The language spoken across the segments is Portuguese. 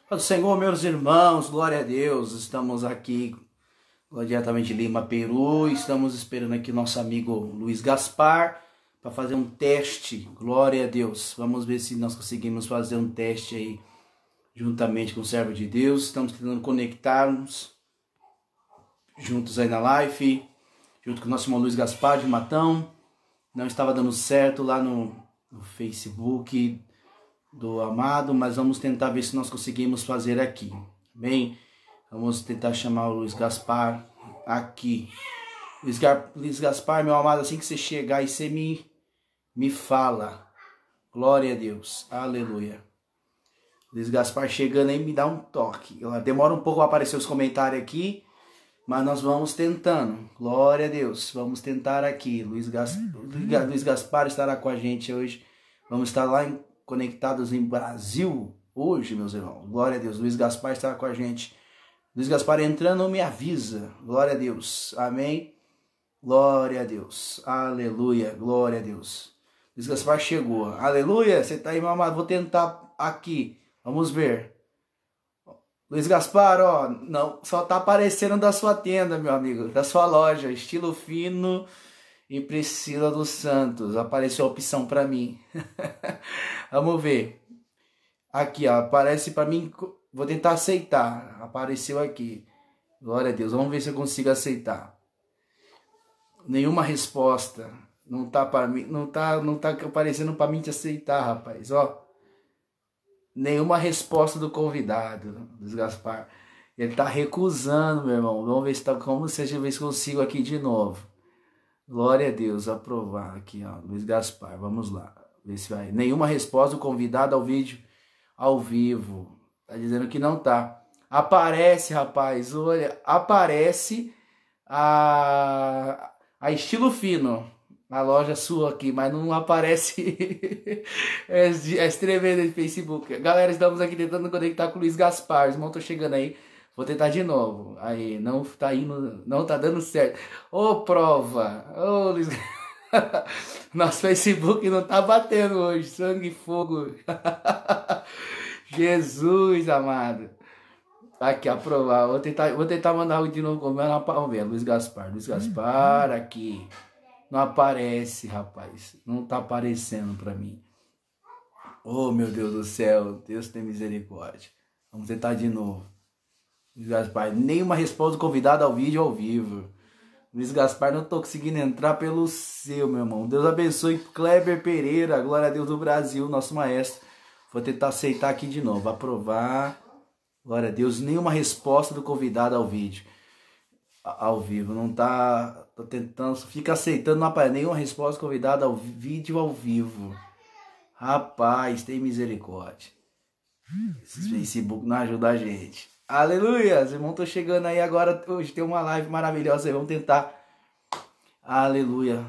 Paz do Senhor, meus irmãos, glória a Deus. Estamos aqui diretamente de Lima, Peru. Estamos esperando aqui o nosso amigo Luiz Gaspar para fazer um teste. Glória a Deus. Vamos ver se nós conseguimos fazer um teste aí juntamente com o servo de Deus. Estamos tentando conectar-nos juntos aí na live, junto com o nosso irmão Luiz Gaspar de Matão. Não estava dando certo lá no Facebook do amado, mas vamos tentar ver se nós conseguimos fazer aqui. Bem, vamos tentar chamar o Luiz Gaspar aqui. Luiz Gaspar, meu amado, assim que você chegar e você me fala. Glória a Deus, aleluia. Luiz Gaspar chegando aí, me dá um toque. Demora um pouco a aparecer os comentários aqui, mas nós vamos tentando. Glória a Deus, vamos tentar aqui. Luiz Gaspar estará com a gente hoje. Vamos estar lá conectados em Brasil hoje, meus irmãos. Glória a Deus. Luiz Gaspar estará com a gente. Luiz Gaspar entrando, me avisa. Glória a Deus. Amém. Glória a Deus. Aleluia. Glória a Deus. Luiz Gaspar chegou. Aleluia. Você está aí, meu amado. Vou tentar aqui. Vamos ver. Luiz Gaspar, ó, não, só tá aparecendo da sua tenda, meu amigo, da sua loja, Estilo Fino e Priscila dos Santos. Apareceu a opção para mim. Vamos ver. Aqui, ó, aparece para mim. Vou tentar aceitar. Apareceu aqui. Glória a Deus. Vamos ver se eu consigo aceitar. Nenhuma resposta. Não tá para mim, não tá aparecendo para mim te aceitar, rapaz, ó. Nenhuma resposta do convidado, Luiz Gaspar. Ele tá recusando, meu irmão. Vamos ver se tá como seja, ver se consigo aqui de novo. Glória a Deus, aprovar aqui, ó, Luiz Gaspar. Vamos lá, ver se vai. Nenhuma resposta do convidado ao vídeo ao vivo. Tá dizendo que não tá. Aparece, rapaz. Olha, aparece a Estilo Fino. A loja sua aqui, mas não aparece as tremendas de Facebook. Galera, estamos aqui tentando conectar com o Luiz Gaspar. Os irmãos estão chegando aí. Vou tentar de novo. Aí, não tá indo, não tá dando certo. Ô, prova! Ô, Luiz... Nosso Facebook não tá batendo hoje. Sangue e fogo. Jesus, amado. Aqui, aprovar. Vou tentar mandar algo de novo. Vamos ver, Luiz Gaspar. Luiz Gaspar, aqui. Não aparece, rapaz. Não tá aparecendo pra mim. Oh, meu Deus do céu. Deus tem misericórdia. Vamos tentar de novo. Luiz Gaspar. Nenhuma resposta do convidado ao vídeo ao vivo. Luiz Gaspar, não tô conseguindo entrar pelo seu, meu irmão. Deus abençoe Kleber Pereira. Glória a Deus do Brasil, nosso maestro. Vou tentar aceitar aqui de novo. Aprovar. Glória a Deus. Nenhuma resposta do convidado ao vídeo. Ao vivo, não tá. Tô tentando, fica aceitando, não aparece nenhuma resposta convidada ao vídeo ao vivo. Rapaz, tem misericórdia. Esse Facebook não ajuda a gente. Aleluia! Os irmãos estão chegando aí agora. Hoje tem uma live maravilhosa. Vamos tentar. Aleluia.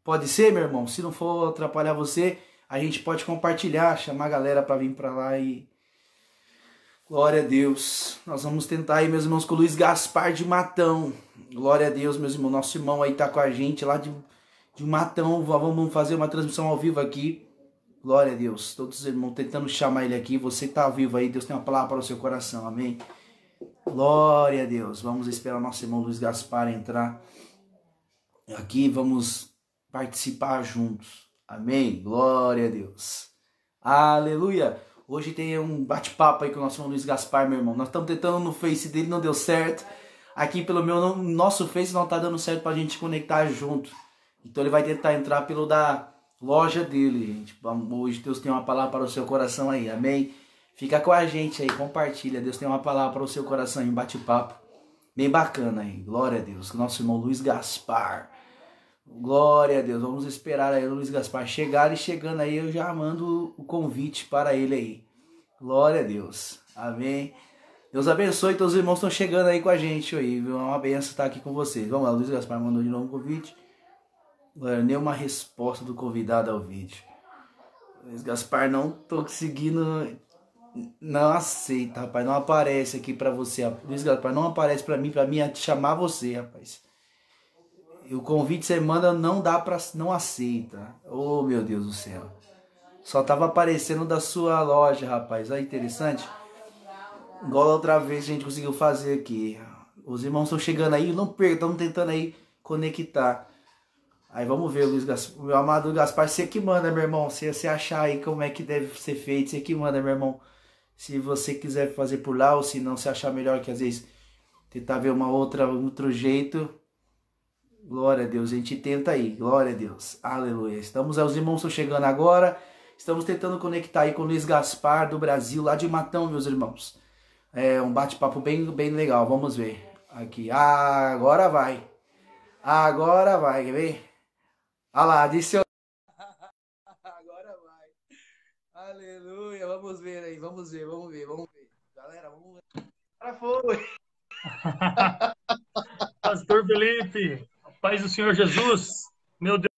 Pode ser, meu irmão? Se não for atrapalhar você, a gente pode compartilhar, chamar a galera para vir para lá e. Glória a Deus. Nós vamos tentar aí, meus irmãos, com o Luiz Gaspar de Matão. Glória a Deus, meus irmãos. Nosso irmão aí tá com a gente lá de Matão. Vamos fazer uma transmissão ao vivo aqui. Glória a Deus. Todos os irmãos tentando chamar ele aqui. Você que tá ao vivo aí, Deus tem uma palavra para o seu coração. Amém. Glória a Deus. Vamos esperar nosso irmão Luiz Gaspar entrar aqui. Vamos participar juntos. Amém. Glória a Deus. Aleluia. Hoje tem um bate-papo aí com o nosso irmão Luiz Gaspar, meu irmão. Nós estamos tentando no Face dele, não deu certo. Aqui pelo nosso Face não está dando certo para a gente conectar junto. Então ele vai tentar entrar pelo da loja dele, gente. Hoje Deus tem uma palavra para o seu coração aí, amém? Fica com a gente aí, compartilha. Deus tem uma palavra para o seu coração aí, um bate-papo bem bacana aí. Glória a Deus. Nosso irmão Luiz Gaspar. Glória a Deus, vamos esperar aí o Luiz Gaspar chegar, e chegando aí eu já mando o convite para ele aí. Glória a Deus, amém. Deus abençoe, todos os irmãos estão chegando aí com a gente aí, viu? É uma benção estar aqui com vocês. Vamos lá, Luiz Gaspar mandou de novo um convite. Glória, nenhuma resposta do convidado ao vídeo. Luiz Gaspar, não tô conseguindo, não aceita, rapaz, não aparece aqui para você. Luiz Gaspar, não aparece para mim chamar você, rapaz. E o convite você manda, não dá para, não aceita. Oh, meu Deus do céu. Só tava aparecendo da sua loja, rapaz. Olha, interessante. igual a outra vez a gente conseguiu fazer aqui. Os irmãos estão chegando aí, não percam, estamos tentando aí conectar. Aí vamos ver, Luiz Gaspar, meu amado Gaspar, você que manda, meu irmão. Se você achar aí como é que deve ser feito, você que manda, meu irmão. Se você quiser fazer por lá, ou se não, se achar melhor que às vezes tentar ver outro jeito. Glória a Deus, a gente tenta aí, glória a Deus, aleluia. Os irmãos estão chegando agora, estamos tentando conectar aí com o Luiz Gaspar do Brasil, lá de Matão, meus irmãos. É um bate-papo bem legal, vamos ver. Aqui, agora vai, quer ver? Ah lá, disse eu. Agora vai, aleluia, vamos ver aí, vamos ver. Galera, vamos ver. Agora foi. Pastor Felipe, paz do Senhor Jesus. Meu Deus,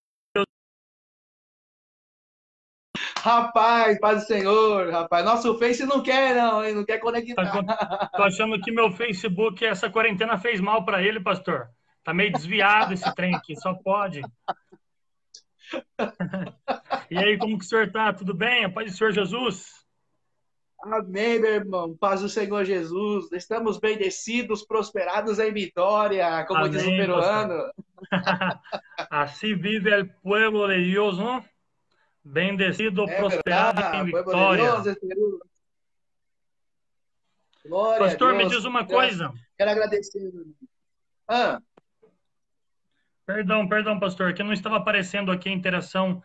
Rapaz, paz do Senhor, rapaz. Nosso Face não quer, não, hein? Não quer tá, conectar. tô achando que meu Facebook, essa quarentena fez mal para ele, pastor. Tá meio desviado esse trem aqui, só pode. E aí, como que o senhor tá? Tudo bem? A paz do Senhor Jesus? Amém, meu irmão. Paz do Senhor Jesus. Estamos bendecidos, prosperados em vitória, como diz o Amém, pastor. peruano. Así vive el pueblo de Dios, ¿no? Bendecido, É prosperado y en verdade. Pueblo de victoria. Deus, esse peru. Glória a Pastor, me Deus. diz uma coisa. Quero agradecer, meu irmão. Ah, Perdão, pastor, que não estava aparecendo aqui a interação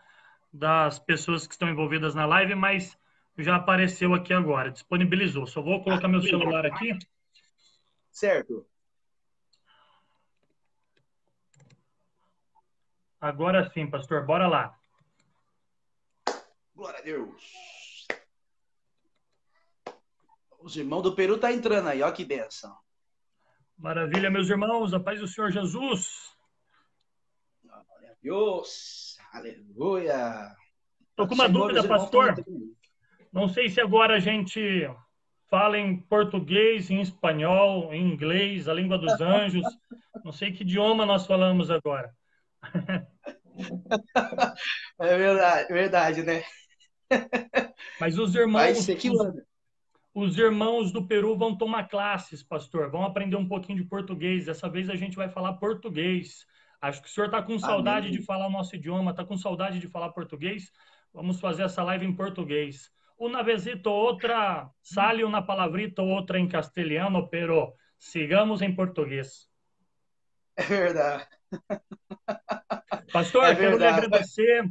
das pessoas que estão envolvidas na live, mas já apareceu aqui agora, disponibilizou. Só vou colocar meu celular aqui. certo. Agora sim, pastor, bora lá. Glória a Deus. Os irmãos do Peru tá entrando aí, ó que benção. Maravilha, meus irmãos, a paz do Senhor Jesus. Glória a Deus. Aleluia. Estou Paz com do uma Senhor, dúvida, meus irmãos estão pastor. entrando. Não sei se agora a gente fala em português, em espanhol, em inglês, a língua dos anjos. Não sei que idioma nós falamos agora. É verdade, né? Mas Vai ser que manda. os irmãos do Peru vão tomar classes, pastor. Vão aprender um pouquinho de português. Dessa vez a gente vai falar português. Acho que o senhor está com saudade de Amém. falar o nosso idioma, está com saudade de falar português. Vamos fazer essa live em português. Una vezito outra, sale una palavrita outra em castelhano, pero sigamos em português. É verdade. É Pastor, quero lhe verdade. agradecer.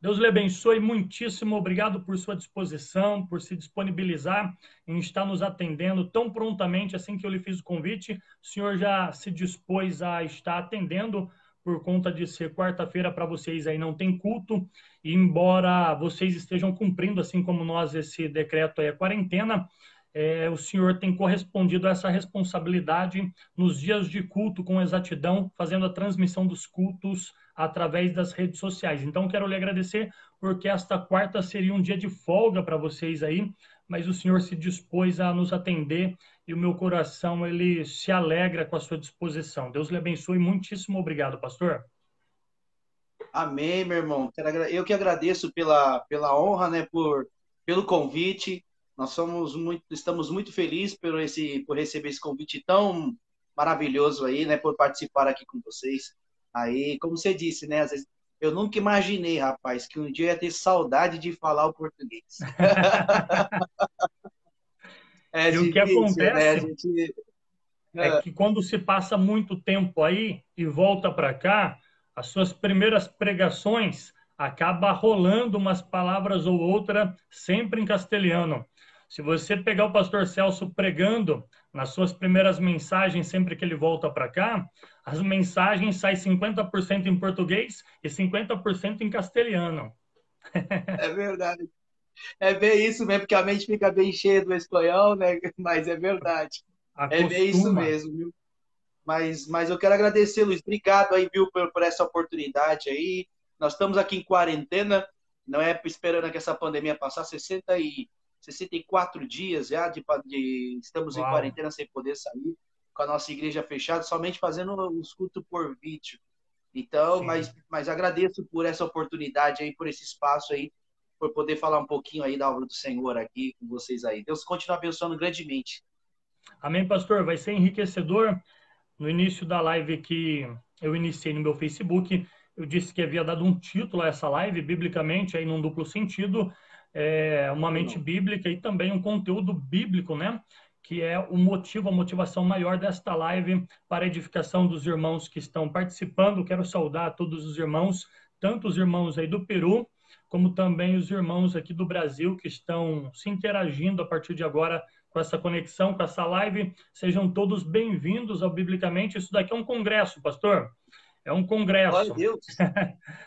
Deus lhe abençoe muitíssimo. Obrigado por sua disposição, por se disponibilizar em estar nos atendendo tão prontamente assim que eu lhe fiz o convite. O senhor já se dispôs a estar atendendo por conta de ser quarta-feira para vocês aí não tem culto, e embora vocês estejam cumprindo, assim como nós, esse decreto aí, a quarentena, o senhor tem correspondido a essa responsabilidade nos dias de culto com exatidão, fazendo a transmissão dos cultos através das redes sociais. Então, quero lhe agradecer, porque esta quarta seria um dia de folga para vocês aí, mas o senhor se dispôs a nos atender e o meu coração, ele se alegra com a sua disposição. Deus lhe abençoe. Muitíssimo obrigado, pastor. Amém, meu irmão. Eu que agradeço pela honra, né, pelo convite. Estamos muito felizes por receber esse convite tão maravilhoso aí, né, por participar aqui com vocês. Aí, como você disse, né, às vezes eu nunca imaginei, rapaz, que um dia eu ia ter saudade de falar o português. É E o que difícil, né? A acontece gente. é É, que quando se passa muito tempo aí e volta para cá, as suas primeiras pregações acaba rolando umas palavras ou outra sempre em castelhano. Se você pegar o pastor Celso pregando nas suas primeiras mensagens sempre que ele volta para cá, as mensagens saem 50% em português e 50% em castelhano. é verdade. É bem isso mesmo, porque a mente fica bem cheia do espanhol, né? Mas é verdade. É bem isso Acostuma. mesmo, viu? Mas eu quero agradecer, Luiz. Obrigado aí, viu, por essa oportunidade aí. Nós estamos aqui em quarentena, não é esperando que essa pandemia passar, 64 dias já estamos em Uau. quarentena sem poder sair, com a nossa igreja fechada, somente fazendo os cultos por vídeo. Então, Sim. mas agradeço por essa oportunidade aí, por esse espaço aí, por poder falar um pouquinho aí da obra do Senhor aqui com vocês aí. Deus continue abençoando grandemente. Amém, pastor. Vai ser enriquecedor. No início da live que eu iniciei no meu Facebook, eu disse que havia dado um título a essa live, biblicamente, aí num duplo sentido, uma mente bíblica e também um conteúdo bíblico, né? Que é o motivo, a motivação maior desta live para a edificação dos irmãos que estão participando. Quero saudar todos os irmãos, tanto os irmãos aí do Peru, como também os irmãos aqui do Brasil que estão se interagindo a partir de agora com essa conexão, com essa live. Sejam todos bem-vindos ao Biblicamente. Isso daqui é um congresso, pastor. É um congresso. Glória a Deus.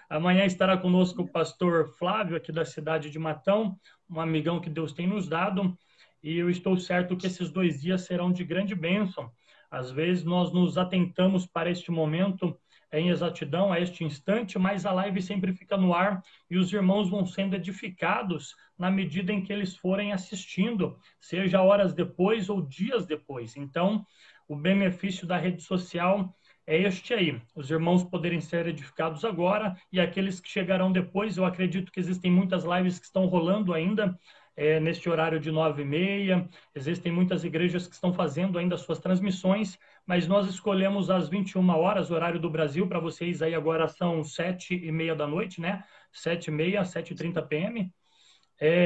Amanhã estará conosco o pastor Flávio, aqui da cidade de Matão, um amigão que Deus tem nos dado, e eu estou certo que esses 2 dias serão de grande bênção. Às vezes nós nos atentamos para este momento em exatidão, a este instante, mas a live sempre fica no ar e os irmãos vão sendo edificados na medida em que eles forem assistindo, seja horas depois ou dias depois. Então, o benefício da rede social é este aí, os irmãos poderem ser edificados agora e aqueles que chegarão depois. Eu acredito que existem muitas lives que estão rolando ainda neste horário de 9h30, existem muitas igrejas que estão fazendo ainda suas transmissões, mas nós escolhemos às 21 horas, horário do Brasil, para vocês aí agora são 7h30 da noite, né? 7h30, 7h30 p.m.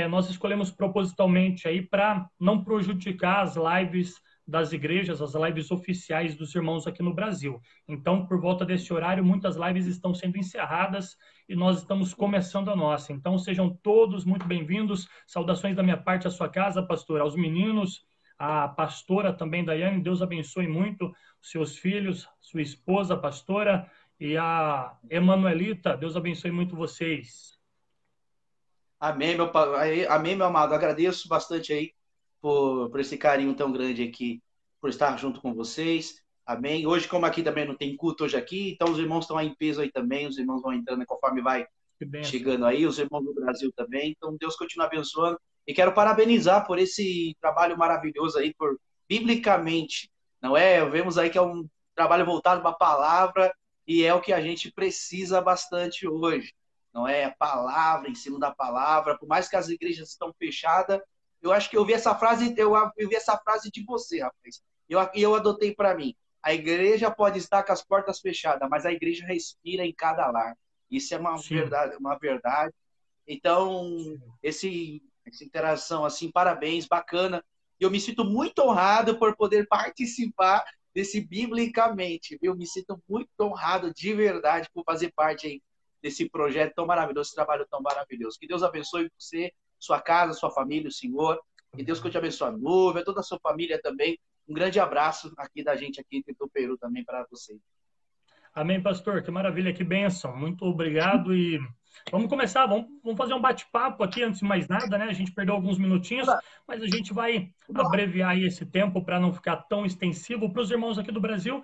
Nós escolhemos propositalmente aí para não prejudicar as lives das igrejas, as lives oficiais dos irmãos aqui no Brasil. Então, por volta desse horário, muitas lives estão sendo encerradas e nós estamos começando a nossa. Então, sejam todos muito bem-vindos. Saudações da minha parte à sua casa, pastor, aos meninos, a pastora também, Daiane, Deus abençoe muito os seus filhos, sua esposa, pastora, e a Emanuelita, Deus abençoe muito vocês. Amém, amém, meu amado. Agradeço bastante aí por esse carinho tão grande aqui, por estar junto com vocês. Amém. Hoje, como aqui também não tem culto hoje aqui, então os irmãos estão aí em peso aí também, os irmãos vão entrando conforme vai chegando aí, os irmãos do Brasil também. Então, Deus continue abençoando. E quero parabenizar por esse trabalho maravilhoso aí, por biblicamente, não é? Vemos aí que é um trabalho voltado para a palavra e é o que a gente precisa bastante hoje. Não é? A palavra, ensino da palavra, por mais que as igrejas estão fechadas, eu acho que eu vi essa frase, eu vi essa frase de você, rapaz. Eu adotei para mim. A igreja pode estar com as portas fechadas, mas a igreja respira em cada lar. Isso é uma verdade, uma verdade. Então, essa interação assim, parabéns, bacana. E eu me sinto muito honrado por poder participar desse biblicamente, viu? Me sinto muito honrado de verdade por fazer parte aí desse projeto tão maravilhoso, esse trabalho tão maravilhoso. Que Deus abençoe você, sua casa, sua família, o Senhor. Que Deus continue abençoe a Nuvem, toda a sua família também. Um grande abraço aqui da gente aqui do Peru também para você. Amém, pastor. Que maravilha, que bênção. Muito obrigado e vamos começar. Vamos fazer um bate-papo aqui antes de mais nada, né? A gente perdeu alguns minutinhos, mas a gente vai abreviar aí esse tempo para não ficar tão extensivo. Para os irmãos aqui do Brasil,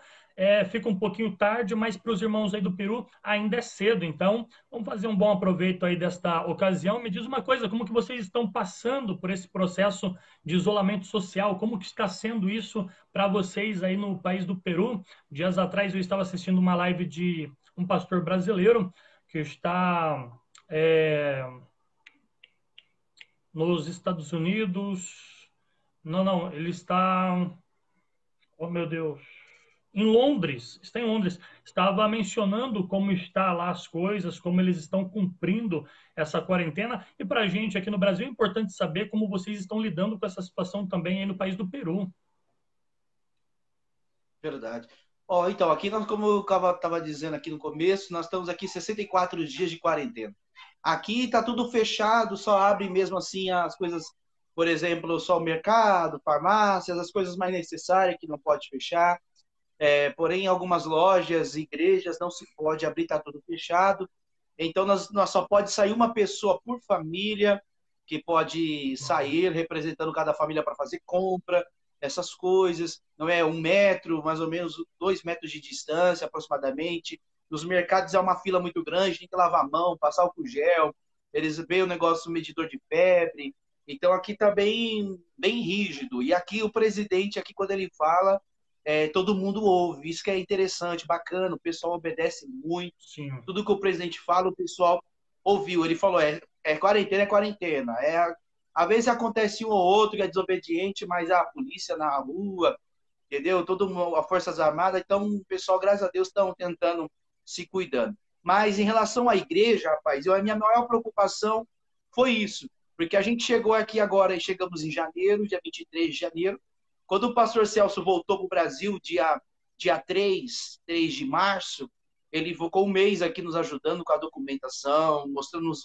fica um pouquinho tarde, mas para os irmãos aí do Peru ainda é cedo. Então, vamos fazer um bom aproveito aí desta ocasião. Me diz uma coisa, como que vocês estão passando por esse processo de isolamento social? Como que está sendo isso para vocês aí no país do Peru? Dias atrás eu estava assistindo uma live de um pastor brasileiro que está nos Estados Unidos. Não, ele está... Oh, meu Deus! Em Londres, está em Londres, estava mencionando como está lá as coisas, como eles estão cumprindo essa quarentena. E para a gente aqui no Brasil é importante saber como vocês estão lidando com essa situação também aí no país do Peru. Verdade. Então, aqui nós, como eu estava dizendo aqui no começo, nós estamos aqui 64 dias de quarentena. Aqui está tudo fechado, só abre mesmo assim as coisas, por exemplo, só o mercado, farmácias, as coisas mais necessárias que não pode fechar. Porém, algumas lojas, igrejas, não se pode abrir, está tudo fechado. Então, nós só pode sair uma pessoa por família, que pode sair representando cada família para fazer compra, essas coisas. Não é 1 metro, mais ou menos 2 metros de distância, aproximadamente. Nos mercados é uma fila muito grande, tem que lavar a mão, passar álcool gel. Eles veem o negócio, o medidor de febre. Então, aqui está bem rígido. E aqui o presidente, aqui quando ele fala... todo mundo ouve, isso que é interessante, bacana, o pessoal obedece muito. Sim. Tudo que o presidente fala, o pessoal ouviu. Ele falou, quarentena é quarentena. Às vezes acontece um ou outro que é desobediente, mas a polícia na rua, entendeu? Todo mundo, as Forças Armadas, então o pessoal, graças a Deus, estão tentando se cuidando. Mas em relação à igreja, rapaz, a minha maior preocupação foi isso, porque a gente chegou aqui agora, chegamos em janeiro, dia 23 de janeiro, quando o pastor Celso voltou para o Brasil, dia 3 de março, ele ficou um mês aqui nos ajudando com a documentação, mostrando os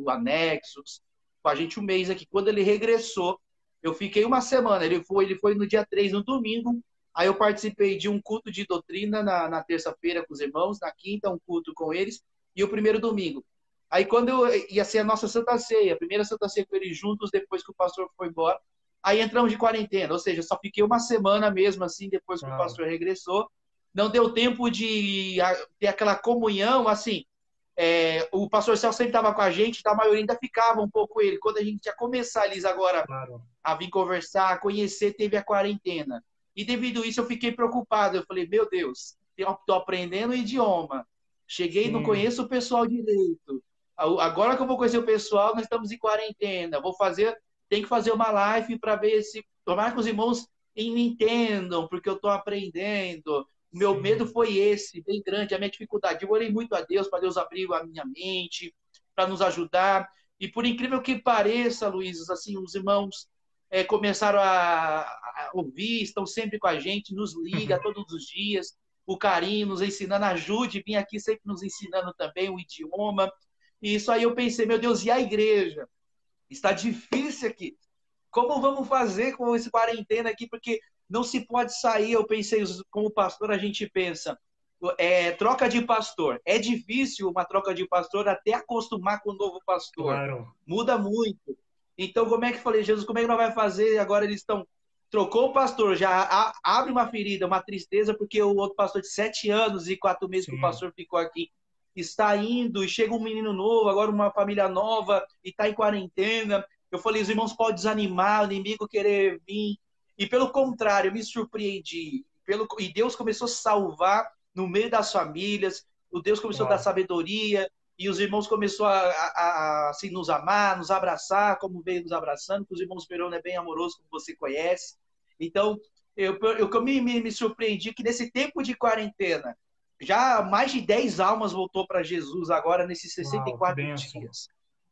anexos, com a gente um mês aqui. Quando ele regressou, eu fiquei uma semana, ele foi no dia 3, no domingo, aí eu participei de um culto de doutrina na terça-feira com os irmãos, na quinta um culto com eles, e o primeiro domingo. Aí quando ia ser a nossa Santa Ceia, a primeira Santa Ceia com eles juntos, depois que o pastor foi embora, aí entramos de quarentena, ou seja, só fiquei uma semana mesmo assim, depois que o pastor regressou, não deu tempo de ter aquela comunhão, assim, o pastor Celso sempre estava com a gente, a maioria ainda ficava um pouco ele. Quando a gente ia começar, eles agora a vir conversar, a conhecer, teve a quarentena. E devido a isso eu fiquei preocupado. Eu falei, meu Deus, estou aprendendo o idioma. Cheguei, não conheço o pessoal direito. Agora que eu vou conhecer o pessoal, nós estamos em quarentena. Tem que fazer uma live para ver se... Tomara que os irmãos me entendam, porque eu estou aprendendo. O meu medo foi esse, bem grande, a minha dificuldade. Eu orei muito a Deus, para Deus abrir a minha mente, para nos ajudar. E por incrível que pareça, Luiz, assim, os irmãos começaram a ouvir, estão sempre com a gente, nos liga todos os dias, o carinho, nos ensinando, ajude, vim aqui sempre nos ensinando também o idioma. E isso aí eu pensei, meu Deus, e a igreja? Está difícil aqui. Como vamos fazer com esse quarentena aqui? Porque não se pode sair. Eu pensei, como pastor, a gente pensa, troca de pastor. É difícil uma troca de pastor até acostumar com o novo pastor. Claro. Muda muito. Então, como é que eu falei, Jesus, como é que nós vamos fazer? Agora eles estão... Trocou o pastor, já abre uma ferida, uma tristeza, porque o outro pastor de 7 anos e 4 meses que o pastor ficou aqui está indo, e chega um menino novo, agora uma família nova, e está em quarentena. Eu falei, os irmãos podem desanimar, o inimigo querer vir. E pelo contrário, eu me surpreendi. E Deus começou a salvar no meio das famílias, o Deus começou a dar sabedoria, e os irmãos começaram assim, nos amar, nos abraçar, como veio nos abraçando, que os irmãos Perona é bem amoroso, como você conhece. Então, eu me surpreendi que nesse tempo de quarentena, já mais de 10 almas voltou para Jesus agora, nesses 64 dias.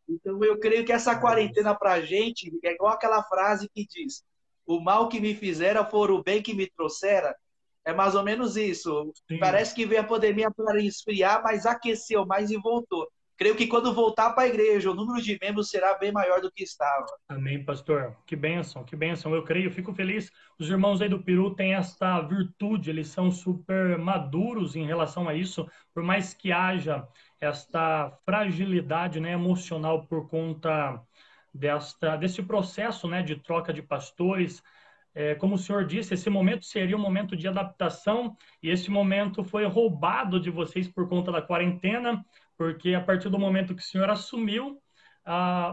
Então, eu creio que essa quarentena para a gente é igual aquela frase que diz: o mal que me fizera for o bem que me trouxera. É mais ou menos isso. Sim. Parece que veio a pandemia para esfriar, mas aqueceu mais e voltou. Creio que quando voltar para a igreja, o número de membros será bem maior do que estava. Amém, pastor. Que bênção, que bênção. Eu creio, fico feliz. Os irmãos aí do Peru têm esta virtude, eles são super maduros em relação a isso, por mais que haja esta fragilidade, né, emocional por conta desse processo, né, de troca de pastores. Como o senhor disse, esse momento seria um momento de adaptação, e esse momento foi roubado de vocês por conta da quarentena, porque a partir do momento que o senhor assumiu,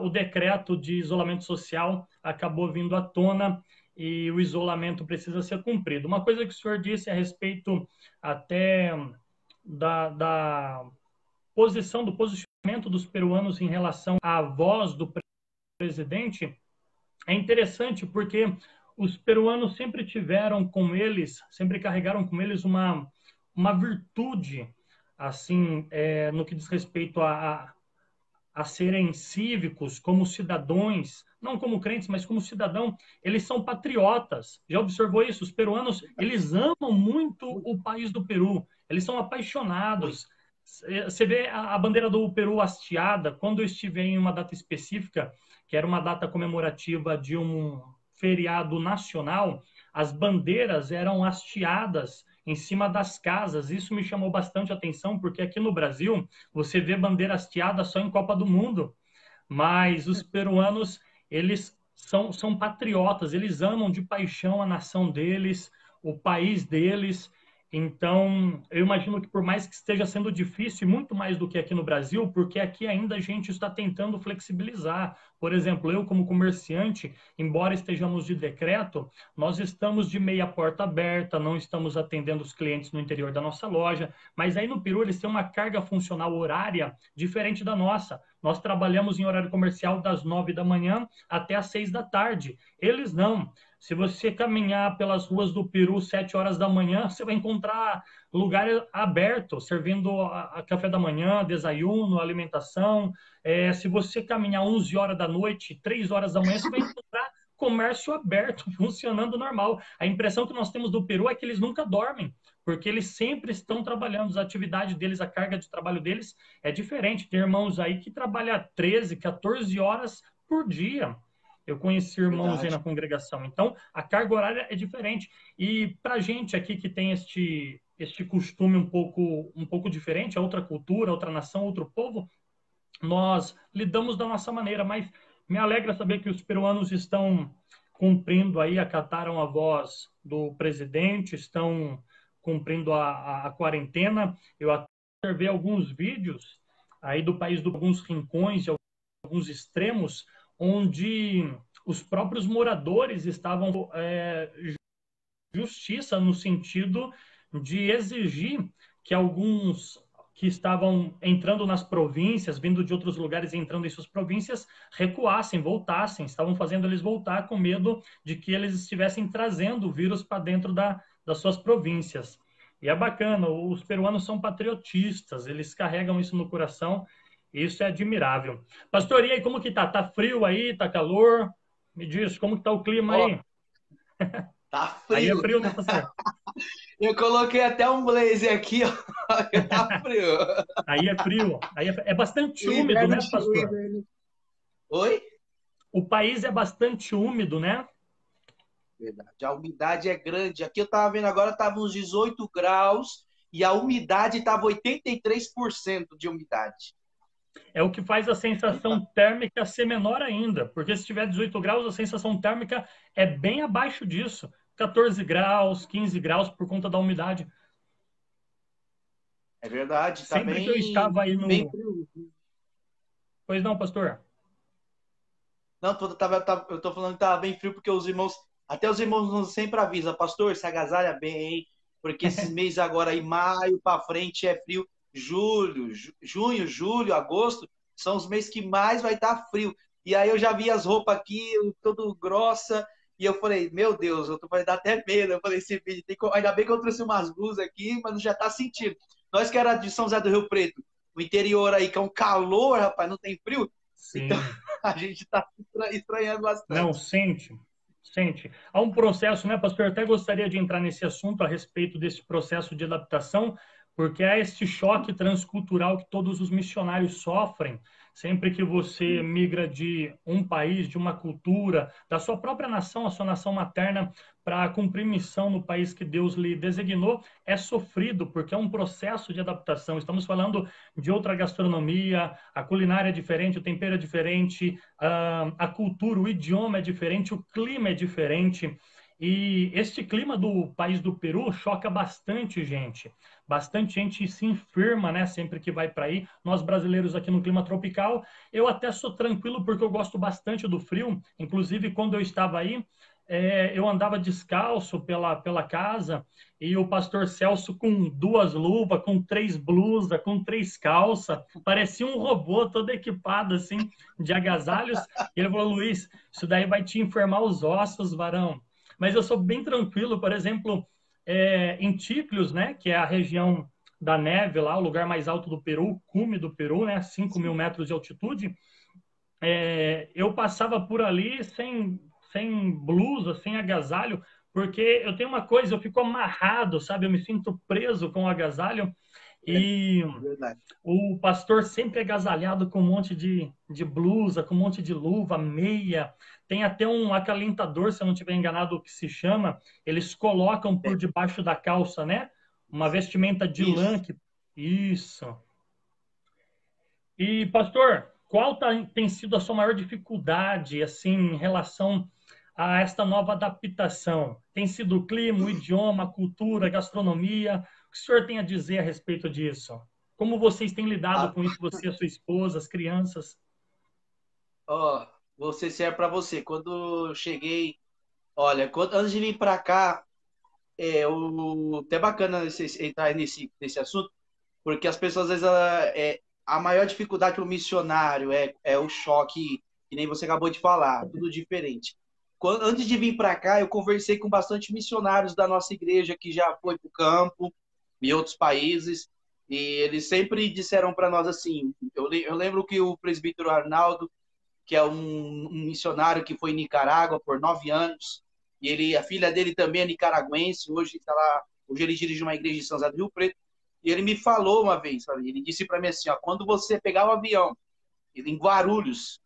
o decreto de isolamento social acabou vindo à tona e o isolamento precisa ser cumprido. Uma coisa que o senhor disse a respeito até da posição, do posicionamento dos peruanos em relação à voz do presidente é interessante, porque os peruanos sempre tiveram com eles, sempre carregaram com eles uma virtude, assim, no que diz respeito a serem cívicos, como cidadãos, não como crentes, mas como cidadão, eles são patriotas. Já observou isso? Os peruanos, eles amam muito o país do Peru, eles são apaixonados. Você vê a bandeira do Peru hasteada, quando eu estive em uma data específica, que era uma data comemorativa de um feriado nacional, as bandeiras eram hasteadas em cima das casas. Isso me chamou bastante atenção, porque aqui no Brasil você vê bandeira hasteada só em Copa do Mundo, mas os peruanos, eles são patriotas, eles amam de paixão a nação deles, o país deles, Então, eu imagino que por mais que esteja sendo difícil, muito mais do que aqui no Brasil, porque aqui ainda a gente está tentando flexibilizar. Por exemplo, eu como comerciante, embora estejamos de decreto, nós estamos de meia porta aberta, não estamos atendendo os clientes no interior da nossa loja, mas aí no Peru eles têm uma carga funcional horária diferente da nossa. Nós trabalhamos em horário comercial das 9 da manhã até às 6 da tarde. Eles não. Se você caminhar pelas ruas do Peru 7 horas da manhã, você vai encontrar lugar aberto, servindo a café da manhã, desayuno, alimentação. Se você caminhar 11 horas da noite, 3 horas da manhã, você vai encontrar comércio aberto, funcionando normal. A impressão que nós temos do Peru é que eles nunca dormem, porque eles sempre estão trabalhando. A atividade deles, a carga de trabalho deles é diferente. Tem irmãos aí que trabalham 13, 14 horas por dia. Eu conheci irmãos aí na Verdade. congregação. Então, a carga horária é diferente. E para a gente aqui que tem este costume um pouco diferente, é outra cultura, outra nação, outro povo, nós lidamos da nossa maneira. Mas me alegra saber que os peruanos estão cumprindo aí, acataram a voz do presidente, estão cumprindo a quarentena. Eu até observei alguns vídeos aí do país, de alguns rincões, de alguns extremos, onde os próprios moradores estavam justiça no sentido de exigir que alguns que estavam entrando nas províncias, vindo de outros lugares e entrando em suas províncias, recuassem, voltassem, estavam fazendo eles voltar com medo de que eles estivessem trazendo o vírus para dentro das suas províncias. E é bacana, os peruanos são patriotistas, eles carregam isso no coração, e isso é admirável. Pastor, e aí, como que tá? Tá frio aí? Tá calor? Me diz, como que tá o clima Ó, aí? tá Aí é frio. frio, né, pastor? Eu coloquei até um blazer aqui, ó. Tá frio. Aí é frio. Aí é bastante O úmido, inverno, né, o pastor? inverno. Oi? O país é bastante úmido, né? Verdade. A umidade é grande. Aqui eu tava vendo agora, tava uns 18 graus e a umidade tava 83% de umidade. É o que faz a sensação Então, térmica ser menor ainda, porque se tiver 18 graus, a sensação térmica é bem abaixo disso. 14 graus, 15 graus por conta da umidade. é verdade, tá Sempre que eu bem, estava aí bem no. frio. Pois não, pastor? Não, eu tô falando que tava bem frio porque até os irmãos nos sempre avisam, pastor, se agasalha bem, hein? Porque esses meses agora aí, maio para frente é frio. Junho, julho, agosto são os meses que mais vai estar frio. E aí eu já vi as roupas aqui, todo grossa, e eu falei, meu Deus, vai dar até medo. Eu falei, esse vídeo ainda bem que eu trouxe umas blusas aqui, mas já tá sentindo. Nós que era de São José do Rio Preto, o interior aí, que é um calor, rapaz, não tem frio. Então, Sim. a gente está estranhando Não, bastante. sente, sente. Há um processo, né, pastor? Eu até gostaria de entrar nesse assunto a respeito desse processo de adaptação, porque há este choque transcultural que todos os missionários sofrem sempre que você migra de um país, de uma cultura, da sua própria nação, a sua nação materna, para cumprir missão no país que Deus lhe designou, é sofrido, porque é um processo de adaptação. Estamos falando de outra gastronomia, a culinária é diferente, o tempero é diferente, a cultura, o idioma é diferente, o clima é diferente. E este clima do país do Peru choca bastante gente. Bastante gente se enferma, né, sempre que vai para aí. Nós brasileiros aqui no clima tropical, eu até sou tranquilo porque eu gosto bastante do frio. Inclusive, quando eu estava aí, eu andava descalço pela casa e o pastor Celso com duas luvas, com três blusas, com três calças, parecia um robô todo equipado assim de agasalhos. E ele falou: Luiz, isso daí vai te enfermar os ossos, varão. Mas eu sou bem tranquilo, por exemplo, em Típlios, né, que é a região da neve lá, o lugar mais alto do Peru, cume do Peru, né, 5.000 metros de altitude, eu passava por ali sem blusa, sem agasalho, porque eu tenho uma coisa, eu fico amarrado, sabe? Eu me sinto preso com o agasalho e É verdade. o pastor sempre agasalhado com um monte de blusa, com um monte de luva, meia. Tem até um acalentador, se eu não estiver enganado, o que se chama. Eles colocam por É, debaixo da calça, né? Uma vestimenta de lã. isso. Isso. E, pastor, qual tem sido a sua maior dificuldade, assim, em relação a esta nova adaptação? Tem sido o clima, o idioma, a cultura, a gastronomia? O que o senhor tem a dizer a respeito disso? Como vocês têm lidado Ah, com isso, você, a sua esposa, as crianças? ó, vou ser sério para você. Quando eu cheguei, olha, antes de vir para cá, até bacana entrar nesse assunto, porque as pessoas, às vezes, a maior dificuldade para o missionário é o choque, que nem você acabou de falar, tudo diferente. Antes de vir para cá, eu conversei com bastante missionários da nossa igreja que já foi para o campo, em outros países, e eles sempre disseram para nós assim, eu lembro que o presbítero Arnaldo, que é um missionário que foi em Nicarágua por 9 anos, e a filha dele também é nicaragüense, hoje está lá, hoje ele dirige uma igreja em São José do Rio Preto, e ele me falou uma vez, ele disse para mim assim, ó, quando você pegar o avião, em Guarulhos,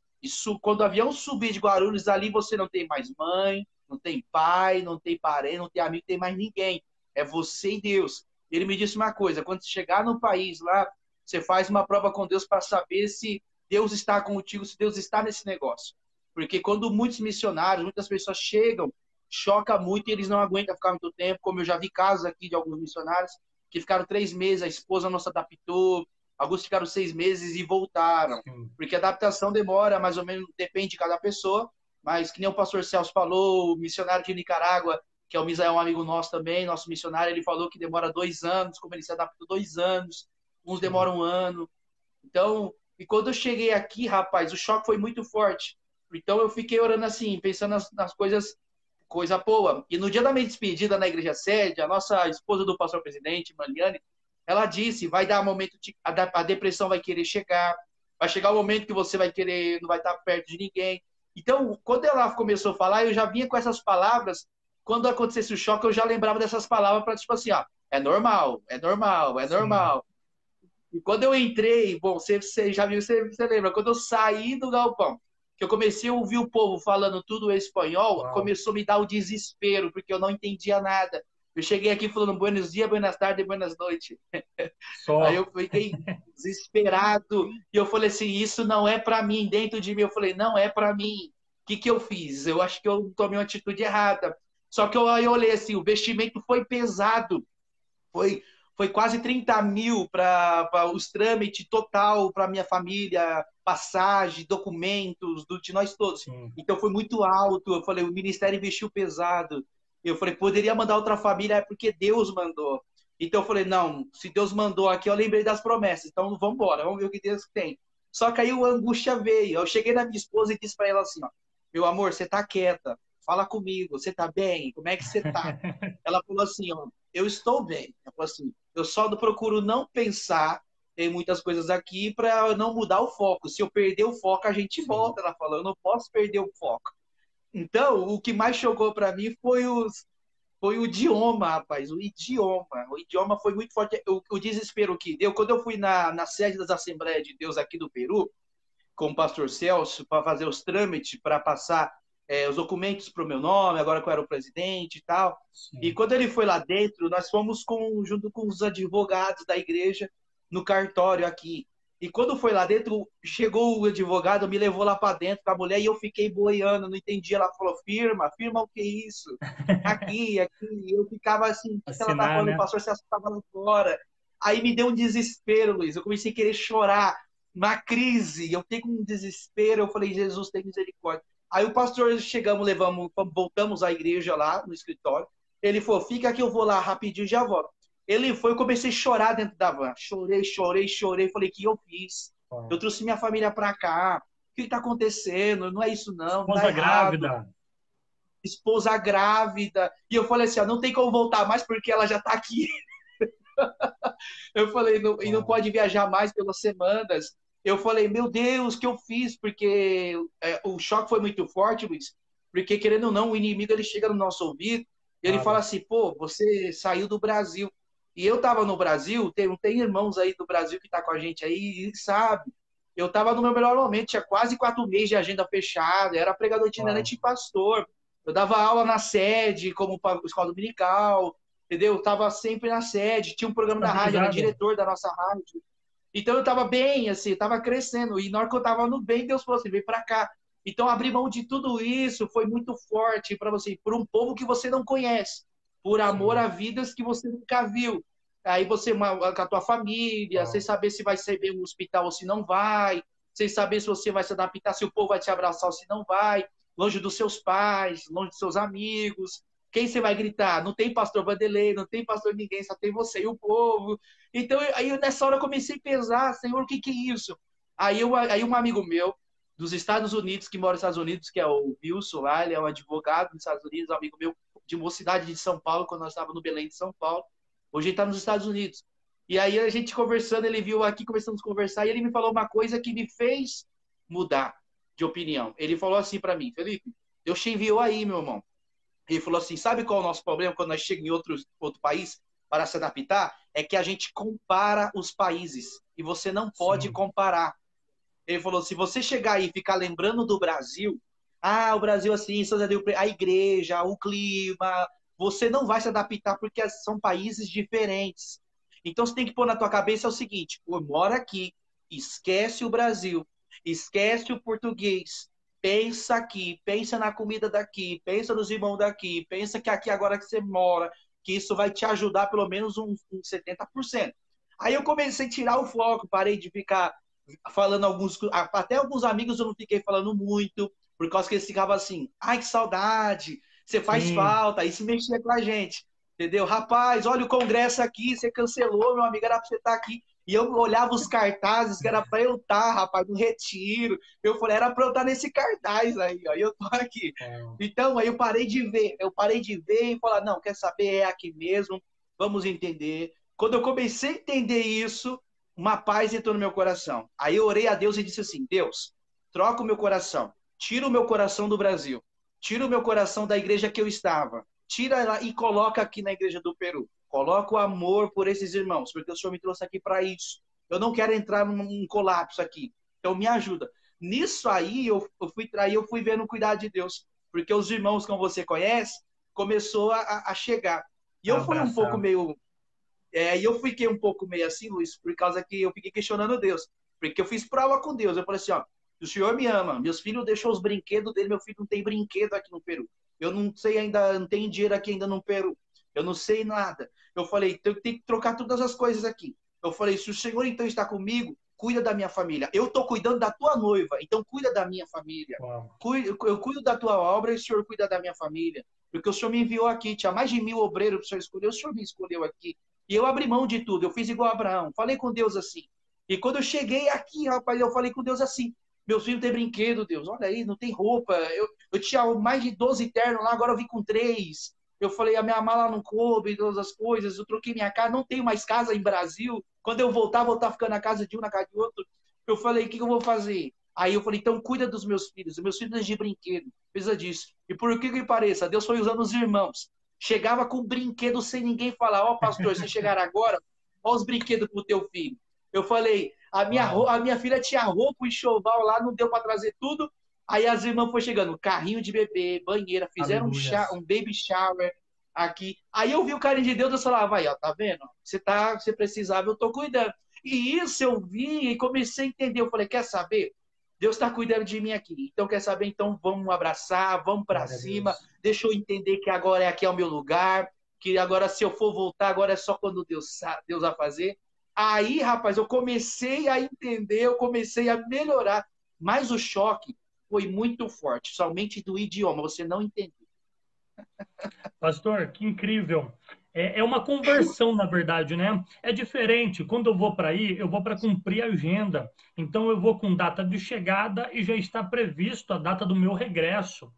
quando o avião subir de Guarulhos, ali você não tem mais mãe, não tem pai, não tem parente, não tem amigo, não tem mais ninguém. É você e Deus. Ele me disse uma coisa, quando você chegar no país lá, você faz uma prova com Deus para saber se Deus está contigo, se Deus está nesse negócio. Porque quando muitos missionários, muitas pessoas chegam, choca muito e eles não aguentam ficar muito tempo, como eu já vi casos aqui de alguns missionários que ficaram 3 meses, a esposa não se adaptou, alguns ficaram 6 meses e voltaram. Sim. Porque a adaptação demora, mais ou menos, depende de cada pessoa, mas que nem o pastor Celso falou, o missionário de Nicarágua, que é um amigo nosso também, nosso missionário, ele falou que demora 2 anos, como ele se adaptou 2 anos, uns Sim. demoram 1 ano. Então, e quando eu cheguei aqui, rapaz, o choque foi muito forte. Então eu fiquei orando assim, pensando nas coisas, coisa boa. E no dia da minha despedida na igreja sede, a nossa esposa do pastor presidente, Mariane, ela disse, vai dar um momento, a depressão vai querer chegar, vai chegar o momento que você vai querer, não vai estar perto de ninguém. Então, quando ela começou a falar, eu já vinha com essas palavras, quando acontecesse o choque, eu já lembrava dessas palavras para, tipo assim, ó, é normal, é normal, é Sim. normal. E quando eu entrei, bom, você já viu, você lembra, quando eu saí do galpão, que eu comecei a ouvir o povo falando tudo em espanhol, Uau. começou a me dar o desespero, porque eu não entendia nada. Eu cheguei aqui falando buenos dias, buenas tardes, buenas noites. Aí eu Só. fiquei desesperado e eu falei assim, isso não é para mim, dentro de mim. Eu falei, não é para mim. O que que eu fiz? Eu acho que eu tomei uma atitude errada. Só que aí eu olhei assim, o vestimento foi pesado. Foi, foi quase 30 mil para os trâmites total para minha família, passagem, documentos, de nós todos. Sim. Então foi muito alto. Eu falei, o ministério investiu pesado. Eu falei, poderia mandar outra família, é porque Deus mandou. Então eu falei, não, se Deus mandou aqui, eu lembrei das promessas. Então vamos embora, vamos ver o que Deus tem. Só que aí a angústia veio. Eu cheguei na minha esposa e disse para ela assim, ó, meu amor, você tá quieta, fala comigo, você tá bem? Como é que você tá? Ela falou assim, ó, eu estou bem. Ela falou assim, eu só procuro não pensar em muitas coisas aqui para não mudar o foco. Se eu perder o foco, a gente Sim. volta. Ela falou, eu não posso perder o foco. Então, o que mais chocou para mim foi o idioma, rapaz, o idioma. O idioma foi muito forte. O desespero que deu. Quando eu fui na sede das Assembleias de Deus aqui do Peru, com o pastor Celso, para fazer os trâmites, para passar os documentos para o meu nome, agora que eu era o presidente e tal. E Sim. quando ele foi lá dentro, nós fomos junto com os advogados da igreja no cartório aqui. E quando foi lá dentro, chegou o advogado, me levou lá para dentro com a mulher e eu fiquei boiando, não entendi. Ela falou, firma, firma o que é isso? Aqui, aqui. E eu ficava assim, o que ela tá Assinar, falando? O né? pastor Celso estava lá fora. Aí me deu um desespero, Luiz. Eu comecei a querer chorar, uma crise. Eu fiquei com um desespero. Eu falei, Jesus, tem misericórdia. Aí o pastor, chegamos, voltamos à igreja lá no escritório. Ele falou, fica aqui, eu vou lá rapidinho e já volto. Ele foi, eu comecei a chorar dentro da van. Chorei, chorei, chorei. Falei, o que eu fiz? Eu Uau. trouxe minha família para cá. O que está acontecendo? Não é isso não, tá Esposa errado. grávida. Esposa grávida. E eu falei assim, ó, não tem como voltar mais porque ela já está aqui. Eu falei, não, e não Uau. pode viajar mais pelas semanas. Eu falei, meu Deus, o que eu fiz? Porque o choque foi muito forte, Luiz. Porque, querendo ou não, o inimigo ele chega no nosso ouvido e ele fala Claro. assim, pô, você saiu do Brasil. E eu estava no Brasil, tem irmãos aí do Brasil que tá com a gente aí, e sabe? Eu estava no meu melhor momento, tinha quase 4 meses de agenda fechada, era pregador Uau. itinerante e pastor. Eu dava aula na sede, como escola dominical, entendeu? Eu estava sempre na sede, tinha um programa na rádio, era Estabilizado. diretor da nossa rádio. Então eu estava bem, assim, estava crescendo. E na hora que eu estava no bem, Deus falou assim: vem para cá. Então, abrir mão de tudo isso foi muito forte para você, por um povo que você não conhece, por amor Sim. a vidas que você nunca viu. Aí você, com a tua família, sem Uau. saber se vai ser bem no hospital ou se não vai, sem saber se você vai se adaptar, se o povo vai te abraçar ou se não vai, longe dos seus pais, longe dos seus amigos. Quem você vai gritar? Não tem pastor Vanderlei, não tem pastor ninguém, só tem você e o povo. Então, aí nessa hora eu comecei a pesar, Senhor, o que que é isso? Aí um amigo meu, dos Estados Unidos, que mora nos Estados Unidos, que é o Wilson lá, ele é um advogado dos Estados Unidos, um amigo meu de mocidade de São Paulo, quando nós estávamos no Belém de São Paulo. Hoje ele está nos Estados Unidos. E aí a gente conversando, ele viu aqui, começamos a conversar, e ele me falou uma coisa que me fez mudar de opinião. Ele falou assim para mim, Felipe, Deus te enviou aí, meu irmão. Ele falou assim, sabe qual é o nosso problema quando nós chegamos em outro país para se adaptar? É que a gente compara os países, e você não pode Sim. comparar. Ele falou, se você chegar aí e ficar lembrando do Brasil, o Brasil assim, a igreja, o clima, você não vai se adaptar porque são países diferentes. Então você tem que pôr na tua cabeça o seguinte, mora aqui, esquece o Brasil, esquece o português, pensa aqui, pensa na comida daqui, pensa nos irmãos daqui, pensa que aqui agora que você mora, que isso vai te ajudar pelo menos uns 70%. Aí eu comecei a tirar o foco, parei de ficar falando até alguns amigos eu não fiquei falando muito, por causa que eles ficavam assim, ai que saudade, você faz Sim. falta, isso mexia com a gente, entendeu? Rapaz, olha o congresso aqui, você cancelou, meu amigo, era pra você estar aqui. E eu olhava os cartazes que era pra eu estar, rapaz, no retiro. Eu falei, era pra eu estar nesse cartaz aí, ó, e eu tô aqui. Uau. Então, aí eu parei de ver e falar, não, quer saber, é aqui mesmo, vamos entender. Quando eu comecei a entender isso, uma paz entrou no meu coração. Aí eu orei a Deus e disse assim, Deus, troca o meu coração, tira o meu coração do Brasil, tira o meu coração da igreja que eu estava, tira ela e coloca aqui na igreja do Peru. Coloca o amor por esses irmãos, porque o Senhor me trouxe aqui para isso. Eu não quero entrar num colapso aqui. Então me ajuda. Nisso aí eu fui vendo o cuidado de Deus, porque os irmãos, como você conhece, começou a chegar. E eu fui um pouco Abraçar. meio e eu fiquei um pouco meio assim, Luiz, por causa que eu fiquei questionando Deus. Porque eu fiz prova com Deus. Eu falei assim, ó, o Senhor me ama. Meus filhos deixou os brinquedos dele, meu filho não tem brinquedo aqui no Peru. Eu não sei ainda, não tem dinheiro aqui ainda no Peru. Eu não sei nada. Eu falei, então eu tenho que trocar todas as coisas aqui. Eu falei, se o Senhor então está comigo, cuida da minha família. Eu estou cuidando da tua noiva, então cuida da minha família. Uau. Eu cuido da tua obra e o Senhor cuida da minha família. Porque o Senhor me enviou aqui, tinha mais de 1.000 obreiros que o Senhor escolheu, o Senhor me escolheu aqui. E eu abri mão de tudo, eu fiz igual a Abraão, falei com Deus assim. E quando eu cheguei aqui, rapaz, eu falei com Deus assim, meus filhos têm brinquedo, Deus, olha aí, não tem roupa. Eu tinha mais de 12 ternos lá, agora eu vim com 3. Eu falei, a minha mala não coube, todas as coisas, eu troquei minha casa, não tenho mais casa em Brasil. Quando eu voltar, vou estar ficando na casa de um, na casa de outro. Eu falei, o que eu vou fazer? Aí eu falei, então cuida dos meus filhos de brinquedo, precisa disso. E por que pareça, Deus foi usando os irmãos. Chegava com brinquedo sem ninguém falar, ó, pastor, se chegar agora, ó os brinquedos pro teu filho. Eu falei, Uau. a minha filha tinha roupa, o enxoval lá, não deu para trazer tudo. Aí as irmãs foram chegando, carrinho de bebê, banheira, fizeram Aleluias. um baby shower aqui. Aí eu vi o carinho de Deus, eu falava, vai, ó, tá vendo? Você precisava, eu tô cuidando. E isso eu vi e comecei a entender. Eu falei, quer saber? Deus está cuidando de mim aqui. Então, quer saber? Então, vamos abraçar, vamos para Glória a cima. Deus. Deixa eu entender que agora aqui é o meu lugar, que agora se eu for voltar, agora é só quando Deus vai fazer. Aí, rapaz, eu comecei a entender, eu comecei a melhorar. Mas o choque foi muito forte, somente do idioma, você não entendeu. Pastor, que incrível. É uma conversão, na verdade, né? É diferente. Quando eu vou para aí, eu vou para cumprir a agenda. Então, eu vou com data de chegada e já está previsto a data do meu regresso.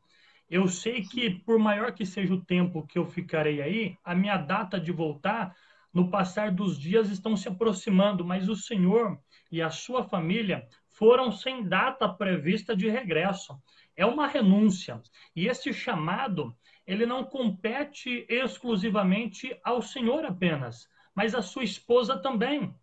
Eu sei que, por maior que seja o tempo que eu ficarei aí, a minha data de voltar, no passar dos dias, estão se aproximando, mas o Senhor e a sua família foram sem data prevista de regresso. É uma renúncia. E esse chamado, ele não compete exclusivamente ao Senhor apenas, mas à sua esposa também.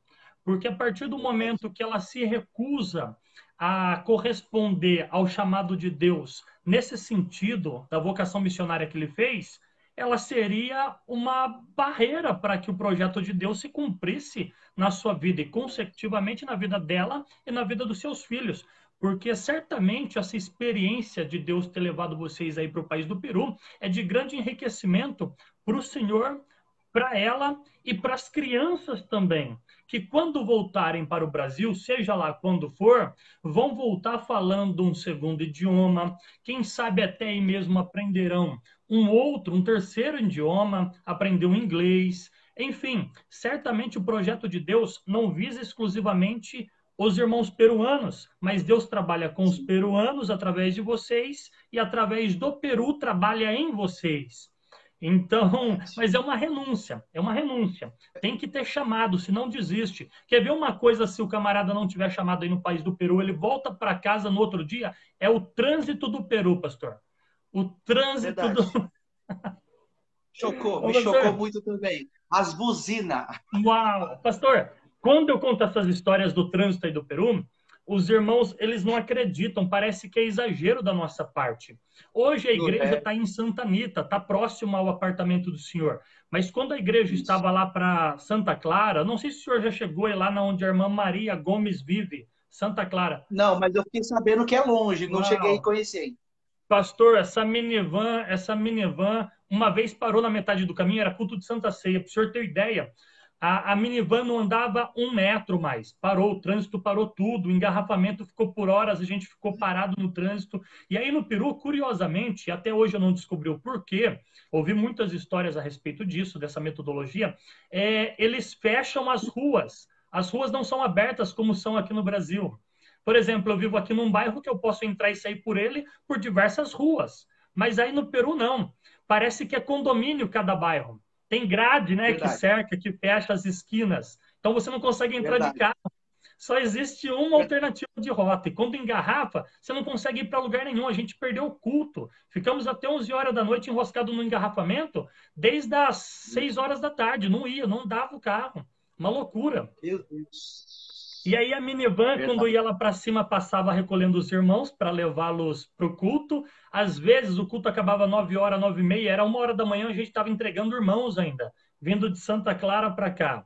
Porque a partir do momento que ela se recusa a corresponder ao chamado de Deus nesse sentido da vocação missionária que ele fez, ela seria uma barreira para que o projeto de Deus se cumprisse na sua vida e, consecutivamente, na vida dela e na vida dos seus filhos. porque certamente essa experiência de Deus ter levado vocês aí para o país do Peru é de grande enriquecimento para o senhor, para ela e para as crianças também, que quando voltarem para o Brasil, seja lá quando for, vão voltar falando um segundo idioma, quem sabe até aí mesmo aprenderão um terceiro idioma, aprender o inglês. Enfim, certamente o projeto de Deus não visa exclusivamente os irmãos peruanos, mas Deus trabalha com os peruanos através de vocês e através do Peru trabalha em vocês. Então, mas é uma renúncia, é uma renúncia. Tem que ter chamado, senão desiste. Quer ver uma coisa, se o camarada não tiver chamado aí no país do Peru, ele volta para casa no outro dia, é o trânsito do Peru, pastor. O trânsito Verdade. do... Me chocou muito também. As buzinas. Uau! Pastor, quando eu conto essas histórias do trânsito aí do Peru, os irmãos, eles não acreditam, parece que é exagero da nossa parte. Hoje a igreja está em Santa Anita, está próximo ao apartamento do senhor. Mas quando a igreja estava lá para Santa Clara, não sei se o senhor já chegou aí lá onde a irmã Maria Gomes vive, Santa Clara. Não, mas eu fiquei sabendo que é longe, não cheguei a conhecer. Pastor, essa minivan, uma vez parou na metade do caminho, era culto de Santa Ceia, para o senhor ter ideia. A minivan não andava 1 metro mais, parou, o trânsito parou tudo, o engarrafamento ficou por horas, a gente ficou parado no trânsito. E aí no Peru, curiosamente, até hoje eu não descobri o porquê, ouvi muitas histórias a respeito disso, dessa metodologia, eles fecham as ruas não são abertas como são aqui no Brasil. Por exemplo, eu vivo aqui num bairro que eu posso entrar e sair por ele por diversas ruas. Mas aí no Peru, não. Parece que é condomínio cada bairro. Tem grade, né, que cerca, que fecha as esquinas. Então você não consegue entrar de carro. Só existe uma alternativa de rota. E quando engarrafa, você não consegue ir para lugar nenhum. A gente perdeu o culto. Ficamos até 11 horas da noite enroscado no engarrafamento, desde as 6 horas da tarde. Não ia, não dava o carro. Uma loucura. Meu Deus. E aí a minivan, quando ia lá para cima, passava recolhendo os irmãos para levá-los para o culto. Às vezes o culto acabava 9 horas, 9h30, era 1 hora da manhã, a gente estava entregando irmãos ainda, vindo de Santa Clara para cá.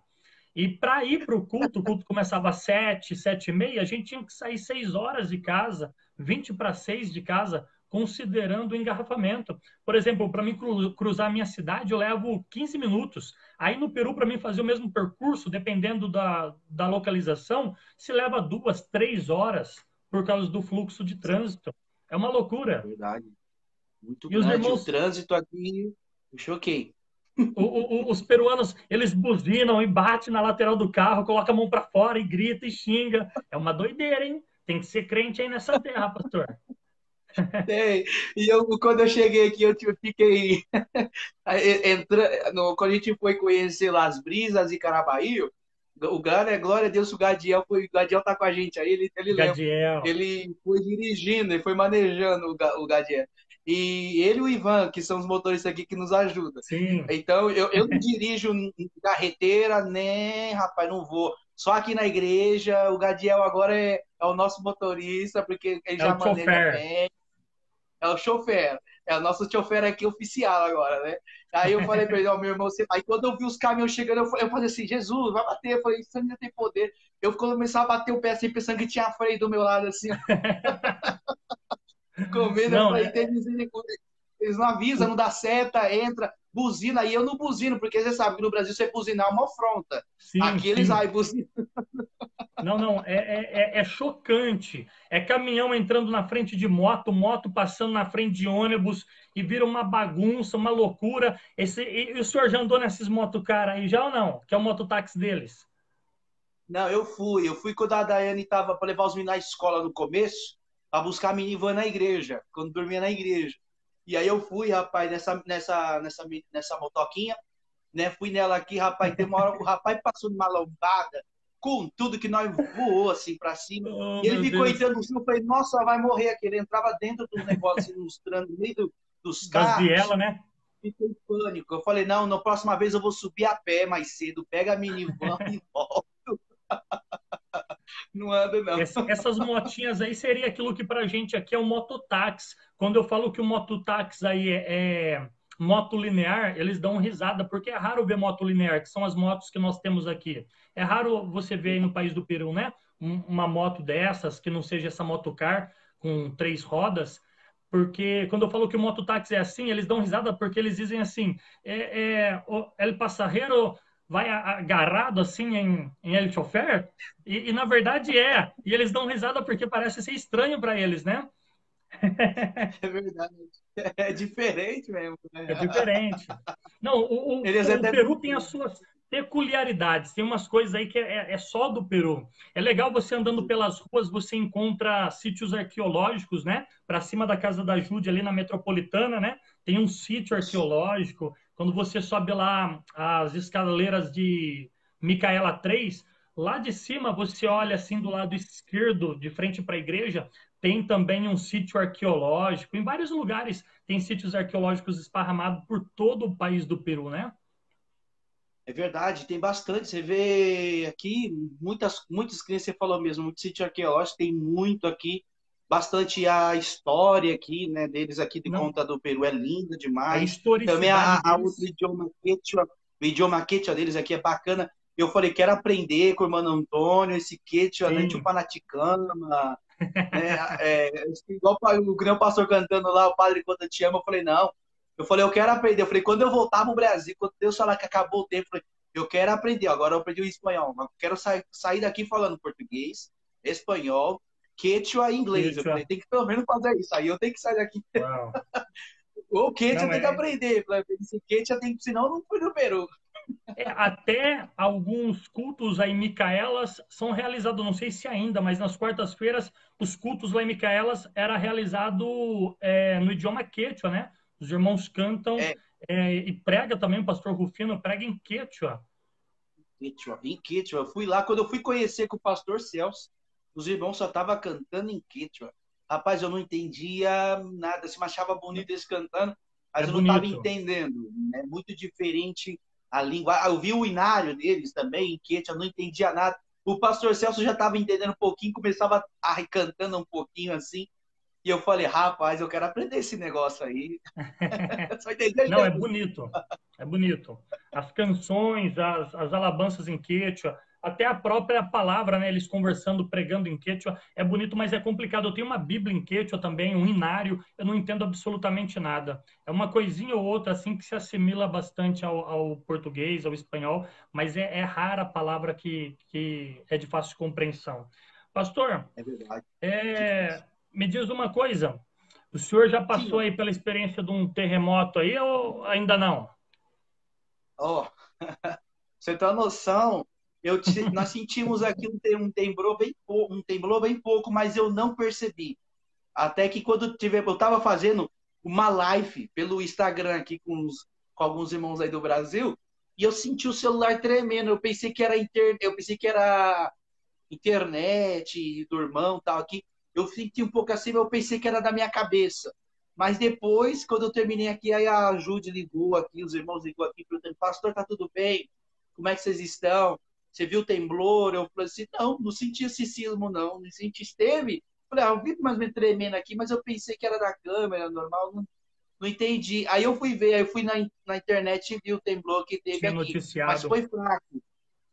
E para ir para o culto começava às 7, 7h30, a gente tinha que sair 6 horas de casa, 20 para 6 de casa, considerando o engarrafamento. Por exemplo, para mim cruzar a minha cidade, eu levo 15 minutos. Aí no Peru, para mim fazer o mesmo percurso, dependendo da localização, se leva 2, 3 horas por causa do fluxo de trânsito. É uma loucura. Verdade. Muito grande. Irmãos... O trânsito aqui, eu choquei. Os peruanos, eles buzinam e batem na lateral do carro, colocam a mão para fora e grita e xinga. É uma doideira, hein? Tem que ser crente aí nessa terra, pastor. E quando eu cheguei aqui, eu fiquei quando a gente foi conhecer Las Brisas e Carabaí, glória a Deus, o Gadiel tá com a gente aí, ele lembra, ele foi dirigindo, ele foi manejando o Gadiel. E ele e o Ivan, que são os motoristas aqui que nos ajudam. Sim. Então, eu não dirijo em carreteira, nem, rapaz, não vou. Só aqui na igreja, o Gadiel agora é o nosso motorista, porque ele já maneja bem. É o chofer. É o nosso chofer aqui oficial agora, né? Aí eu falei pra ele, meu irmão, aí quando eu vi os caminhões chegando, eu falei assim, Jesus, vai bater. Eu falei, isso ainda tem poder. Eu comecei a bater o pé assim, pensando que tinha freio do meu lado, assim. Com medo, eu falei, tem misericórdia. Eles não avisam, não dá seta, entra, buzina. E eu não buzino, porque você sabe que no Brasil você buzinar é uma afronta. Sim, aqui eles buzinam. Não, é chocante. É caminhão entrando na frente de moto passando na frente de ônibus e vira uma bagunça, uma loucura. E o senhor já andou nesses motocaras aí já ou não? Que é o mototáxi deles? Não, eu fui quando a Daiane estava para levar os meninos na escola no começo, para buscar a minivan na igreja, quando dormia na igreja. E aí eu fui, rapaz, nessa motoquinha, né? Fui nela aqui, rapaz, tem uma hora o rapaz passou numa lombada, com tudo que nós voou assim para cima. E ele ficou entrando no cima, eu falei, nossa, vai morrer aqui. Ele entrava dentro do negócio, no meio dos carros. Das vielas, né? Fiquei em pânico. Eu falei, não, na próxima vez eu vou subir a pé mais cedo, pega a minivan e volto. Não anda, não. Essas motinhas aí seria aquilo que pra gente aqui é um mototáxi. Quando eu falo que o mototáxi aí é moto linear, eles dão risada, porque é raro ver moto linear, que são as motos que nós temos aqui. É raro você ver aí no país do Peru, né? uma moto dessas, que não seja essa motocar com 3 rodas, porque quando eu falo que o mototáxi é assim, eles dão risada porque eles dizem assim, el passageiro vai agarrado assim em el chofer, e na verdade e eles dão risada porque parece ser estranho para eles, né? É verdade. É diferente mesmo, né? É diferente. Não, Eles o até Peru tem as suas peculiaridades. Tem umas coisas aí que é só do Peru. É legal você andando pelas ruas, você encontra sítios arqueológicos, né? Para cima da casa da Júlia, ali na Metropolitana, né? Tem um sítio arqueológico. Quando você sobe lá as escaleiras de Micaela 3, lá de cima você olha assim do lado esquerdo, de frente para a igreja, tem também um sítio arqueológico. Em vários lugares tem sítios arqueológicos esparramados por todo o país do Peru, né? É verdade, tem bastante. Você vê aqui muitas que você falou mesmo, muito sítio arqueológico, tem muito aqui, bastante a história aqui, né, deles aqui de Não, conta do Peru é linda a demais. Também historicidade a outro deles. idioma quechua, o idioma quechua deles aqui é bacana. Eu falei, quero aprender com o irmão Antônio, esse quechua, né, Sim. Chupanacicama, né, igual o pastor cantando lá, o padre quando eu te amo, eu falei, não. Eu falei, eu quero aprender. Eu falei, quando eu voltar pro Brasil, quando Deus falar que acabou o tempo, eu falei, eu quero aprender. Agora eu aprendi o espanhol. Eu quero sair daqui falando português, espanhol, quechua e inglês. Eu falei, Quechua. tem que pelo menos fazer isso. Aí eu tenho que sair daqui. Uau. O quechua eu Não, tenho que aprender. Eu falei, esse quechua tem que, senão eu não fui no Peru. até alguns cultos aí em Micaelas são realizados, não sei se ainda, mas nas quartas-feiras os cultos lá em Micaelas era realizado no idioma quechua, né? Os irmãos cantam É, e prega também, o pastor Rufino prega em quechua. quechua, em quechua. Eu fui lá, quando eu fui conhecer com o pastor Celso, os irmãos só estavam cantando em quechua. Rapaz, eu não entendia nada. Se me achava bonito eles cantando, É mas eu não estava bonito. entendendo. É muito diferente a língua. Eu vi o inário deles também, em quechua, eu não entendia nada. O pastor Celso já estava entendendo um pouquinho, começava a cantando um pouquinho assim. E eu falei, rapaz, eu quero aprender esse negócio aí. Só entendi Não, é Jesus. bonito. É bonito. As canções, as alabanças em quechua, até a própria palavra, né? Eles conversando, pregando em quechua, é bonito, mas é complicado. Eu tenho uma Bíblia em quechua também, um inário, eu não entendo absolutamente nada. É uma coisinha ou outra, assim, que se assimila bastante ao português, ao espanhol, mas é rara a palavra que é de fácil compreensão. Pastor, É verdade. é, Difícil. me diz uma coisa. O senhor já Sim, passou aí pela experiência de um terremoto aí ou ainda não? ó. Você tem uma noção? Nós sentimos aqui um temblor bem pouco, mas eu não percebi. Até que quando eu estava fazendo uma live pelo Instagram aqui com alguns irmãos aí do Brasil, e eu senti o celular tremendo. Eu pensei que era internet do irmão tal aqui. Eu senti um pouco assim, mas eu pensei que era da minha cabeça. Mas depois, quando eu terminei aqui, aí a Jude ligou aqui, os irmãos ligou aqui, perguntando, pastor, tá tudo bem? Como é que vocês estão? Você viu o temblor? Eu falei assim, não senti esse sismo, não. Não senti, esteve. Eu falei, eu vi mais ou menos tremendo aqui, mas eu pensei que era da câmera, normal, não entendi. Aí eu fui ver, aí eu fui na internet e vi o temblor que teve Tinha aqui. Mas noticiado. foi fraco,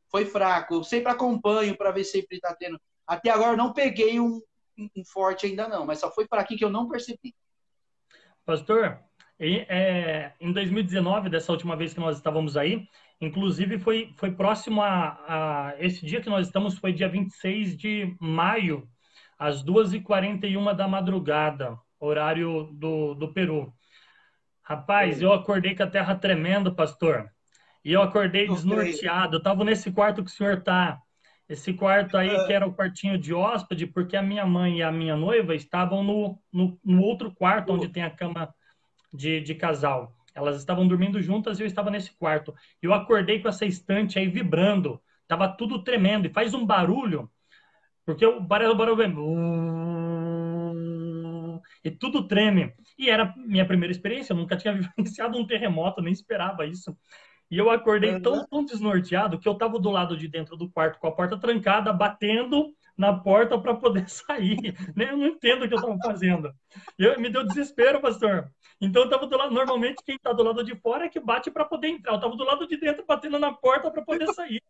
foi fraco. Eu sempre acompanho para ver se sempre está tendo. Até agora eu não peguei um forte ainda não, mas só foi para aqui que eu não percebi. Pastor, em 2019, dessa última vez que nós estávamos aí, inclusive foi próximo esse dia que nós estamos, foi dia 26 de maio, às 2h41 da madrugada, horário do Peru. Rapaz, Foi. eu acordei com a terra tremendo, pastor. E eu acordei Eu creio. desnorteado. Eu estava nesse quarto que o senhor está. Esse quarto aí, que era o quartinho de hóspede, porque a minha mãe e a minha noiva estavam no outro quarto, onde tem a cama de casal. Elas estavam dormindo juntas e eu estava nesse quarto. Eu acordei com essa estante aí vibrando. Tava tudo tremendo. E faz um barulho, porque o barulho vem. E tudo treme. E era minha primeira experiência. Eu nunca tinha vivenciado um terremoto, nem esperava isso. E eu acordei tão, Uhum. tão desnorteado que eu estava do lado de dentro do quarto com a porta trancada, batendo na porta para poder sair. Eu não entendo o que eu estava fazendo. Me deu desespero, pastor. Então eu estava do lado. Normalmente quem está do lado de fora é que bate para poder entrar. Eu estava do lado de dentro batendo na porta para poder sair.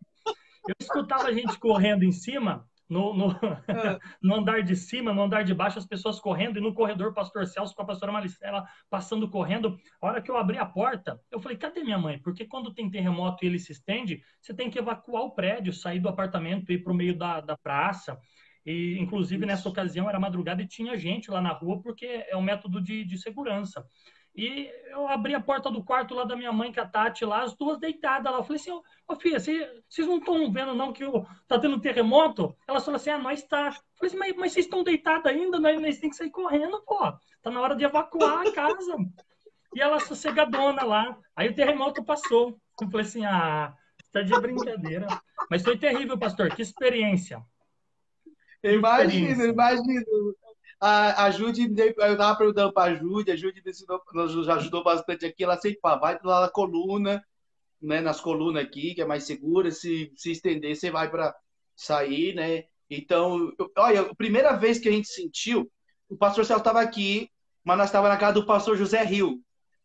Eu escutava a gente correndo em cima, no andar de cima, no andar de baixo, as pessoas correndo, e no corredor, o pastor Celso com a pastora Malicela passando correndo. A hora que eu abri a porta, eu falei, cadê minha mãe? Porque quando tem terremoto e ele se estende, você tem que evacuar o prédio, sair do apartamento e ir para o meio da praça. E, inclusive, nessa ocasião, era madrugada e tinha gente lá na rua, porque é um método de segurança. E eu abri a porta do quarto lá da minha mãe, com a Tati lá, as duas deitadas lá. Eu falei assim, ô filha, vocês não estão vendo não que tá tendo terremoto? Elas falaram assim, nós tá. Eu falei assim, mas vocês estão deitadas ainda? Nós tem que sair correndo, pô. Tá na hora de evacuar a casa. E ela sossegadona lá. Aí o terremoto passou. Eu falei assim, tá de brincadeira. Mas foi terrível, pastor. Que experiência. Que Imagino, experiência. imagino. A Judy, eu estava perguntando para a Judy nos ajudou bastante aqui. Ela sempre fala, vai lá na coluna, né, nas colunas aqui, que é mais segura. Se estender, você vai para sair, né? Então, olha, a primeira vez que a gente sentiu, o pastor Celso estava aqui, mas nós estávamos na casa do pastor José Rio.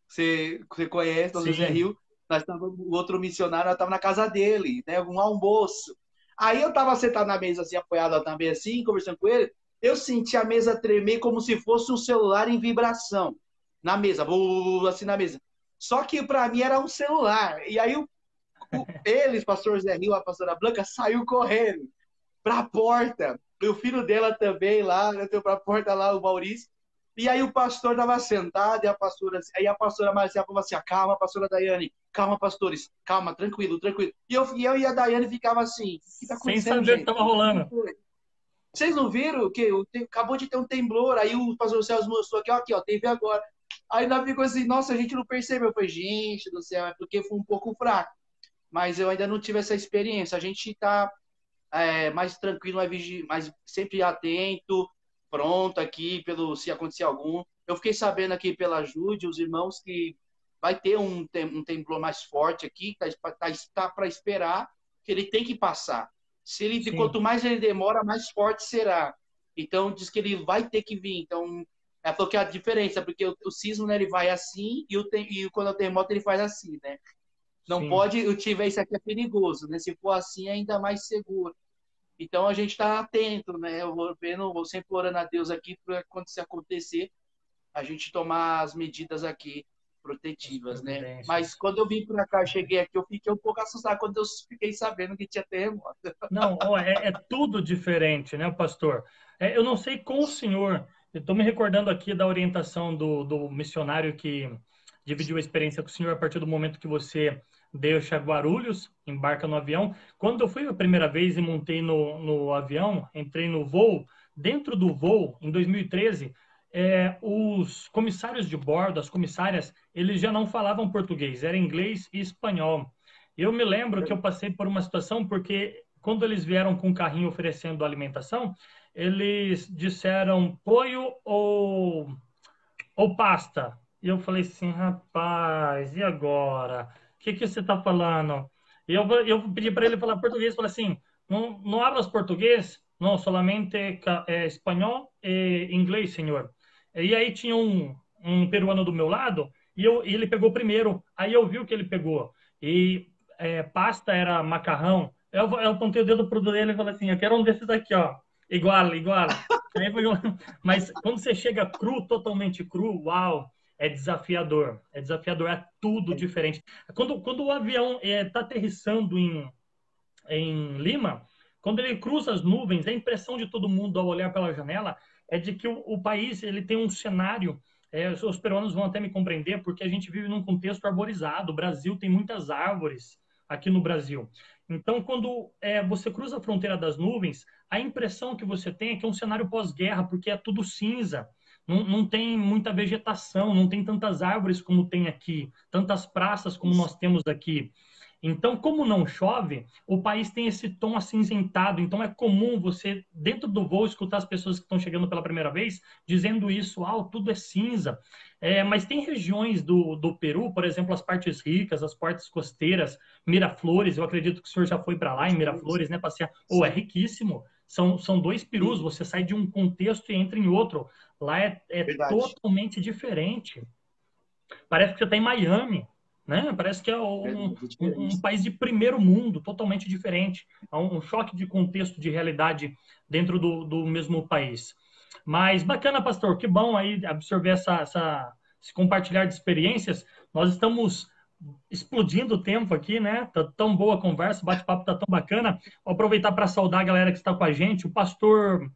Você conhece o José Sim. Rio? Nós estávamos, o outro missionário, nós estávamos na casa dele, né? Um almoço. Aí eu estava sentado na mesa, assim, apoiado também, assim, conversando com ele. Eu senti a mesa tremer como se fosse um celular em vibração. Na mesa, assim na mesa. Só que para mim era um celular. E aí eles, pastor Zé Rio, a pastora Blanca, saiu correndo para a porta. E o filho dela também lá, né, para a porta lá, o Maurício. E aí o pastor estava sentado, e a pastora Marcela falou assim, calma, pastora Daiane, calma, pastores, calma, tranquilo, tranquilo. E eu e a Daiane ficava assim, o que está Sem acontecendo, saber o que gente? estava rolando. Vocês não viram que acabou de ter um temblor, aí o pastor Celso mostrou aqui, ó, teve agora. Aí ainda ficou assim, nossa, a gente não percebeu. Eu falei, gente do céu, é porque foi um pouco fraco. Mas eu ainda não tive essa experiência. A gente está mais tranquilo, mais sempre atento, pronto aqui, se acontecer algum. Eu fiquei sabendo aqui pela Jude, os irmãos, que vai ter um temblor mais forte aqui, tá para esperar, que ele tem que passar. Quanto mais ele demora, mais forte será. Então, diz que ele vai ter que vir. Então, ela falou que é a diferença, porque o sismo, né, ele vai assim, e quando é o terremoto, ele faz assim, né? Não Sim. pode, eu tiver isso aqui é perigoso, né? Se for assim, é ainda mais seguro. Então, a gente está atento, né? Eu vou sempre orando a Deus aqui para quando isso acontecer, a gente tomar as medidas aqui protetivas, né? Mas quando eu vim para cá, cheguei aqui, eu fiquei um pouco assustado quando eu fiquei sabendo que tinha terremoto. Não, ó, é tudo diferente, né, pastor? Eu não sei com o senhor, eu estou me recordando aqui da orientação do missionário que dividiu a experiência com o senhor a partir do momento que você deixa Guarulhos, embarca no avião. Quando eu fui a primeira vez e montei no avião, entrei no voo, dentro do voo, em 2013, os comissários de bordo, as comissárias, eles já não falavam português, era inglês e espanhol. Eu me lembro que eu passei por uma situação porque quando eles vieram com o carrinho oferecendo alimentação, eles disseram pollo ou pasta. E eu falei assim, rapaz, e agora? O que você está falando? E eu pedi para ele falar português, falei assim, não hablas português? Não, solamente espanhol e inglês, senhor. E aí tinha um peruano do meu lado e ele pegou primeiro. Aí eu vi o que ele pegou. E pasta era macarrão. Eu apontei o dedo pro dele e falei assim, eu quero um desses aqui, ó. Igual, igual. Aí foi Mas quando você chega cru, totalmente cru, uau, é desafiador. É desafiador, é tudo diferente. Quando o avião está aterrissando em Lima, quando ele cruza as nuvens, a impressão de todo mundo ao olhar pela janela é de que o país ele tem um cenário. Os peruanos vão até me compreender, porque a gente vive num contexto arborizado. O Brasil tem muitas árvores aqui no Brasil. Então, quando você cruza a fronteira das nuvens, a impressão que você tem é que é um cenário pós-guerra, porque é tudo cinza. Não tem muita vegetação, não tem tantas árvores como tem aqui, tantas praças como nós temos aqui. Então, como não chove, o país tem esse tom acinzentado. Então, é comum você, dentro do voo, escutar as pessoas que estão chegando pela primeira vez dizendo isso: tudo é cinza. Mas tem regiões do Peru, por exemplo, as partes ricas, as partes costeiras, Miraflores. Eu acredito que o senhor já foi para lá em Miraflores, né, passear. É riquíssimo. São dois Perus, você sai de um contexto e entra em outro. Lá é totalmente diferente. Parece que você está em Miami. né? Parece que é um Diferente. país de primeiro mundo, totalmente diferente. É um choque de contexto, de realidade dentro do mesmo país. Mas bacana, pastor, que bom aí absorver esse compartilhar de experiências. Nós estamos explodindo o tempo aqui, né? Tá tão boa a conversa, o bate-papo tá tão bacana. Vou aproveitar para saudar a galera que está com a gente. O pastor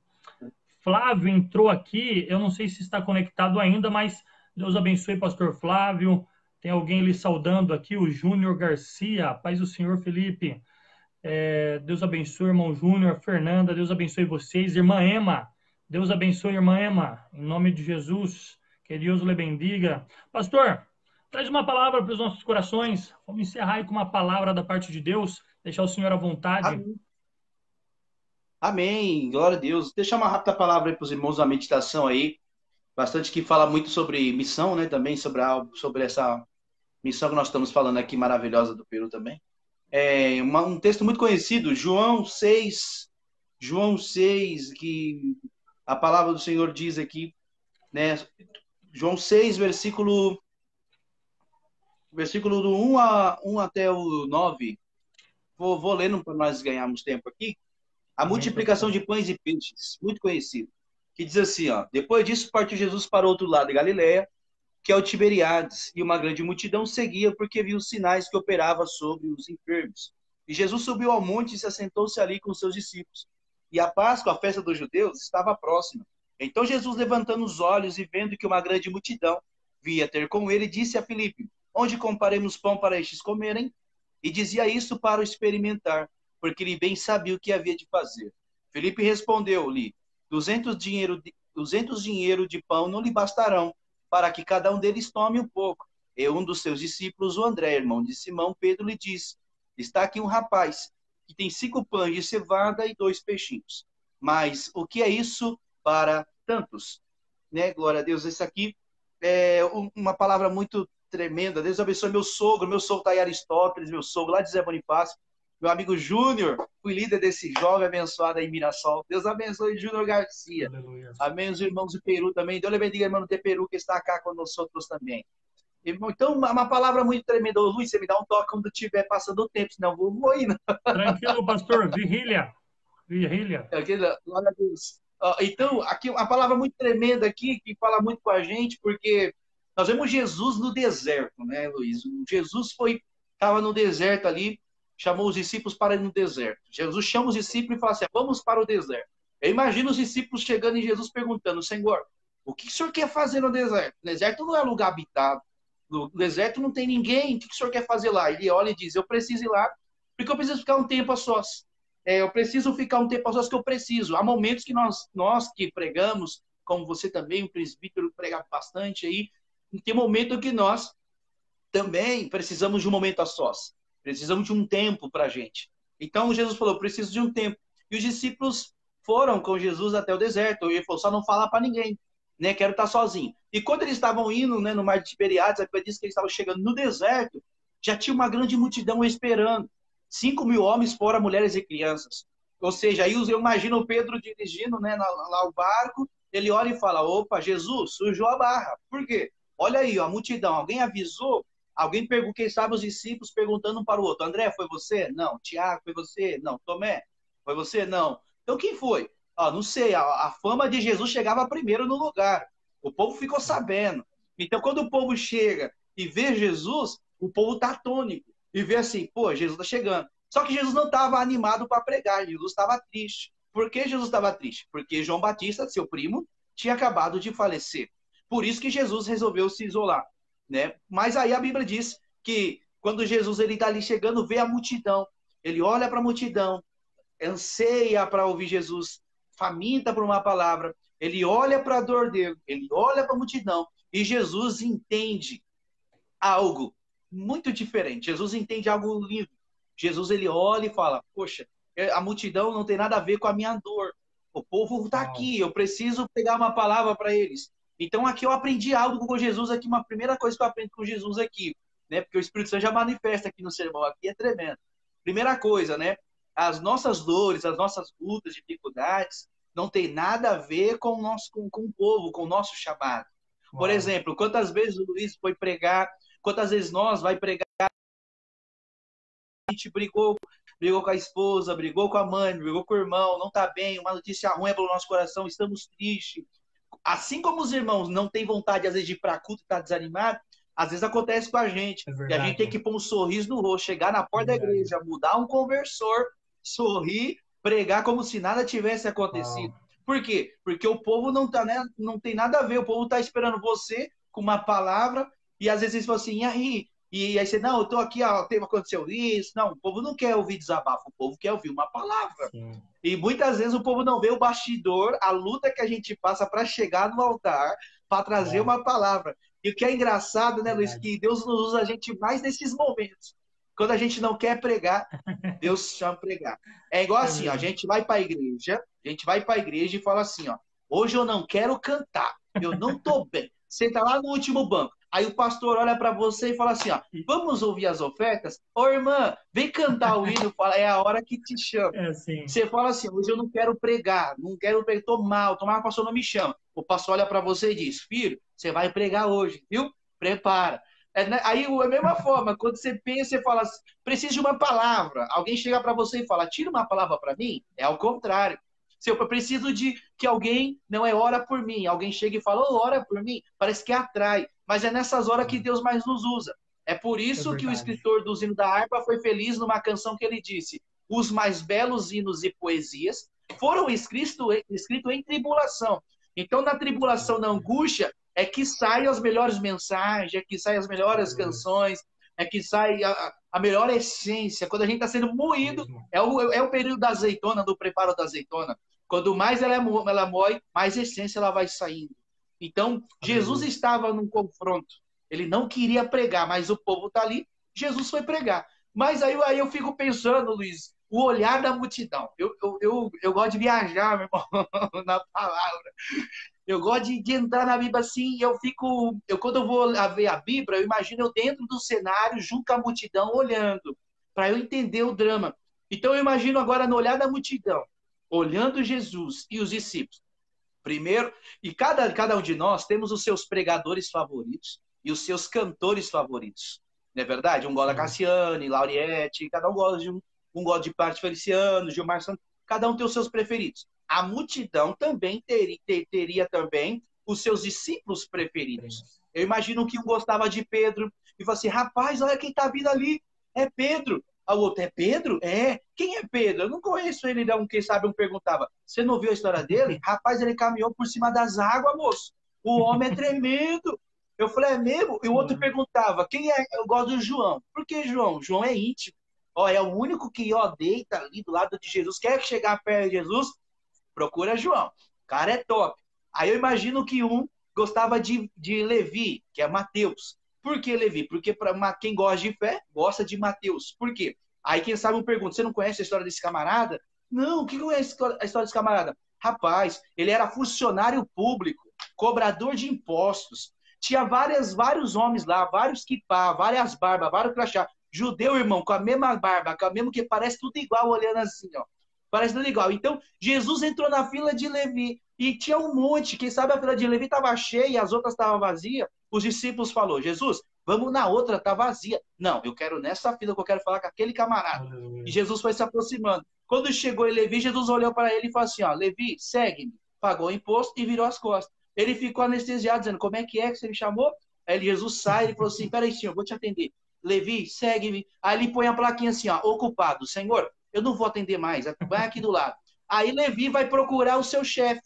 Flávio entrou aqui, eu não sei se está conectado ainda, mas Deus abençoe, pastor Flávio. Tem alguém lhe saudando aqui, o Júnior Garcia, paz do Senhor Felipe. Deus abençoe, irmão Júnior, Fernanda, Deus abençoe vocês. Irmã Ema, Deus abençoe, irmã Ema, em nome de Jesus, que Deus lhe bendiga. Pastor, traz uma palavra para os nossos corações. Vamos encerrar aí com uma palavra da parte de Deus, deixar o Senhor à vontade. Amém. Amém. Glória a Deus. Deixa uma rápida palavra aí para os irmãos da meditação aí. Bastante que fala muito sobre missão, né? Também sobre essa missão que nós estamos falando aqui, maravilhosa do Peru também. Um texto muito conhecido, João 6, que a palavra do Senhor diz aqui, né? João 6, versículo do 1 até o 9. Vou lendo para nós ganharmos tempo aqui. A Amém, multiplicação de pães e peixes, muito conhecido. Que diz assim, ó: depois disso partiu Jesus para o outro lado da Galileia, que é o Tiberíades, e uma grande multidão seguia porque viu os sinais que operava sobre os enfermos. E Jesus subiu ao monte e se assentou-se ali com os seus discípulos. E a Páscoa, a festa dos judeus, estava próxima. Então Jesus, levantando os olhos e vendo que uma grande multidão via ter com ele, disse a Filipe: onde compraremos pão para estes comerem? E dizia isso para o experimentar, porque ele bem sabia o que havia de fazer. Filipe respondeu-lhe: 200 dinheiro de pão não lhe bastarão, para que cada um deles tome um pouco. E um dos seus discípulos, o André, irmão de Simão, Pedro, lhe disse: está aqui um rapaz que tem 5 pães de cevada e 2 peixinhos. Mas o que é isso para tantos? Né? Glória a Deus. Esse aqui é uma palavra muito tremenda. Deus abençoe meu sogro está em Aristóteles, meu sogro lá de Zé Bonifácio. Meu amigo Júnior, fui líder desse jovem abençoado aí em Mirassol. Deus abençoe Júnior Garcia. Aleluia. Amém, os irmãos de Peru também. Deus lhe bendiga, irmão de Peru, que está cá conosco também. Então, uma palavra muito tremenda. Ô, Luiz, você me dá um toque quando estiver passando o tempo, senão eu vou indo. Tranquilo, pastor. Vigília. Glória a Deus. Então, aqui, uma palavra muito tremenda aqui, que fala muito com a gente, porque nós vemos Jesus no deserto, né, Luiz? Jesus estava no deserto ali, chamou os discípulos para ir no deserto. Jesus chama os discípulos e fala assim: vamos para o deserto. Eu imagino os discípulos chegando em Jesus perguntando: Senhor, o que o senhor quer fazer no deserto? O deserto não é lugar habitado. No deserto não tem ninguém. O que o senhor quer fazer lá? Ele olha e diz: eu preciso ir lá, porque eu preciso ficar um tempo a sós. Eu preciso ficar um tempo a sós, que eu preciso. Há momentos que nós que pregamos, como você também, o presbítero prega bastante aí, tem momento que nós também precisamos de um momento a sós. Precisamos de um tempo para a gente. Então Jesus falou: eu preciso de um tempo. E os discípulos foram com Jesus até o deserto. E ele falou: só não fala para ninguém, né? Quero estar sozinho. E quando eles estavam indo, né, no mar de Tiberíades, a Bíblia diz que eles estavam chegando no deserto, já tinha uma grande multidão esperando. 5.000 homens, fora mulheres e crianças. Ou seja, aí eu imagino o Pedro dirigindo, né, lá o barco, ele olha e fala: opa, Jesus, sujou a barra. Por quê? Olha aí, ó, a multidão. Alguém avisou? Alguém perguntou, quem sabe os discípulos perguntando um para o outro: André, foi você? Não. Tiago, foi você? Não. Tomé, foi você? Não. Então quem foi? Não sei, a fama de Jesus chegava primeiro no lugar. O povo ficou sabendo. Então quando o povo chega e vê Jesus, o povo está atônito. E vê assim: pô, Jesus está chegando. Só que Jesus não estava animado para pregar, Jesus estava triste. Por que Jesus estava triste? Porque João Batista, seu primo, tinha acabado de falecer. Por isso que Jesus resolveu se isolar, né? Mas aí a Bíblia diz que quando Jesus está ali chegando, vê a multidão. Ele olha para a multidão, anseia para ouvir Jesus, faminta por uma palavra. Ele olha para a dor dele, ele olha para a multidão, e Jesus entende algo muito diferente. Jesus entende algo lindo. Jesus, ele olha e fala: poxa, a multidão não tem nada a ver com a minha dor. O povo está aqui, eu preciso pegar uma palavra para eles. Então aqui eu aprendi algo com Jesus aqui, uma primeira coisa que eu aprendo com Jesus aqui, né? Porque o Espírito Santo já manifesta aqui no sermão, aqui é tremendo. Primeira coisa, né? As nossas dores, as nossas lutas, dificuldades, não tem nada a ver com o nosso, com o povo, com o nosso chamado. Por exemplo, quantas vezes o Luiz foi pregar Quantas vezes nós vai pregar, a gente brigou com a esposa, brigou com a mãe, brigou com o irmão, não está bem, uma notícia ruim é pelo nosso coração, estamos tristes. Assim como os irmãos não têm vontade, às vezes, de ir para culto e estar desanimado, às vezes acontece com a gente. E a gente tem que pôr um sorriso no rosto, chegar na porta da igreja, mudar um conversor, sorrir, pregar como se nada tivesse acontecido. Por quê? Porque o povo não tem nada a ver, o povo está esperando você com uma palavra, e às vezes eles falam assim, e aí você, não, eu estou aqui, ó, aconteceu isso. Não, o povo não quer ouvir desabafo, o povo quer ouvir uma palavra. Sim. E muitas vezes o povo não vê o bastidor, a luta que a gente passa para chegar no altar, para trazer uma palavra. E o que é engraçado, né, Luiz, que Deus nos usa a gente mais nesses momentos. Quando a gente não quer pregar, Deus chama pregar. É igual assim, ó, a gente vai para a igreja e fala assim, ó, hoje eu não quero cantar, eu não estou bem. Senta lá no último banco. Aí o pastor olha para você e fala assim, ó, vamos ouvir as ofertas? Ô, irmã, vem cantar o hino, fala, é a hora que te chama. Assim. Você fala assim, hoje eu não quero pregar, tô mal, o pastor não me chama. O pastor olha para você e diz, filho, você vai pregar hoje, viu? Prepara. Aí, da mesma forma, quando você pensa, você fala, preciso de uma palavra. Alguém chega para você e fala, tira uma palavra para mim, é ao contrário. Se eu preciso de que alguém, não é ora por mim, alguém chega e fala, ora por mim, parece que atrai. Mas é nessas horas que Deus mais nos usa. É por isso que o escritor do hino da harpa foi feliz numa canção que ele disse, os mais belos hinos e poesias foram escritos em tribulação. Então, na tribulação, na angústia, é que saem as melhores mensagens, é que saem as melhores canções, é que sai a melhor essência. Quando a gente está sendo moído, é o período da azeitona, do preparo da azeitona. Quando mais ela moe, mais essência ela vai saindo. Então, Jesus estava num confronto. Ele não queria pregar, mas o povo está ali. Jesus foi pregar. Mas aí eu fico pensando, Luiz, o olhar da multidão. Eu gosto de viajar, meu irmão, na palavra. Eu gosto de entrar na Bíblia assim, quando eu vou ver a Bíblia, eu imagino eu dentro do cenário, junto com a multidão, olhando, para eu entender o drama. Então eu imagino agora no olhar da multidão, olhando Jesus e os discípulos. Primeiro, e cada um de nós temos os seus pregadores favoritos e os seus cantores favoritos. Não é verdade? Um gosta da Cassiane, Lauriette, cada um gosta de um gosta de Parte Feliciano, Gilmar Santos, cada um tem os seus preferidos. A multidão também teria também os seus discípulos preferidos. Eu imagino que um gostava de Pedro e falou assim, rapaz, olha quem está vindo ali, é Pedro. O outro, é Pedro? É. Quem é Pedro? Eu não conheço ele, não. Quem sabe um perguntava. Você não viu a história dele? Rapaz, ele caminhou por cima das águas, moço. O homem é tremendo. Eu falei, é mesmo? E o outro perguntava, quem é? Eu gosto do João. Por que João? João é íntimo. Ó, é o único que deita ali do lado de Jesus. Quer chegar perto de Jesus? Procura João. O cara é top. Aí eu imagino que um gostava de Levi, que é Mateus. Por que Levi? Porque para quem gosta de fé, gosta de Mateus. Por quê? Aí quem sabe eu pergunto, você não conhece a história desse camarada? Não, quem conhece a história desse camarada? Rapaz, ele era funcionário público, cobrador de impostos. Tinha vários homens lá, vários quipá, várias barbas, vários crachá. Judeu, irmão, com a mesma barba, com a mesma que parece tudo igual, olhando assim, ó. Parece tudo igual. Então, Jesus entrou na fila de Levi e tinha um monte. Quem sabe a fila de Levi estava cheia e as outras estavam vazias. Os discípulos falaram, Jesus, vamos na outra, está vazia. Não, eu quero nessa fila que eu quero falar com aquele camarada. E Jesus foi se aproximando. Quando chegou em Levi, Jesus olhou para ele e falou assim, ó, Levi, segue-me. Pagou o imposto e virou as costas. Ele ficou anestesiado, dizendo, como é que você me chamou? Aí Jesus sai e falou assim, peraí, senhor, vou te atender. Levi, segue-me. Aí ele põe a plaquinha assim, ó, ocupado. Senhor, eu não vou atender mais, vai aqui do lado. Aí Levi vai procurar o seu chefe.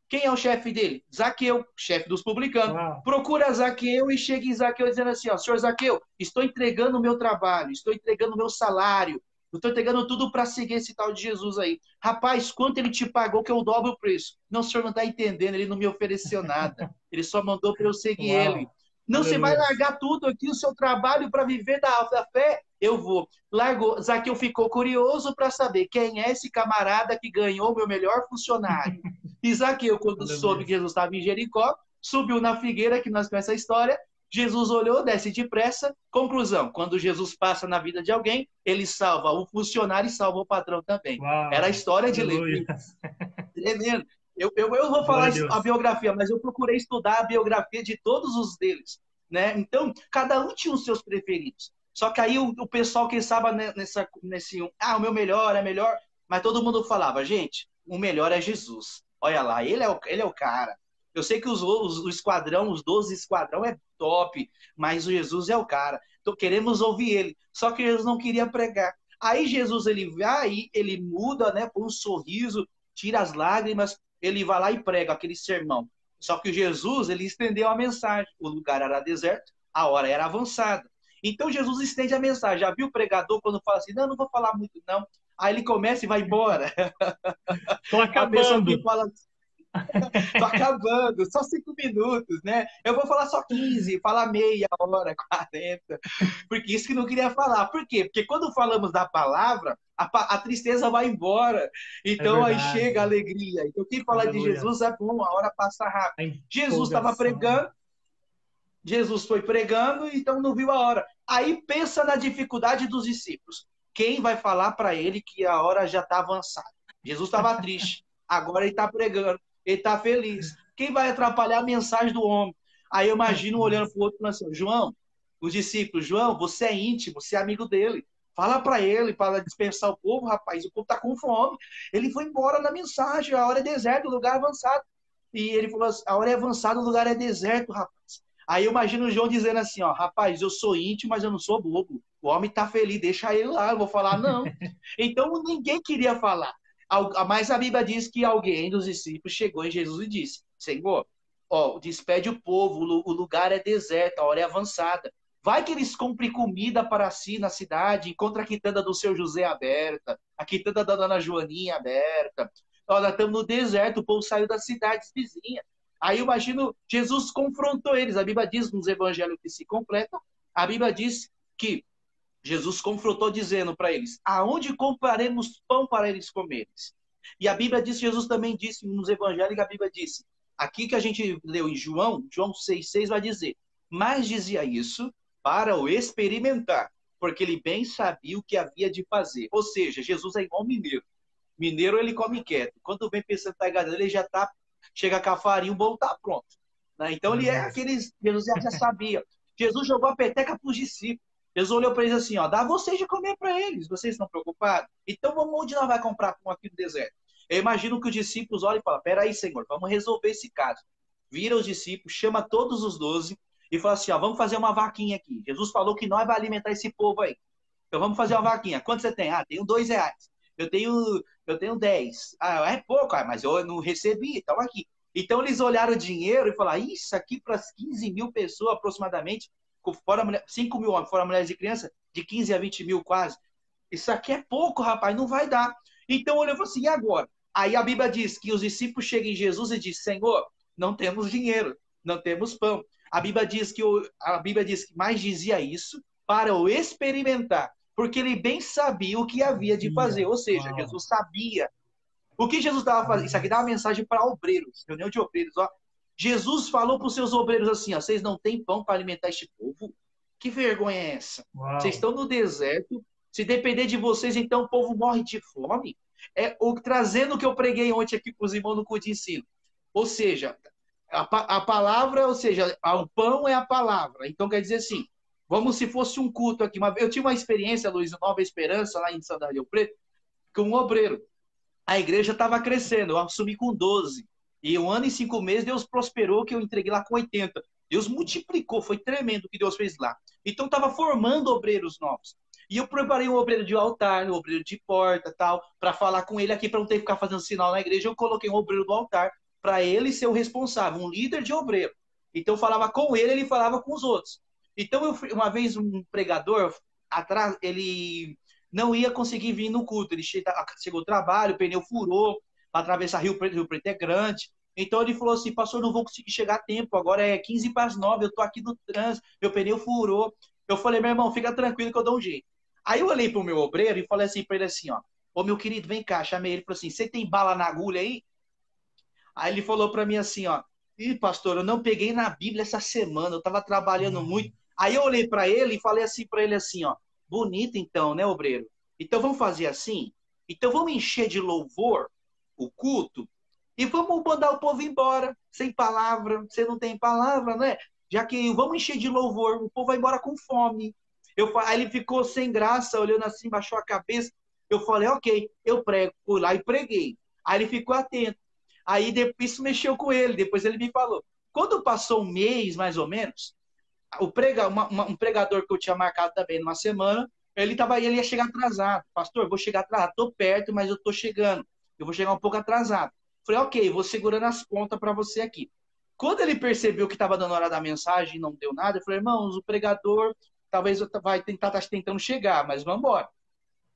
Quem é o chefe dele? Zaqueu, chefe dos publicanos. Procura Zaqueu e chega em Zaqueu dizendo assim, ó, senhor Zaqueu, estou entregando o meu trabalho, estou entregando o meu salário, estou entregando tudo para seguir esse tal de Jesus aí. Rapaz, quanto ele te pagou que eu dobro o preço? Não, o senhor não está entendendo, ele não me ofereceu nada. Ele só mandou para eu seguir ele. Não, você vai largar tudo aqui, o seu trabalho para viver da fé? Eu vou. Largou. Zaqueu ficou curioso para saber quem é esse camarada que ganhou o meu melhor funcionário. E Zaqueu, quando soube que Jesus estava em Jericó, subiu na figueira, que nós conhecemos a história. Jesus olhou, desce depressa. Conclusão, quando Jesus passa na vida de alguém, ele salva o funcionário e salva o patrão também. Era a história de Levi. Tremendo. Eu vou falar a biografia, mas eu procurei estudar a biografia de todos os deles. né? Então, cada um tinha os seus preferidos. Só que aí o pessoal que estava o meu melhor é melhor, mas todo mundo falava, gente, o melhor é Jesus. Olha lá, ele é o cara. Eu sei que o esquadrão, os 12 esquadrão é top, mas o Jesus é o cara. Então queremos ouvir ele. Só que Jesus não queria pregar. Aí Jesus, ele vai, ele muda, né, põe um sorriso, tira as lágrimas, ele vai lá e prega aquele sermão. Só que Jesus, ele estendeu a mensagem. O lugar era deserto, a hora era avançada. Então Jesus estende a mensagem. Já viu o pregador quando fala assim, não vou falar muito não. Aí ele começa e vai embora. Tô acabando. A pessoa que fala, tô acabando, só 5 minutos, né? Eu vou falar só 15, falar meia hora, 40. Porque isso que não queria falar. Por quê? Porque quando falamos da palavra, a tristeza vai embora. Então aí chega a alegria. Então quem fala de Jesus é bom, a hora passa rápido. Jesus estava pregando, Jesus foi pregando, então não viu a hora. Aí pensa na dificuldade dos discípulos. Quem vai falar para ele que a hora já está avançada? Jesus estava triste, agora ele está pregando, ele está feliz. Quem vai atrapalhar a mensagem do homem? Aí eu imagino olhando para o outro e falando assim, João, os discípulos, João, você é íntimo, você é amigo dele. Fala para ele, para dispensar o povo, rapaz, o povo está com fome. Ele foi embora na mensagem, a hora é deserto, o lugar é avançado. E ele falou assim, a hora é avançada, o lugar é deserto, rapaz. Aí eu imagino o João dizendo assim, ó, rapaz, eu sou íntimo, mas eu não sou bobo. O homem tá feliz, deixa ele lá, eu vou falar não. Então ninguém queria falar. Mas a Bíblia diz que alguém dos discípulos chegou em Jesus e disse, Senhor, ó, despede o povo, o lugar é deserto, a hora é avançada. Vai que eles comprem comida para si na cidade, encontra a quitanda do seu José aberta, a quitanda da dona Joaninha aberta. Nós estamos no deserto, o povo saiu das cidades vizinhas. Aí eu imagino, Jesus confrontou eles. A Bíblia diz nos evangelhos que se completam, a Bíblia diz que Jesus confrontou dizendo para eles, aonde compraremos pão para eles comerem? E a Bíblia diz, Jesus também disse nos evangelhos, a Bíblia disse, aqui que a gente leu em João 6,6 vai dizer, mas dizia isso para o experimentar, porque ele bem sabia o que havia de fazer. Ou seja, Jesus é igual mineiro. Mineiro, ele come quieto. Quando vem pensando em estar ele já está, chega com a farinha, o bolo está pronto. Né? Então ele é aqueles, Jesus já sabia. Jesus jogou a peteca para os discípulos. Jesus olhou para eles assim, ó, dá vocês de comer para eles, vocês estão preocupados? Então vamos onde nós vamos comprar pão aqui no deserto? Eu imagino que os discípulos olham e falam, peraí, Senhor, vamos resolver esse caso. Vira os discípulos, chama todos os 12 e fala assim, ó, vamos fazer uma vaquinha aqui. Jesus falou que nós vamos alimentar esse povo aí. Então vamos fazer uma vaquinha. Quanto você tem? Ah, tenho R$2. Eu tenho 10. Ah, é pouco, mas eu não recebi, então aqui. Então eles olharam o dinheiro e falaram, isso aqui para 15 mil pessoas aproximadamente, fora 5 mil homens, fora mulheres e crianças, de 15 a 20 mil quase. Isso aqui é pouco, rapaz, não vai dar. Então olhou e falou assim, e agora? Aí a Bíblia diz que os discípulos chegam em Jesus e dizem, Senhor, não temos dinheiro, não temos pão. A Bíblia diz que mais dizia isso para o experimentar, porque ele bem sabia o que havia de fazer. Ou seja, Jesus sabia. O que Jesus estava fazendo? Isso aqui dá uma mensagem para obreiros, reunião de obreiros, ó. Jesus falou para os seus obreiros assim, ó, vocês não têm pão para alimentar este povo? Que vergonha é essa? Vocês estão no deserto, se depender de vocês, então o povo morre de fome? Trazendo o que eu preguei ontem aqui para os irmãos no culto de ensino. Ou seja, a palavra, ou seja, o pão é a palavra. Então quer dizer assim, vamos se fosse um culto aqui. Eu tive uma experiência, Luiz, Nova Esperança, lá em Santa Rio Preto, com um obreiro. A igreja estava crescendo, eu assumi com 12. E 1 ano e 5 meses, Deus prosperou, que eu entreguei lá com 80. Deus multiplicou, foi tremendo o que Deus fez lá. Então, estava formando obreiros novos. E eu preparei um obreiro de altar, um obreiro de porta, tal, para falar com ele aqui, para não ter que ficar fazendo sinal na igreja. Eu coloquei um obreiro do altar, para ele ser o responsável, um líder de obreiro. Então, eu falava com ele, ele falava com os outros. Então, uma vez um pregador, atrás, ele não ia conseguir vir no culto. Ele chegou ao trabalho, o pneu furou, para atravessar Rio Preto é grande. Então ele falou assim, pastor, não vou conseguir chegar a tempo, agora é 15 para as 9, eu estou aqui no trânsito, meu pneu furou. Eu falei, meu irmão, fica tranquilo que eu dou um jeito. Aí eu olhei para o meu obreiro e falei assim para ele assim, ó, ô meu querido, vem cá, chamei ele e falei assim, você tem bala na agulha aí? Aí ele falou para mim assim, ó, ih, pastor, eu não peguei na Bíblia essa semana, eu estava trabalhando muito. Aí eu olhei para ele e falei assim para ele assim, ó, bonito então, né, obreiro? Então vamos fazer assim? Então vamos encher de louvor o culto e vamos mandar o povo embora, sem palavra. Você não tem palavra, né? já que vamos encher de louvor, o povo vai embora com fome. Aí ele ficou sem graça, olhando assim, baixou a cabeça. Eu falei, ok, eu prego. Fui lá e preguei. Aí ele ficou atento. Aí depois, isso mexeu com ele. Depois ele me falou. Quando passou um mês, mais ou menos, um pregador que eu tinha marcado também numa semana, ele ia chegar atrasado. Pastor, vou chegar atrasado. Estou perto, mas eu estou chegando. Eu vou chegar um pouco atrasado. Falei, ok, vou segurando as pontas para você aqui. Quando ele percebeu que estava dando hora da mensagem e não deu nada, eu falei, irmãos, o pregador talvez vai tentar, tá tentando chegar, mas vamos embora.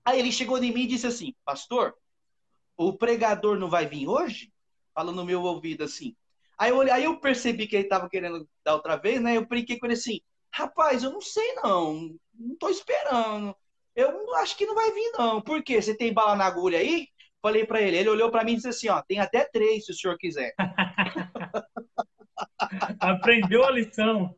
Aí ele chegou em mim e disse assim, pastor, o pregador não vai vir hoje? Falando no meu ouvido assim. Aí eu percebi que ele estava querendo dar outra vez, né? Eu brinquei com ele assim, rapaz, eu não sei não estou esperando. Eu acho que não vai vir não. Por quê? Você tem bala na agulha aí? Falei para ele. Ele olhou para mim e disse assim, ó, tem até 3 se o senhor quiser. Aprendeu a lição.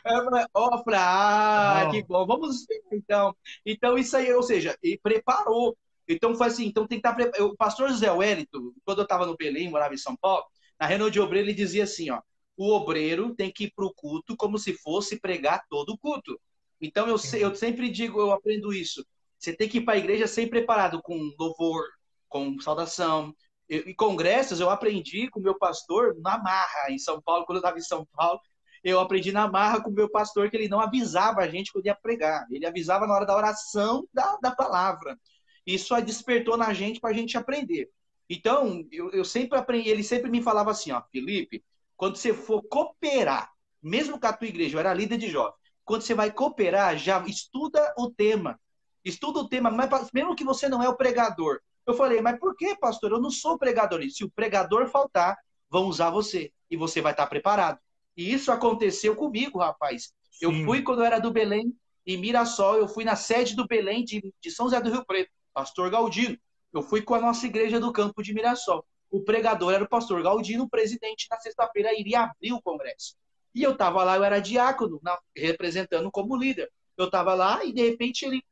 Eu falei, que bom, vamos ver, então. Então, isso aí, ou seja, ele preparou. Então, foi assim, então tem que estar preparado. O pastor José Wellington, quando eu estava no Belém, morava em São Paulo, na reunião de obreiro, ele dizia assim, ó, o obreiro tem que ir para o culto como se fosse pregar todo o culto. Então, eu sempre digo, eu aprendo isso. Você tem que ir para a igreja sempre preparado com louvor, com saudação. E congressos, eu aprendi com o meu pastor na marra, em São Paulo, quando eu estava em São Paulo. Eu aprendi na marra com o meu pastor que ele não avisava a gente quando ia pregar. Ele avisava na hora da oração da palavra. Isso despertou na gente para a gente aprender. Então, eu sempre aprendi, ele sempre me falava assim, ó, Felipe, quando você for cooperar, mesmo com a tua igreja, eu era líder de jovens, quando você vai cooperar, já estuda o tema. Estuda o tema, mas mesmo que você não é o pregador. Eu falei, mas por que, pastor? Eu não sou pregador. E se o pregador faltar, vão usar você. E você vai estar preparado. E isso aconteceu comigo, rapaz. Sim. Eu fui quando eu era do Belém, em Mirassol, eu fui na sede do Belém de São José do Rio Preto, pastor Galdino. Eu fui com a nossa igreja do campo de Mirassol. O pregador era o pastor Galdino, o presidente, na sexta-feira iria abrir o congresso. E eu estava lá, eu era diácono, representando como líder. Eu estava lá e, de repente, ele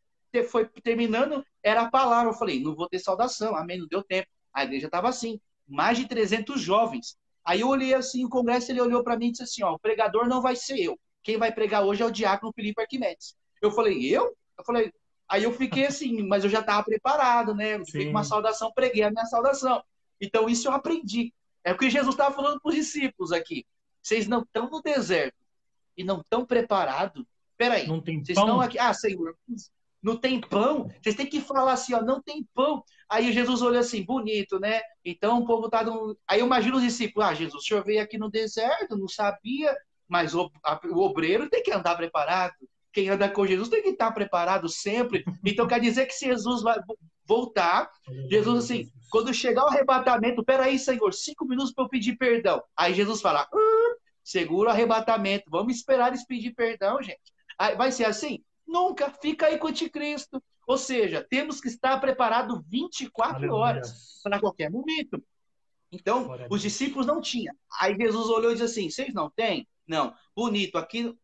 foi terminando, era a palavra. Eu falei, não vou ter saudação, amém, não deu tempo. A igreja estava assim, mais de 300 jovens. Aí eu olhei assim, o congresso, ele olhou para mim e disse assim, ó, o pregador não vai ser eu. Quem vai pregar hoje é o diácono Felipe Arquimedes. Eu falei, eu? Eu falei, aí eu fiquei assim, mas eu já estava preparado, né? Eu fiquei com uma saudação, preguei a minha saudação. Então isso eu aprendi. É o que Jesus estava falando para os discípulos aqui. Vocês não estão no deserto e não estão preparados. Peraí, não tem vocês pão? Estão aqui. Ah, Senhor, não tem pão? Vocês têm que falar assim, ó, não tem pão. Aí Jesus olhou assim, bonito, né? Então o povo tá dando... Aí eu imagino os discípulos, Jesus, o senhor veio aqui no deserto, não sabia, mas o obreiro tem que andar preparado. Quem anda com Jesus tem que estar preparado sempre. Então quer dizer que se Jesus vai voltar, Jesus assim, quando chegar o arrebatamento, peraí, Senhor, 5 minutos para eu pedir perdão. Aí Jesus fala, segura o arrebatamento, vamos esperar eles pedir perdão, gente. Aí, vai ser assim? Nunca, fica aí com o anticristo. Ou seja, temos que estar preparado 24 horas para qualquer momento. Então, os discípulos não tinham. Aí Jesus olhou e disse assim, vocês não têm? Não. Bonito, aqui,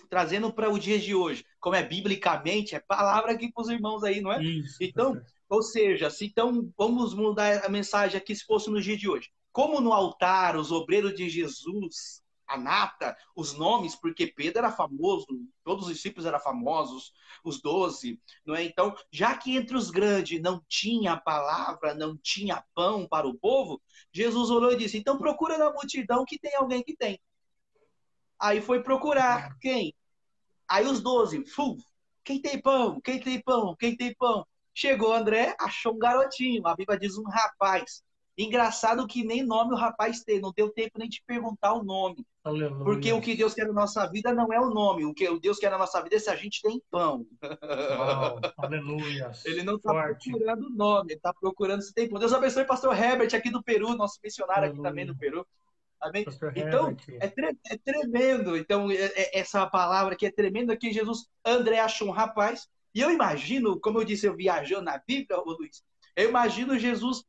trazendo para o dia de hoje, como é biblicamente, é palavra aqui para os irmãos aí, não é? Isso, então, ou seja, então vamos mudar a mensagem aqui se fosse no dia de hoje. Como no altar, os obreiros de Jesus, a nata, os nomes, porque Pedro era famoso, todos os discípulos eram famosos, os 12, não é? Então, já que entre os grandes não tinha palavra, não tinha pão para o povo, Jesus olhou e disse, então procura na multidão que tem alguém que tem. Aí foi procurar, quem? Aí os 12, quem tem pão? Quem tem pão? Quem tem pão? Chegou André, achou um garotinho, a Bíblia diz um rapaz. Engraçado que nem nome o rapaz tem, não deu tempo nem de perguntar o nome. Aleluia. Porque o que Deus quer na nossa vida não é o nome, o que Deus quer na nossa vida é se a gente tem pão. Uau, aleluia. Ele não está procurando o nome, ele está procurando se tem pão. Deus abençoe o pastor Herbert aqui do Peru, nosso missionário aqui também do Peru. Amém? Então, é tremendo. Então, essa palavra aqui é tremenda, que Jesus, André achou um rapaz, e eu imagino, como eu disse, eu viajando na Bíblia, Luiz, eu imagino Jesus,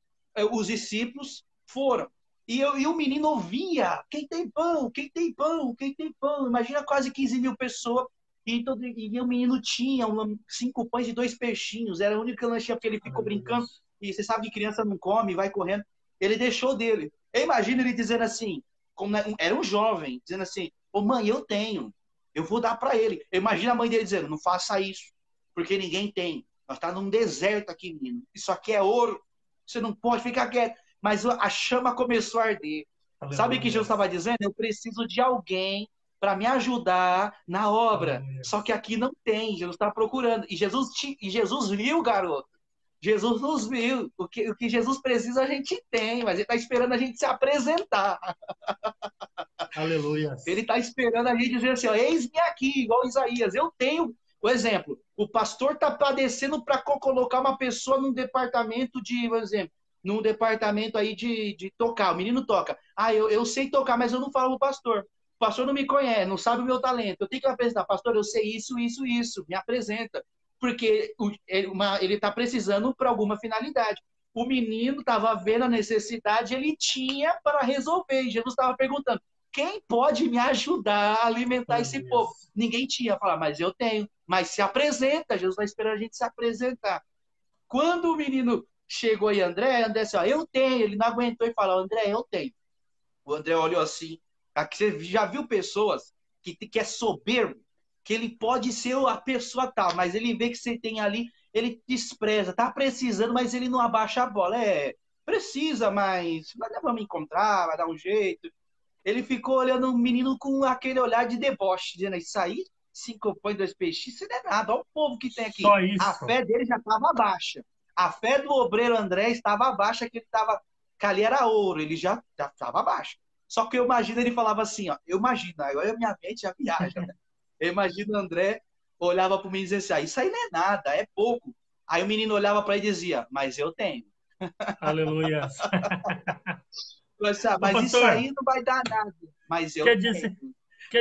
os discípulos foram, e o menino ouvia, quem tem pão, quem tem pão, quem tem pão, imagina quase 15 mil pessoas, e o menino tinha 5 pães e 2 peixinhos, era a única lanchinha, porque ele ficou brincando, e você sabe que criança não come, vai correndo, ele deixou dele. Eu imagino ele dizendo assim, era um jovem, dizendo assim, ô mãe, eu vou dar para ele. Imagina a mãe dele dizendo, não faça isso, porque ninguém tem. Nós estamos num deserto aqui, menino. Isso aqui é ouro. Você não pode ficar quieto. Mas a chama começou a arder. Aleluia. Sabe o que Jesus estava dizendo? Eu preciso de alguém para me ajudar na obra. Aleluia. Só que aqui não tem. Jesus está procurando. E Jesus viu, garoto. Jesus nos viu. O que Jesus precisa, a gente tem. Mas ele está esperando a gente se apresentar. Aleluia. Ele está esperando a gente dizer assim, ó, eis-me aqui, igual Isaías. Eu tenho... Por exemplo, o pastor está padecendo para colocar uma pessoa num departamento de, por exemplo, num departamento aí de tocar. O menino toca. Ah, eu sei tocar, mas eu não falo pro pastor. O pastor não me conhece, não sabe o meu talento. Eu tenho que apresentar. Pastor, eu sei isso, isso, isso. Me apresenta. Porque ele está precisando para alguma finalidade. O menino estava vendo a necessidade, ele tinha para resolver. E Jesus estava perguntando, quem pode me ajudar a alimentar esse povo? Ninguém tinha. Falar, mas eu tenho. Mas se apresenta. Jesus está esperando a gente se apresentar. Quando o menino chegou aí, André disse, ó, eu tenho. Ele não aguentou e falou, André, eu tenho. O André olhou assim. Aqui, você já viu pessoas que é soberbo, que ele pode ser a pessoa tal, mas ele vê que você tem ali, ele despreza. Tá precisando, mas ele não abaixa a bola. Precisa, mas vamos encontrar, vai dar um jeito. Ele ficou olhando o menino com aquele olhar de deboche, dizendo, isso aí, 5 pães, 2 peixes, isso não é nada. Olha o povo que tem aqui. Só isso. A fé dele já estava baixa. A fé do obreiro André estava baixa, que ele estava... Que ali era ouro, ele já estava baixo. Só que eu imagino, ele falava assim, ó, eu imagino, agora a minha mente já viaja, né? Eu imagino o André olhava para o menino e dizia assim, isso aí não é nada, é pouco. Aí o menino olhava para ele e dizia, mas eu tenho. Aleluia. Mas pastor, isso aí não vai dar nada. Mas eu quer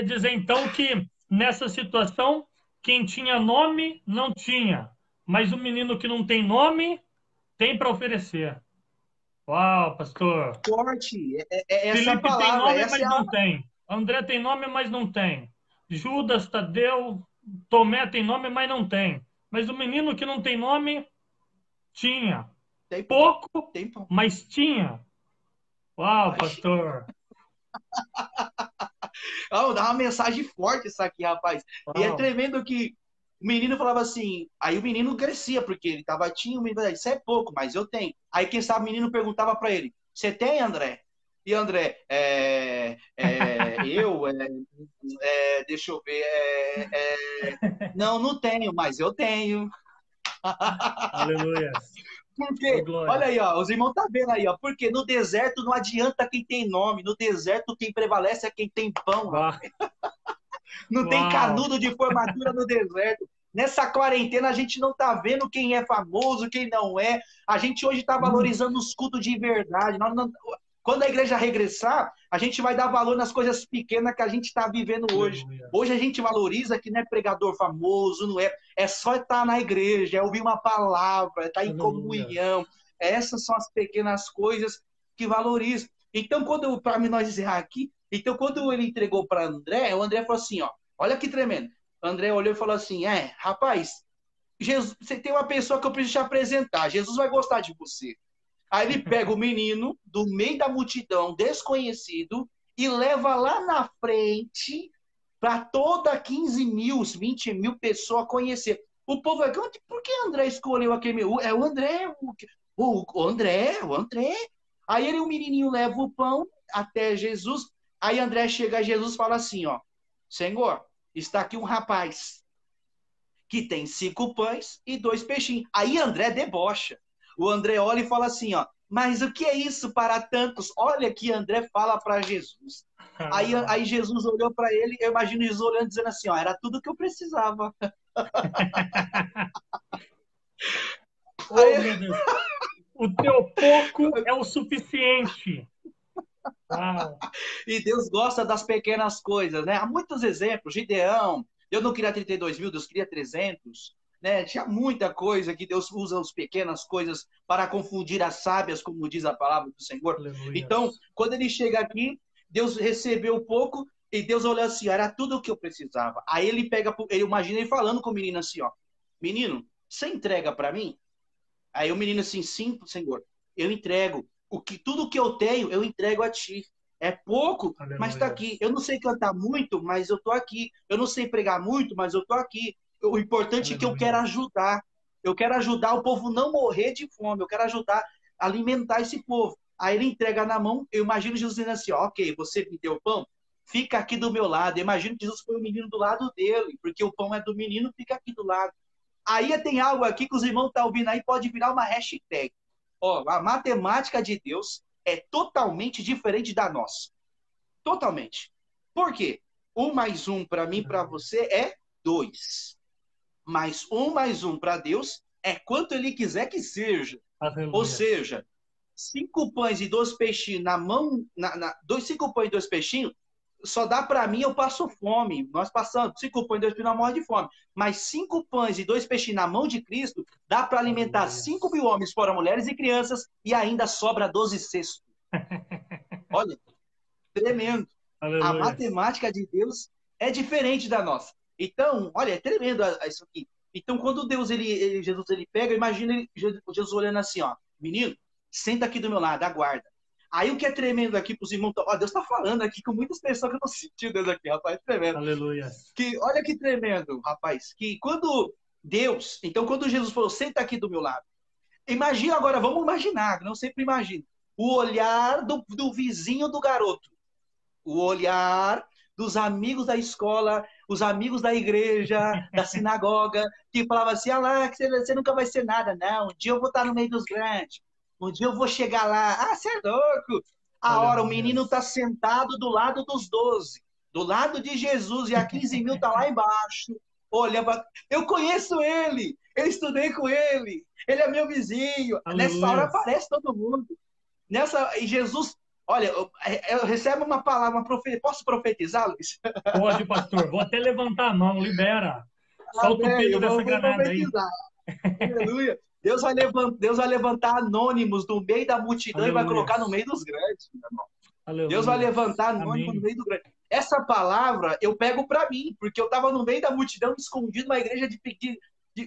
dizer, então, que nessa situação, quem tinha nome, não tinha. Mas o menino que não tem nome, tem para oferecer. Uau, pastor. Forte. Essa Felipe palavra, tem nome, essa mas não tem. André tem nome, mas não tem. Judas, Tadeu, Tomé tem nome, mas não tem. Mas o menino que não tem nome, tinha. Tem pouco, tempo. Mas tinha. Uau, pastor. Dá uma mensagem forte isso aqui, rapaz. Uau. E é tremendo que o menino falava assim, aí o menino crescia, porque ele tinha, o menino falava, isso é pouco, mas eu tenho. Aí quem sabe o menino perguntava para ele, você tem, André? E André, deixa eu ver, não tenho, mas eu tenho. Aleluia. Porque, olha aí, ó, os irmãos estão vendo aí, ó, porque no deserto não adianta quem tem nome, no deserto quem prevalece é quem tem pão. Não tem canudo de formatura no deserto. Nessa quarentena a gente não está vendo quem é famoso, quem não é. A gente hoje está valorizando os cultos de verdade. Quando a igreja regressar, a gente vai dar valor nas coisas pequenas que a gente está vivendo hoje. Hoje a gente valoriza que não é pregador famoso, não é. É só estar na igreja, é ouvir uma palavra, é estar em comunhão. Essas são as pequenas coisas que valorizam. Então, para nós encerrar aqui, então quando ele entregou para André, o André falou assim, ó, olha que tremendo. O André olhou e falou assim, rapaz, Jesus, você tem uma pessoa que eu preciso te apresentar. Jesus vai gostar de você. Aí ele pega o menino do meio da multidão, desconhecido, e leva lá na frente para toda 15 mil, 20 mil pessoas conhecer. O povo vai, por que André escolheu aquele? É o André, o André. Aí o menininho leva o pão até Jesus. Aí André chega a Jesus e fala assim, ó, Senhor, está aqui um rapaz que tem 5 pães e 2 peixinhos. Aí André debocha. O André olha e fala assim, ó, mas o que é isso para tantos? Olha que André fala para Jesus. Aí Jesus olhou para ele, eu imagino Jesus olhando dizendo assim, ó, era tudo que eu precisava. Meu Deus. O teu pouco é o suficiente. E Deus gosta das pequenas coisas, né? Há muitos exemplos. Gideão, Deus não queria 32 mil, Deus queria 300. Né? Tinha muita coisa que Deus usa as pequenas coisas para confundir as sábias, como diz a palavra do Senhor. Aleluia. Então, quando ele chega aqui, Deus recebeu um pouco e Deus olhou assim, era tudo o que eu precisava. Aí ele pega, eu imagino ele falando com o menino assim, ó, menino, você entrega para mim? Aí o menino assim, sim, Senhor, eu entrego. Tudo que eu tenho, eu entrego a ti. É pouco, mas está Aleluia. aqui. Eu não sei cantar muito, mas eu estou aqui. Eu não sei pregar muito, mas eu estou aqui. O importante é que eu Aleluia. quero ajudar. Eu quero ajudar o povo não morrer de fome. Eu quero ajudar a alimentar esse povo. Aí ele entrega na mão. Eu imagino Jesus dizendo assim: ó, ok, você me deu pão, fica aqui do meu lado. Eu imagino que Jesus foi o menino do lado dele, porque o pão é do menino, fica aqui do lado. Aí tem algo aqui que os irmãos estão ouvindo aí, pode virar uma hashtag. Ó, a matemática de Deus é totalmente diferente da nossa. Totalmente. Por quê? 1 mais 1 para mim e para você é 2. Mas 1 mais 1 para Deus é quanto Ele quiser que seja. Ou Aleluia. seja, 5 pães e 2 peixinhos na mão, 5 pães e 2 peixinhos, só dá para mim, eu passo fome. Nós passamos 5 pães e 2 peixinhos, nós morre de fome. Mas 5 pães e 2 peixinhos na mão de Cristo, dá para alimentar Aleluia. 5.000 homens, fora mulheres e crianças, e ainda sobra 12 cestos. Olha, tremendo. A Aleluia. matemática de Deus é diferente da nossa. Então, olha, é tremendo isso aqui. Então, quando Deus, Jesus, ele pega, imagina Jesus olhando assim, ó, menino, senta aqui do meu lado, aguarda. Aí o que é tremendo aqui para os irmãos, ó, Deus está falando aqui com muitas pessoas que eu não senti Deus aqui, rapaz, tremendo. Aleluia. Que, olha que tremendo, rapaz, que quando Deus, então quando Jesus falou, senta aqui do meu lado, imagina agora, vamos imaginar, não sempre imagino, o olhar do vizinho do garoto, o olhar dos amigos da escola, os amigos da igreja, da sinagoga, que falavam assim, ah lá, você nunca vai ser nada, não, um dia eu vou estar no meio dos grandes, um dia eu vou chegar lá, ah, você é louco. A hora, o menino está sentado do lado dos 12, do lado de Jesus, e a 15 mil está lá embaixo, olha, eu conheço ele, eu estudei com ele, ele é meu vizinho. Aleluia. Nessa hora aparece todo mundo. E Jesus, olha, eu recebo uma palavra, posso profetizar, Luiz? Pode, pastor. Vou até levantar a mão, libera. Solta o peso dessa granada aí. Aleluia. Deus vai levantar anônimos no meio da multidão. Aleluia. E vai colocar no meio dos grandes, meu irmão. Aleluia. Deus vai levantar anônimos no meio do grande. Essa palavra eu pego para mim, porque eu estava no meio da multidão, escondido numa igreja de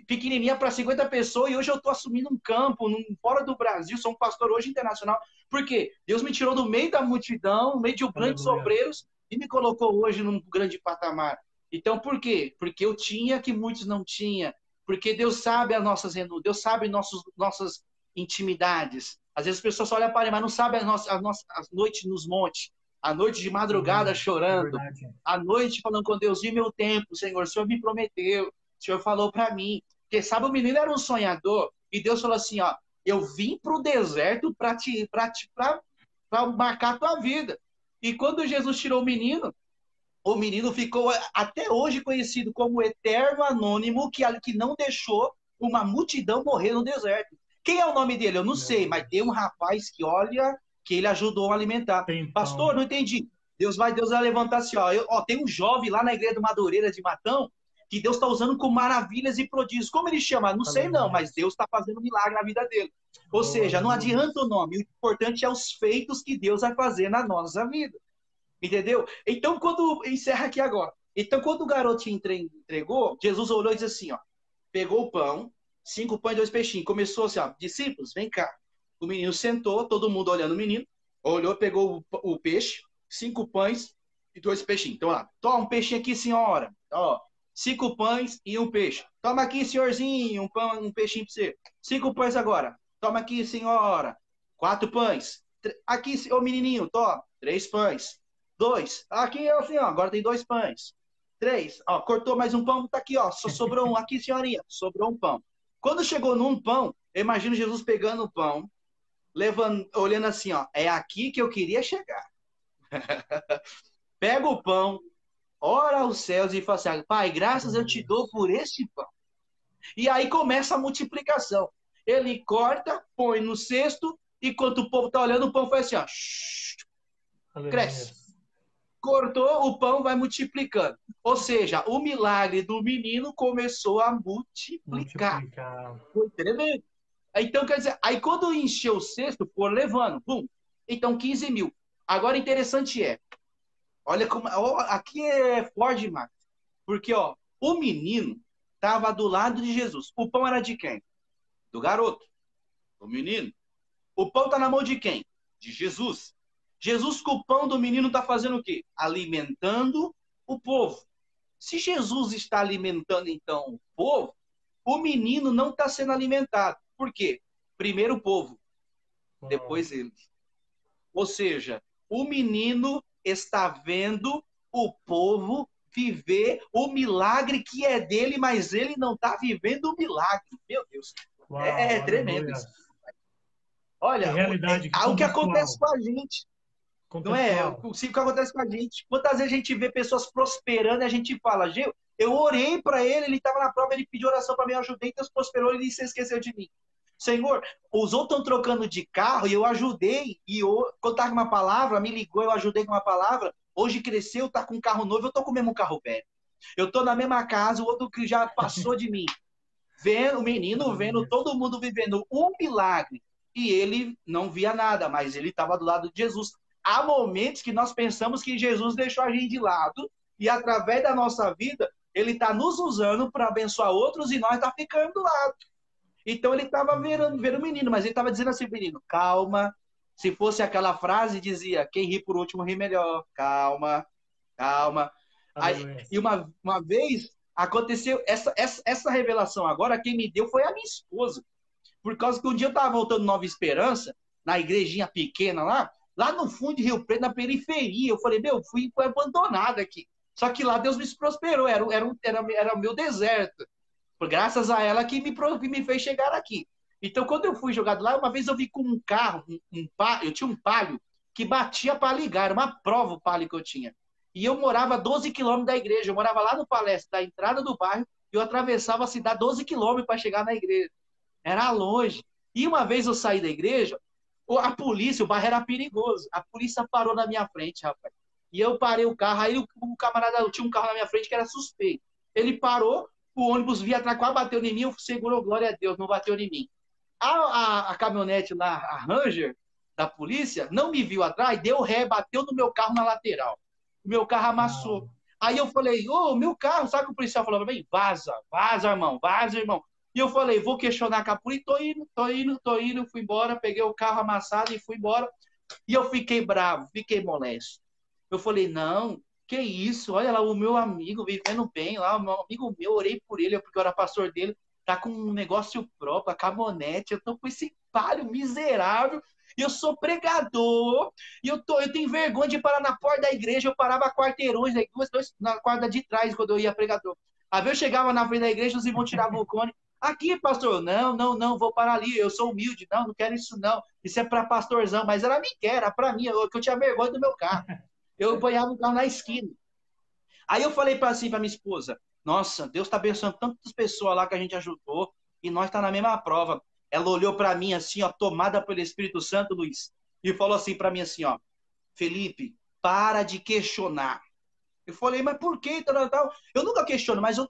pequenininha para 50 pessoas, e hoje eu estou assumindo um campo fora do Brasil, sou um pastor hoje internacional. Por quê? Deus me tirou do meio da multidão, no meio de grandes obreiros, e me colocou hoje num grande patamar. Então, por quê? Porque eu tinha que muitos não tinham. Porque Deus sabe as nossas renúncias, Deus sabe nossas intimidades. Às vezes as pessoas só olham para ele, mas não sabem as noites nos montes, a noite de madrugada chorando, a noite falando com Deus, e meu tempo, Senhor, o Senhor me prometeu, o Senhor falou para mim. Porque sabe, o menino era um sonhador, e Deus falou assim, ó, eu vim para o deserto para marcar a tua vida. E quando Jesus tirou o menino ficou até hoje conhecido como o eterno anônimo que não deixou uma multidão morrer no deserto. Quem é o nome dele? Eu não sei, mas tem um rapaz que olha, que ele ajudou a alimentar. Pastor, não entendi. Deus vai levantar assim, ó, tem um jovem lá na igreja do Madureira de Matão, que Deus está usando com maravilhas e prodígios. Como ele chama? Não sei não, mas Deus está fazendo milagre na vida dele. Ou seja, não adianta o nome, o importante é os feitos que Deus vai fazer na nossa vida. Entendeu? Então, quando encerra aqui agora. Então, quando o garoto entregou, Jesus olhou e disse assim, ó, pegou o pão, 5 pães e 2 peixinhos, começou assim, ó, discípulos, vem cá. O menino sentou, todo mundo olhando o menino, olhou, pegou o peixe, 5 pães e 2 peixinhos. Então, ó, toma um peixinho aqui, senhora. Ó, 5 pães e 1 peixe. Toma aqui, senhorzinho, um peixinho para você. 5 pães agora. Toma aqui, senhora. 4 pães. Aqui, ô menininho, toma. 3 pães. 2. Aqui é assim, ó, agora tem 2 pães. 3. Ó, cortou mais um pão, tá aqui, ó. Só sobrou um. Aqui, senhorinha, sobrou um pão. Quando chegou num pão, eu imagino Jesus pegando o pão, olhando assim, ó. É aqui que eu queria chegar. Pega o pão, ora aos céus e fala assim, Pai, graças eu te dou por este pão. E aí começa a multiplicação. Ele corta, põe no cesto, e enquanto o povo tá olhando, o pão faz assim, ó. Cresce. Cortou, o pão vai multiplicando. Ou seja, o milagre do menino começou a multiplicar. Foi tremendo. Então, quer dizer, aí quando encheu o cesto, for levando, pum. Então, 15 mil. Agora, interessante olha como, aqui é forte demais. Porque, ó, o menino estava do lado de Jesus. O pão era de quem? Do garoto. Do menino. O pão está na mão de quem? De Jesus. Jesus, com o pão do menino, está fazendo o quê? Alimentando o povo. Se Jesus está alimentando, então, o povo, o menino não está sendo alimentado. Por quê? Primeiro o povo, depois ele. Ou seja, o menino está vendo o povo viver o milagre que é dele, mas ele não está vivendo o milagre. Meu Deus. Uau, é tremendo isso. Olha, que realidade, que o que acontece com a gente. Não é? O que acontece com a gente. Quantas vezes a gente vê pessoas prosperando e a gente fala, eu orei para ele, ele estava na prova, ele pediu oração para mim, eu ajudei, Deus prosperou, ele se esqueceu de mim. Senhor, os outros estão trocando de carro e eu ajudei. E quando estava com uma palavra, me ligou, eu ajudei com uma palavra. Hoje cresceu, está com um carro novo, eu estou com o mesmo carro velho. Eu estou na mesma casa, o outro que já passou de mim. Vendo o menino, vendo todo mundo vivendo um milagre. E ele não via nada, mas ele estava do lado de Jesus. Há momentos que nós pensamos que Jesus deixou a gente de lado e através da nossa vida, ele está nos usando para abençoar outros e nós está ficando do lado. Então ele estava vendo o menino, mas ele estava dizendo assim, menino, calma. Se fosse aquela frase, dizia, quem ri por último ri melhor. Calma, calma. Aí, e uma vez aconteceu essa revelação agora, quem me deu foi a minha esposa. Por causa que um dia eu estava voltando Nova Esperança, na igrejinha pequena lá no fundo de Rio Preto, na periferia. Eu falei, fui abandonado aqui. Só que lá Deus me prosperou, era o meu deserto. Graças a ela que me fez chegar aqui. Então, quando eu fui jogado lá, uma vez eu vi com um carro, eu tinha um Palio que batia para ligar, era uma prova o Palio que eu tinha. E eu morava 12 quilômetros da igreja, eu morava lá no Palestra, da entrada do bairro, e eu atravessava a cidade 12 quilômetros para chegar na igreja. Era longe. E uma vez eu saí da igreja, a polícia, o bairro era perigoso, a polícia parou na minha frente, rapaz. E eu parei o carro, aí o camarada, tinha um carro na minha frente que era suspeito. Ele parou, o ônibus vinha atrás, quase bateu em mim, eu segurou, glória a Deus, não bateu em mim. A caminhonete lá, a Ranger da polícia, não me viu atrás, deu ré, bateu no meu carro na lateral. O meu carro amassou. Aí eu falei, meu carro, sabe o que o policial falou pra mim? Vaza, irmão. E eu falei, vou questionar com a polícia, tô indo, fui embora, peguei o carro amassado e fui embora. E eu fiquei bravo, fiquei molesto. Eu falei, não, que isso? Olha lá, o meu amigo vivendo bem lá, o meu amigo meu, orei por ele, porque eu era pastor dele, tá com um negócio próprio, a caminhonete, eu tô com esse Palio miserável, e eu sou pregador, e eu tenho vergonha de parar na porta da igreja, eu parava quarteirões, na quarta de trás, quando eu ia pregador. Aí eu chegava na frente da igreja, os irmãos tiravam o cone, aqui, pastor, não, vou parar ali, eu sou humilde, não quero isso não, isso é para pastorzão, mas era para mim, que eu tinha vergonha do meu carro. Eu apanhava o carro na esquina. Aí eu falei para minha esposa, nossa, Deus está abençoando tantas pessoas lá que a gente ajudou, e nós tá na mesma prova. Ela olhou para mim assim, ó, tomada pelo Espírito Santo, Luiz, e falou assim para mim assim, ó, Felipe, para de questionar. Eu falei, mas por quê? Eu nunca questiono, mas eu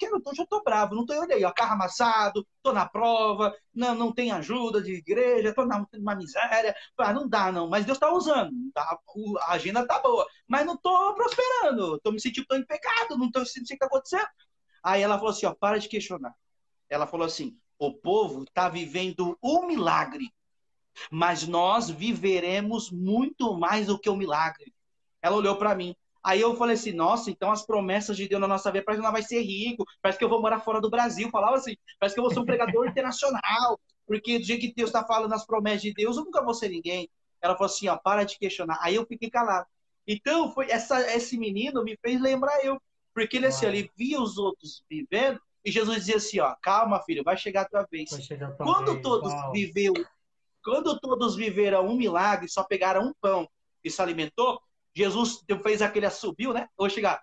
tô bravo, não tô, olha aí, ó, carro amassado, tô na prova, não tem ajuda de igreja, tô numa miséria, não dá não, mas Deus tá usando, a agenda tá boa, mas não tô prosperando, tô me sentindo tão em pecado, não tô sentindo o que tá acontecendo. Aí ela falou assim, ó, para de questionar. Ela falou assim, o povo tá vivendo um milagre, mas nós viveremos muito mais do que o milagre. Ela olhou para mim. Aí eu falei assim, nossa, então as promessas de Deus na nossa vida, parece que nós vai ser rico, parece que eu vou morar fora do Brasil, falava assim, parece que eu vou ser um pregador internacional, porque do jeito que Deus está falando as promessas de Deus, eu nunca vou ser ninguém. Ela falou assim, ó, para de questionar. Aí eu fiquei calado. Então, esse menino me fez lembrar eu, porque ele, assim, ele via os outros vivendo, e Jesus dizia assim, ó, calma, filho, vai chegar a tua vez. Quando todos viveram um milagre, só pegaram um pão e se alimentou, Jesus fez aquele assobio, né? Vou chegar.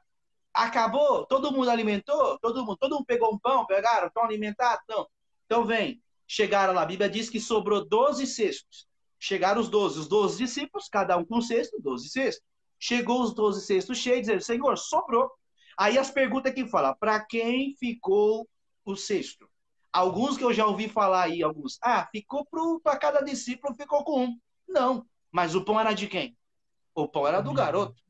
Acabou? Todo mundo alimentou? Todo mundo pegou um pão? Pegaram? Estão alimentados? Não. Então vem. Chegaram lá. A Bíblia diz que sobrou 12 cestos. Chegaram os 12 discípulos, cada um com um cesto, 12 cestos. Chegou os 12 cestos cheios, dizendo, Senhor, sobrou. Aí as perguntas que fala, para quem ficou o cesto? Alguns que eu já ouvi falar aí, ficou para cada discípulo, ficou com um. Não, mas o pão era de quem? O pão era do garoto.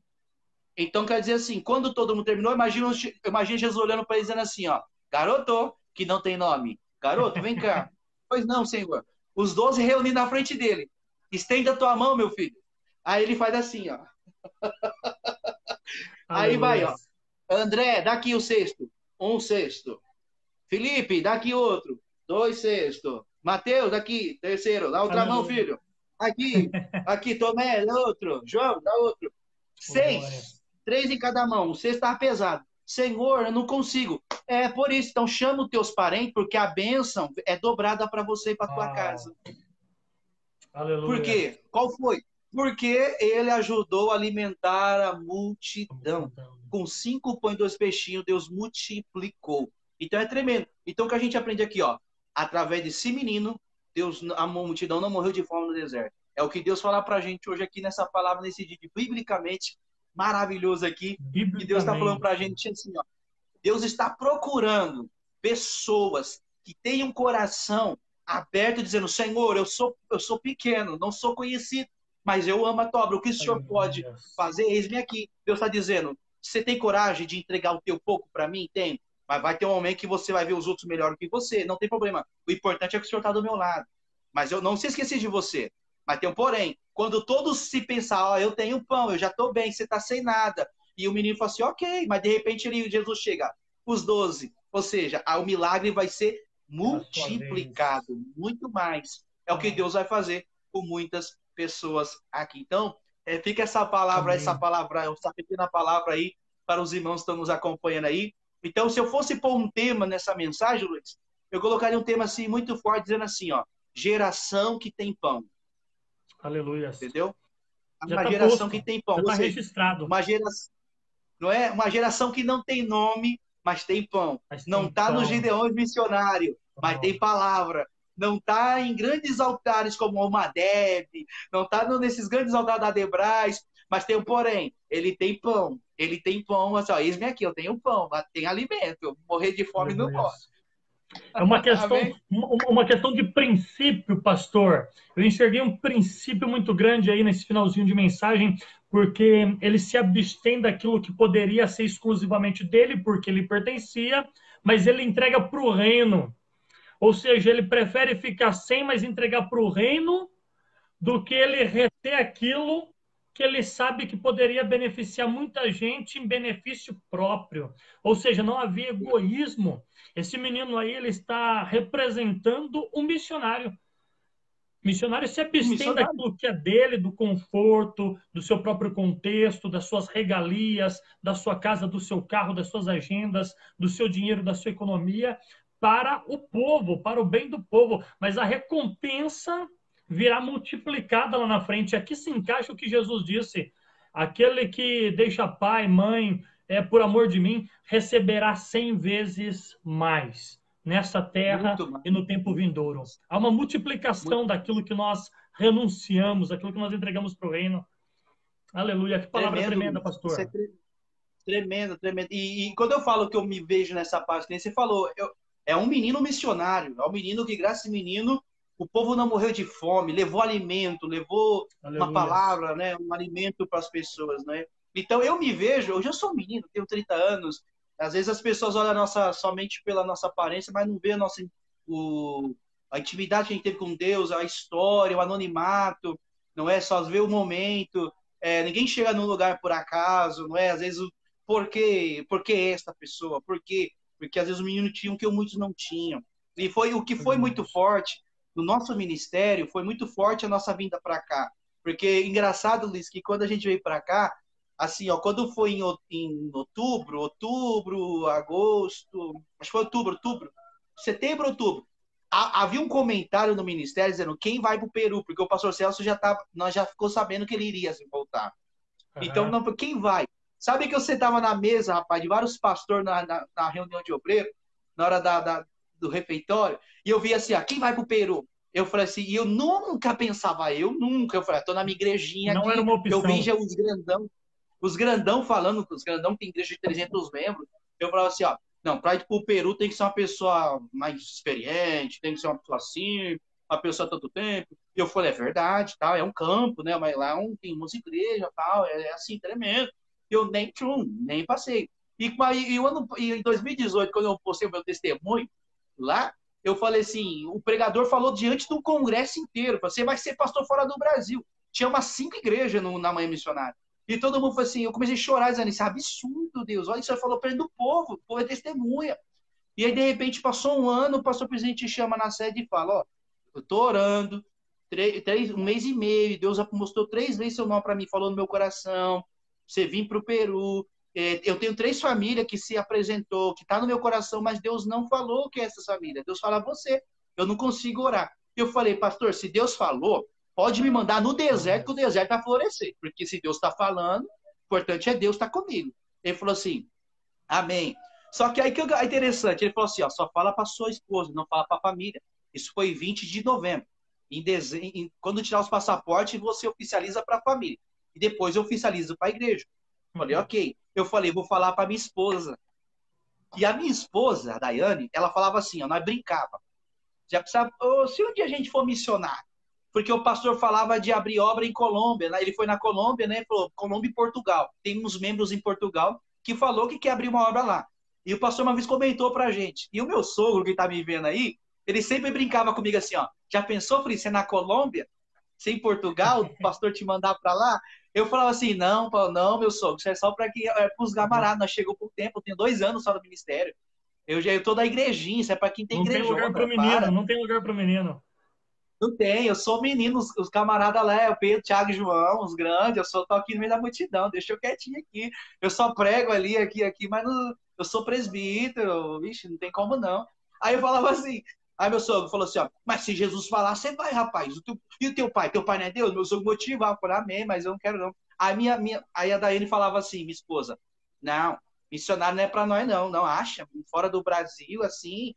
Então, quer dizer assim, quando todo mundo terminou, imagina Jesus olhando para ele dizendo assim, ó, garoto, que não tem nome, garoto, vem cá. Pois não, Senhor. Os 12 reunidos na frente dele. Estende a tua mão, meu filho. Aí ele faz assim, ó. Aí vai, Aleluia. ó. André, dá aqui o sexto. Um sexto. Felipe, dá aqui outro. 2 sextos. Mateus, daqui. Terceiro. Na outra mão, Aleluia. filho. Aqui. Aqui, Tomé, dá outro. João, dá outro. Oh, glória. 6. 3 em cada mão. O sexto tá pesado. Senhor, eu não consigo. É por isso. Então chama os teus parentes, porque a bênção é dobrada para você e para tua casa. Por Aleluia. quê? Qual foi? Porque ele ajudou a alimentar a multidão. Com 5 pães e 2 peixinhos, Deus multiplicou. Então é tremendo. Então o que a gente aprende aqui, ó, através desse menino, Deus, a multidão não morreu de fome no deserto. É o que Deus fala pra gente hoje aqui nessa palavra, nesse dia, biblicamente maravilhoso aqui. E Deus está falando pra gente assim, ó. Deus está procurando pessoas que tenham um coração aberto, dizendo, Senhor, eu sou pequeno, não sou conhecido, mas eu amo a tua obra. O que o Senhor pode fazer? Eis-me aqui. Deus está dizendo, você tem coragem de entregar o teu pouco para mim? Tem. Mas vai ter um momento que você vai ver os outros melhor que você. Não tem problema. O importante é que o Senhor está do meu lado. Mas eu não se esqueci de você. Mas tem um porém. Quando todos se pensar, ó, eu tenho pão, eu já estou bem, você está sem nada. E o menino fala assim, ok. Mas de repente Jesus chega, os 12. Ou seja, o milagre vai ser multiplicado. Muito mais. É o que Deus vai fazer com muitas pessoas aqui. Então, fica essa palavra, essa pequena palavra aí para os irmãos que estão nos acompanhando aí. Então, se eu fosse pôr um tema nessa mensagem, Luiz, eu colocaria um tema assim muito forte, dizendo assim, ó, geração que tem pão. Aleluia. Entendeu? Já uma geração que tem pão. Já está registrado. Uma geração, não é? Uma geração que não tem nome, mas tem pão. Mas não está nos Gideões missionários, mas tem palavra. Não está em grandes altares como o Madeb, não está nesses grandes altares da Debrais, mas tem um porém, ele tem pão. Ele tem pão, assim, ó, eis-me aqui, eu tenho pão, tem alimento, morrer de fome não morre. É uma questão de princípio, pastor. Eu enxerguei um princípio muito grande aí nesse finalzinho de mensagem, porque ele se abstém daquilo que poderia ser exclusivamente dele, porque ele pertencia, mas ele entrega para o reino. Ou seja, ele prefere ficar sem, mas entregar para o reino, do que ele reter aquilo que ele sabe que poderia beneficiar muita gente em benefício próprio. Ou seja, não havia egoísmo. Esse menino aí, ele está representando um missionário. O missionário se abstém daquilo que é dele, do conforto, do seu próprio contexto, das suas regalias, da sua casa, do seu carro, das suas agendas, do seu dinheiro, da sua economia, para o povo, para o bem do povo. Mas a recompensa virá multiplicada lá na frente. Aqui se encaixa o que Jesus disse: aquele que deixa pai, mãe, por amor de mim, receberá 100 vezes mais nessa terra e no tempo vindouro. Há uma multiplicação daquilo que nós renunciamos, daquilo que nós entregamos para o reino. Aleluia. Que palavra tremenda, pastor. Isso é tremendo, tremendo. E quando eu falo que eu me vejo nessa parte, que você falou, é um menino missionário, é um menino que, graças a esse menino, o povo não morreu de fome, levou alimento, levou uma palavra, né, um alimento para as pessoas, né? Então eu me vejo, hoje eu sou um menino, tenho 30 anos, às vezes as pessoas olham somente pela nossa aparência, mas não vê a intimidade que a gente teve com Deus, a história, o anonimato, não é? Só vê o momento, ninguém chega num lugar por acaso, não é? Às vezes, por que esta pessoa? Por quê? Porque às vezes os meninos tinham que muitos não tinham. E o que foi muito forte no nosso ministério, foi muito forte a nossa vinda para cá. Porque, engraçado, Luiz, que quando a gente veio para cá, assim, ó, quando foi em outubro, agosto, acho que foi outubro, setembro, outubro, havia um comentário no ministério dizendo quem vai para o Peru, porque o pastor Celso nós já ficou sabendo que ele iria voltar. Então, não, quem vai? Sabe que eu sentava na mesa, rapaz, de vários pastores na reunião de obreiro, na hora do refeitório, e eu via assim, quem vai para o Peru? Eu falei assim, e eu nunca pensava, eu falei, tô na minha igrejinha não aqui, era uma opção. Eu vejo os grandão falando, os grandão tem igreja de 300 membros, eu falava assim, não, para ir para o Peru tem que ser uma pessoa mais experiente, tem que ser uma pessoa assim, uma pessoa há tanto tempo. E eu falei, é verdade, tal, é um campo, né? Mas lá tem umas igrejas, tal, é assim, tremendo. Eu nem passei. E em 2018, quando eu postei o meu testemunho lá, eu falei assim, o pregador falou diante do congresso inteiro, você vai ser pastor fora do Brasil. tinha umas 5 igrejas na manhã missionária. E todo mundo foi assim, eu comecei a chorar, dizendo, isso é absurdo, Deus. Olha, isso aí falou perto do povo, o povo é testemunha. E aí, de repente, passou um ano, o pastor presidente chama na sede e fala, ó, eu tô orando, 1 mês e meio, Deus mostrou 3 vezes seu nome para mim, falou no meu coração, você vir para o Peru, eu tenho 3 famílias que se apresentou, que está no meu coração, mas Deus não falou que é essa família, Deus fala a você, eu não consigo orar. Eu falei, pastor, se Deus falou, pode me mandar no deserto, que o deserto vai florescer, porque se Deus está falando, o importante é Deus estar comigo. Ele falou assim, amém. Só que aí que é interessante, ele falou assim, ó, só fala para sua esposa, não fala para a família. Isso foi 20 de novembro. Quando tirar os passaportes, você oficializa para a família. E depois eu oficializo para a igreja. Falei, ok. Eu falei, vou falar para minha esposa. E a minha esposa, a Daiane, ela falava assim, ó, nós brincava. Já precisava, se um dia a gente for missionário, porque o pastor falava de abrir obra em Colômbia, né? Ele foi na Colômbia, né? Falou, Colômbia e Portugal. Tem uns membros em Portugal que falou que quer abrir uma obra lá. E o pastor uma vez comentou pra gente. E o meu sogro, que tá me vendo aí, ele sempre brincava comigo assim, ó. Já pensou, Feliz, você é na Colômbia? Você em Portugal? O pastor te mandar pra lá? Eu falava assim, não, Paulo, não, meu sogro, isso é só para os camaradas. Nós chegamos por tempo, eu tenho 2 anos só no ministério. Eu tô da igrejinha, isso é para quem tem igrejona. Não tem lugar pro menino, não tem lugar pro menino. Não tem, eu sou menino, os camaradas lá, é o Pedro, Thiago e João, os grandes, tô aqui no meio da multidão, deixa eu quietinho aqui. Eu só prego ali, aqui, mas não, eu sou presbítero, vixe, não tem como não. Aí eu falava assim, aí meu sogro falou assim, ó, mas se Jesus falar, você vai, rapaz. E o teu pai? Teu pai não é Deus? Meu sogro motivava, eu falei, amém, mas eu não quero não. Aí a Daiane falava assim, minha esposa, não, missionário não é pra nós não acha, fora do Brasil, assim,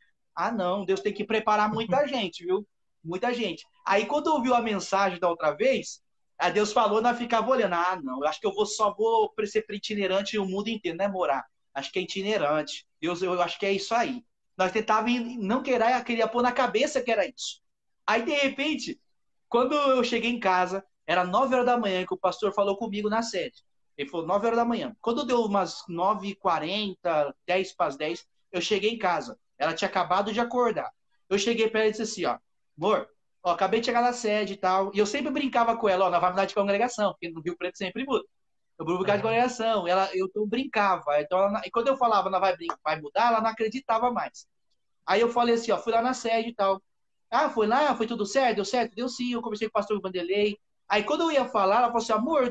não, Deus tem que preparar muita gente, viu? Muita gente. Aí, quando ouviu a mensagem da outra vez, a Deus falou, nós ficava olhando. Não, eu acho que só vou ser itinerante no mundo inteiro, não é morar. Acho que é itinerante. Deus, eu acho que é isso aí. Nós tentávamos não queria pôr na cabeça que era isso. Aí, de repente, quando eu cheguei em casa, era 9 horas da manhã que o pastor falou comigo na sede. Ele falou 9 horas da manhã. Quando deu umas 9h40, 10 para as 10, eu cheguei em casa. Ela tinha acabado de acordar. Eu cheguei para ela e disse assim, ó, amor, ó, acabei de chegar na sede e tal. E eu sempre brincava com ela, ó, nós vamos mudar de congregação, porque no Rio Preto sempre muda. Eu vou mudar de congregação. Eu brincava. Então, e quando eu falava, ela vai mudar, ela não acreditava mais. Aí eu falei assim, ó, fui lá na sede e tal. Foi lá, foi tudo certo? Deu certo? Deu sim. Eu conversei com o pastor Vanderlei. Aí quando eu ia falar, ela falou assim, amor,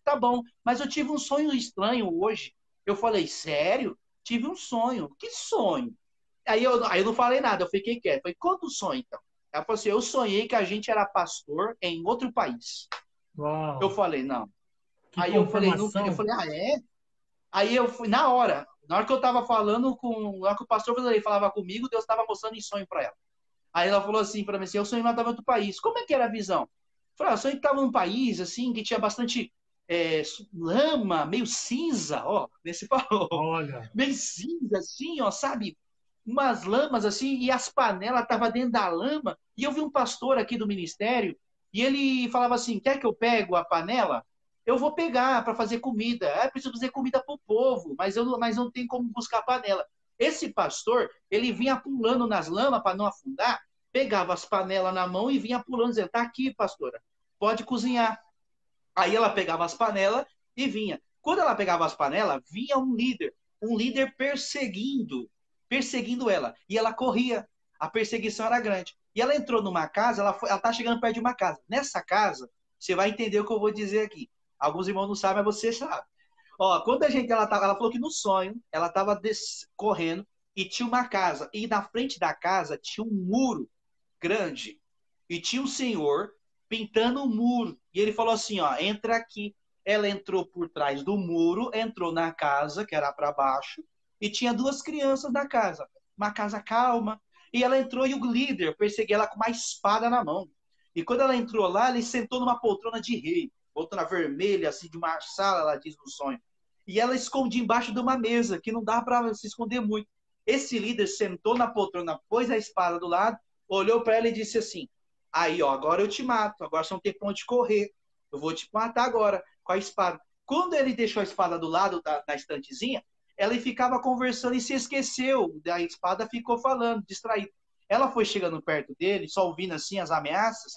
tá bom, mas eu tive um sonho estranho hoje. Eu falei, sério? Tive um sonho. Que sonho? Aí eu não falei nada, eu fiquei quieto. Falei, conta o sonho, então. Ela falou assim, eu sonhei que a gente era pastor em outro país. Uau. Eu falei, não. Aí eu falei, é? Aí eu fui, na hora que eu tava falando na hora que o pastor falava comigo, Deus tava mostrando em sonho para ela. Aí ela falou assim para mim, assim, eu sonhei que eu tava em outro país. Como é que era a visão? Eu falei, eu sonhei que tava num país, assim, que tinha bastante lama, meio cinza, ó, nesse falou. Olha. Meio cinza, assim, ó, sabe? Umas lamas assim, e as panelas estavam dentro da lama, e eu vi um pastor aqui do ministério, e ele falava assim, quer que eu pego a panela? Eu vou pegar para fazer comida. Preciso fazer comida para o povo, mas não tem como buscar a panela. Esse pastor, ele vinha pulando nas lamas para não afundar, pegava as panelas na mão e vinha pulando, dizendo, tá aqui, pastora, pode cozinhar. Aí ela pegava as panelas e vinha. Quando ela pegava as panelas, vinha um líder perseguindo ela. E ela corria. A perseguição era grande. E ela entrou numa casa, ela tá chegando perto de uma casa. Nessa casa, você vai entender o que eu vou dizer aqui. Alguns irmãos não sabem, mas você sabe. Ó, quando ela falou que no sonho, ela estava correndo e tinha uma casa. E na frente da casa tinha um muro grande. E tinha um senhor pintando um muro. E ele falou assim, ó, entra aqui. Ela entrou por trás do muro, entrou na casa, que era para baixo, e tinha 2 crianças na casa. Uma casa calma. E ela entrou e o líder perseguiu ela com uma espada na mão. E quando ela entrou lá, ele sentou numa poltrona de rei. Poltrona vermelha, assim, de uma sala, ela diz no sonho. E ela escondia embaixo de uma mesa, que não dava para se esconder muito. Esse líder sentou na poltrona, pôs a espada do lado, olhou para ela e disse assim, aí, ó, agora eu te mato. Agora você não tem pra onde correr. Eu vou te matar agora com a espada. Quando ele deixou a espada do lado da estantezinha, ela ficava conversando e se esqueceu. Da espada ficou falando, distraída. Ela foi chegando perto dele, só ouvindo assim as ameaças.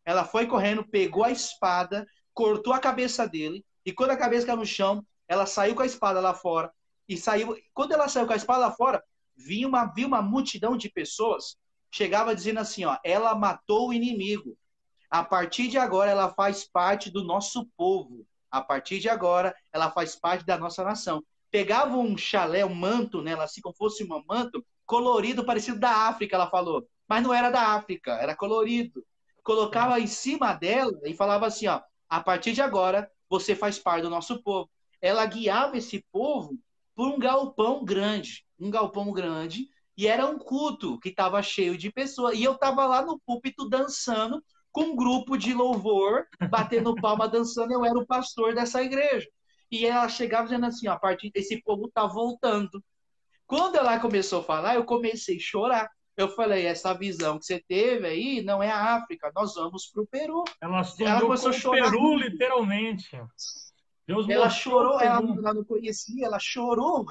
Ela foi correndo, pegou a espada, cortou a cabeça dele, e quando a cabeça caiu no chão, ela saiu com a espada lá fora, e saiu. Quando ela saiu com a espada lá fora, viu uma multidão de pessoas, chegava dizendo assim, ó, ela matou o inimigo. A partir de agora, ela faz parte do nosso povo. A partir de agora, ela faz parte da nossa nação. Pegava um chalé, um manto nela, assim como fosse um manto, colorido, parecido da África, ela falou. Mas não era da África, era colorido. Colocava em cima dela e falava assim, ó, a partir de agora, você faz parte do nosso povo. Ela guiava esse povo por um galpão grande, e era um culto que estava cheio de pessoas. E eu estava lá no púlpito dançando, com um grupo de louvor, batendo palma, dançando, eu era o pastor dessa igreja. E ela chegava dizendo assim, ó, a partir desse povo tá voltando. Quando ela começou a falar, eu comecei a chorar. Eu falei, essa visão que você teve aí não é a África, nós vamos para o Peru. Ela sonhou com o Peru, literalmente. Deus ela chorou, ela não conhecia, ela chorou,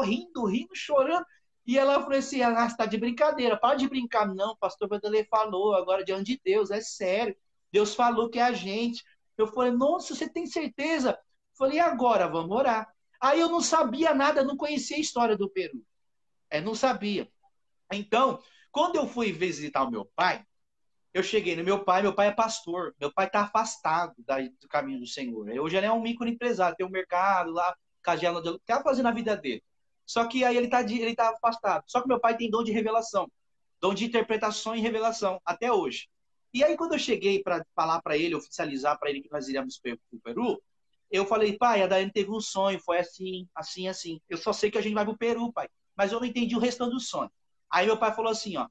rindo, chorando. E ela falou assim, ah, você tá de brincadeira, para de brincar. Não, o pastor Vanderlei falou, agora diante de Deus, é sério. Deus falou que é a gente. Eu falei, nossa, você tem certeza? Eu falei, e agora? Vamos orar. Aí eu não sabia nada, não conhecia a história do Peru. Não sabia. Então, quando eu fui visitar o meu pai, eu cheguei no meu pai é pastor, meu pai está afastado do caminho do Senhor. Hoje ele é um microempresário, tem um mercado lá, Cagela, está fazendo a vida dele. Só que aí ele tá afastado. Só que meu pai tem dom de revelação, dom de interpretação e revelação, até hoje. E aí quando eu cheguei para falar para ele, oficializar para ele que nós iríamos para o Peru, eu falei, pai, a Daiane teve um sonho, foi assim, assim, assim. Eu só sei que a gente vai para o Peru, pai, mas eu não entendi o restante do sonho. Aí meu pai falou assim, ó,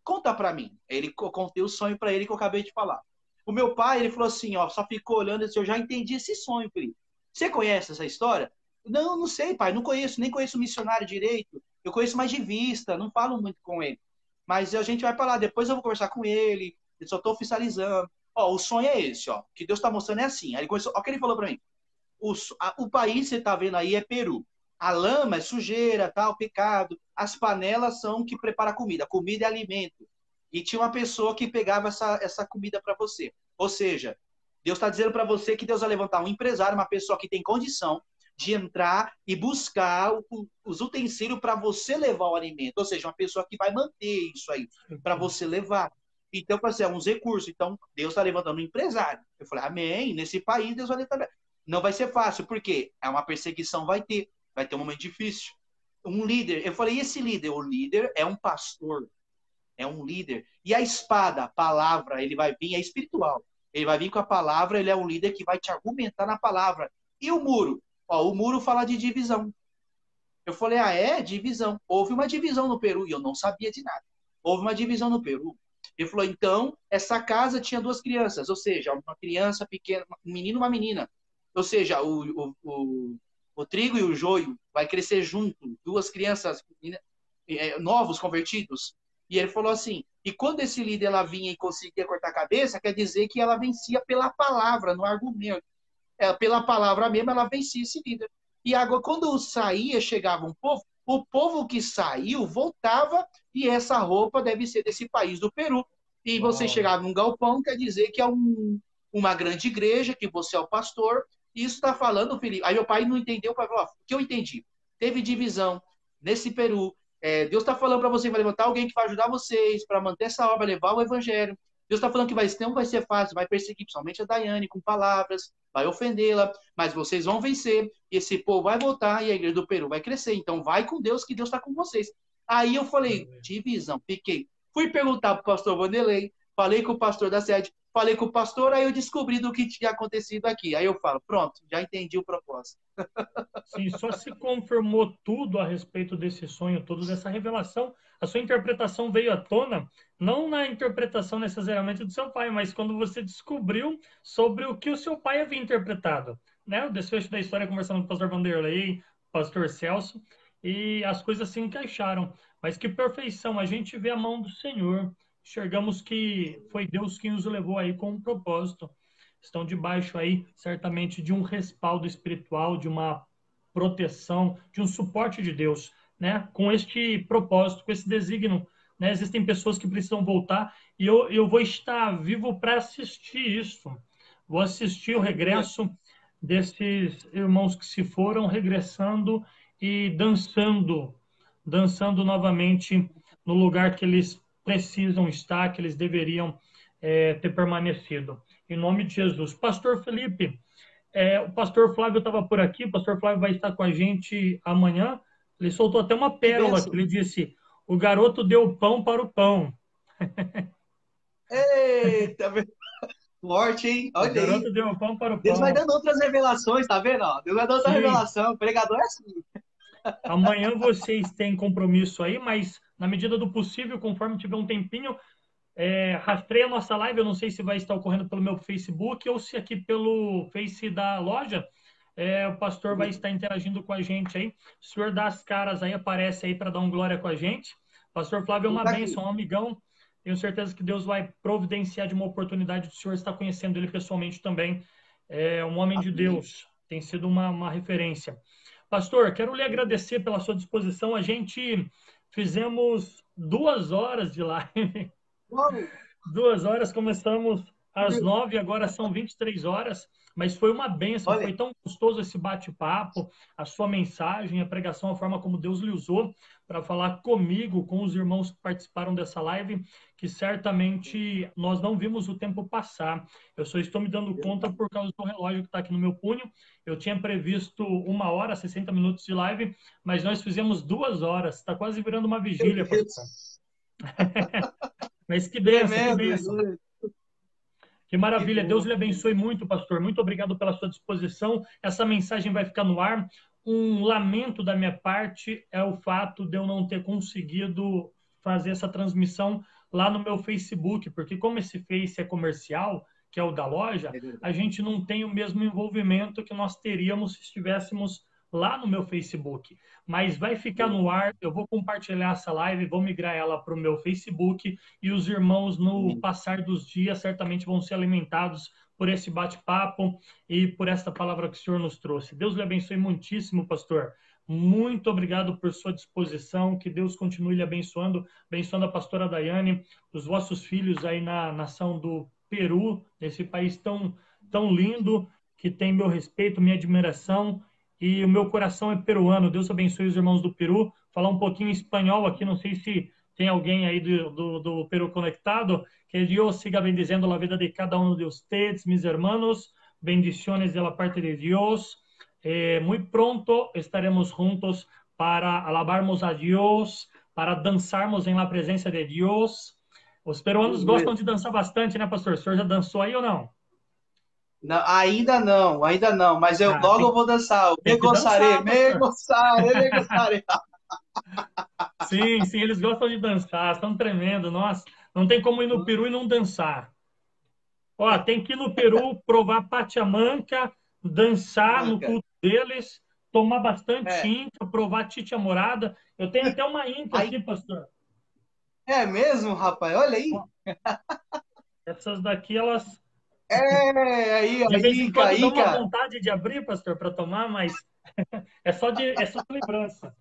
conta para mim. Eu contei o sonho para ele que eu acabei de falar. O meu pai, ele falou assim, ó, só ficou olhando e disse, eu já entendi esse sonho, Felipe. Você conhece essa história? Não, não sei, pai, não conheço, nem conheço o missionário direito. Eu conheço mais de vista, não falo muito com ele. Mas a gente vai para lá, depois eu vou conversar com ele, eu só estou oficializando. Ó, o sonho é esse, ó, que Deus está mostrando é assim. Aí ele começou, ó, o que ele falou para mim. O país, você está vendo aí, é Peru. A lama é sujeira, tal, pecado. As panelas são o que prepara comida. Comida é alimento. E tinha uma pessoa que pegava essa comida para você. Ou seja, Deus está dizendo para você que Deus vai levantar um empresário, uma pessoa que tem condição de entrar e buscar os utensílios para você levar o alimento. Ou seja, uma pessoa que vai manter isso aí para você levar. Então, para ser uns recursos. Então, Deus está levantando um empresário. Eu falei, amém. Nesse país, Deus vai levantar. Não vai ser fácil, porque é uma perseguição, vai ter um momento difícil. Um líder, eu falei, e esse líder? O líder é um pastor, é um líder. E a espada, a palavra, ele vai vir, é espiritual. Ele vai vir com a palavra, ele é um líder que vai te argumentar na palavra. E o muro? Ó, o muro fala de divisão. Eu falei, divisão. Houve uma divisão no Peru, e eu não sabia de nada. Houve uma divisão no Peru. Ele falou, então, essa casa tinha 2 crianças, ou seja, uma criança pequena, um menino e uma menina. Ou seja, o trigo e o joio vai crescer junto, 2 crianças novos convertidos. E ele falou assim, e quando esse líder ela vinha e conseguia cortar a cabeça, quer dizer que ela vencia pela palavra, no argumento. Pela palavra mesmo, ela vencia esse líder. E agora, quando saía, chegava um povo, o povo que saiu voltava, e essa roupa deve ser desse país do Peru. E você chegava num galpão, quer dizer que é uma grande igreja, que você é o pastor. Isso está falando, Felipe. Aí meu pai não entendeu, o pai falou, o que eu entendi? Teve divisão nesse Peru. Deus está falando para você, vai levantar alguém que vai ajudar vocês para manter essa obra, levar o evangelho. Deus está falando que não vai ser fácil, vai perseguir, principalmente a Daiane, com palavras, vai ofendê-la, mas vocês vão vencer, esse povo vai voltar e a igreja do Peru vai crescer. Então vai com Deus, que Deus está com vocês. Aí eu falei, divisão, fiquei. Fui perguntar para o pastor Vanderlei, falei com o pastor da sede, falei com o pastor, aí eu descobri do que tinha acontecido aqui. Aí eu falo, pronto, já entendi o propósito. Sim, só se confirmou tudo a respeito desse sonho, toda dessa revelação. A sua interpretação veio à tona, não na interpretação necessariamente do seu pai, mas quando você descobriu sobre o que o seu pai havia interpretado. Né? O desfecho da história, conversando com o pastor Vanderlei, pastor Celso, e as coisas se encaixaram. Mas que perfeição, a gente vê a mão do Senhor. Enxergamos que foi Deus quem nos levou aí com um propósito. Estão debaixo aí, certamente, de um respaldo espiritual, de uma proteção, de um suporte de Deus, né? Com este propósito, com esse desígnio, né? Existem pessoas que precisam voltar e eu vou estar vivo para assistir isso. Vou assistir o regresso desses irmãos que se foram, regressando e dançando novamente no lugar que eles precisam estar, que eles deveriam ter permanecido. Em nome de Jesus. Pastor Felipe, o pastor Flávio estava por aqui, o pastor Flávio vai estar com a gente amanhã. Ele soltou até uma Que pérola bênção. que ele disse: o garoto deu pão para o pão. Eita, forte, hein? O Olha aí. garoto deu pão para o Deus vai pão. dando outras revelações, tá vendo? Ó? Deus vai dando outra Sim, revelação. O pregador é assim. amanhã vocês têm compromisso aí, mas na medida do possível, conforme tiver um tempinho, rastreia a nossa live. Eu não sei se vai estar ocorrendo pelo meu Facebook ou se aqui pelo Face da loja. O pastor vai estar interagindo com a gente aí. O senhor dá as caras aí, aparece aí para dar um glória com a gente. Pastor Flávio é Vou uma tá aqui. bênção, um amigão. Tenho certeza que Deus vai providenciar de uma oportunidade do senhor estar conhecendo ele pessoalmente também. É um homem de Amém. Deus, tem sido uma referência. Pastor, quero lhe agradecer pela sua disposição. A gente fizemos 2 horas de live. Uau, 2 horas, começamos às 9, agora são 23 horas, mas foi uma bênção, foi olha, tão gostoso esse bate-papo, a sua mensagem, a pregação, a forma como Deus lhe usou para falar comigo, com os irmãos que participaram dessa live, que certamente nós não vimos o tempo passar. Eu só estou me dando conta por causa do relógio que está aqui no meu punho. Eu tinha previsto 1 hora, 60 minutos de live, mas nós fizemos 2 horas, está quase virando uma meu vigília, pastor. Deus. Mas que benção, que benção. Tremendo. Que Que maravilha. Deus bom, lhe que bom. abençoe muito, pastor. Muito obrigado pela sua disposição. Essa mensagem vai ficar no ar. Um lamento da minha parte é o fato de eu não ter conseguido fazer essa transmissão lá no meu Facebook, porque como esse Face é comercial, que é o da loja, É verdade. a gente não tem o mesmo envolvimento que nós teríamos se estivéssemos lá no meu Facebook. Mas vai ficar no ar, eu vou compartilhar essa live, vou migrar ela para o meu Facebook e os irmãos, no Amém. passar dos dias, certamente vão ser alimentados por esse bate-papo e por esta palavra que o Senhor nos trouxe. Deus lhe abençoe muitíssimo, pastor. Muito obrigado por sua disposição. Que Deus continue lhe abençoando, abençoando a pastora Daiane, os vossos filhos aí na nação do Peru, nesse país tão lindo, que tem meu respeito, minha admiração. E o meu coração é peruano. Deus abençoe os irmãos do Peru. Falar um pouquinho espanhol aqui, não sei se tem alguém aí do Peru conectado. Que Deus siga bendizendo a vida de cada um de ustedes, mis hermanos. Bendiciones de la parte de Dios. Muy pronto estaremos juntos para alabarmos a Dios, para dançarmos em la presença de Dios. Os peruanos Aleluia. gostam de dançar bastante, né, pastor? O senhor já dançou aí ou não? Não, ainda não, mas eu Ah, logo eu vou dançar. tem que dançar, Me pastor. gozarei, me gozarei. Sim, sim, eles gostam de dançar, são tremendo. Nossa, não tem como ir no Peru e não dançar. Ó, tem que ir no Peru provar pachamanca, dançar no Manca. culto deles, tomar bastante É, inca, provar tite amorada. Eu tenho até uma inca aí, aqui, pastor. é mesmo, rapaz? Olha aí. Ó, essas daqui, elas Aí, de vez em quando dão uma Ica. vontade de abrir, pastor, para tomar, mas é só de lembrança.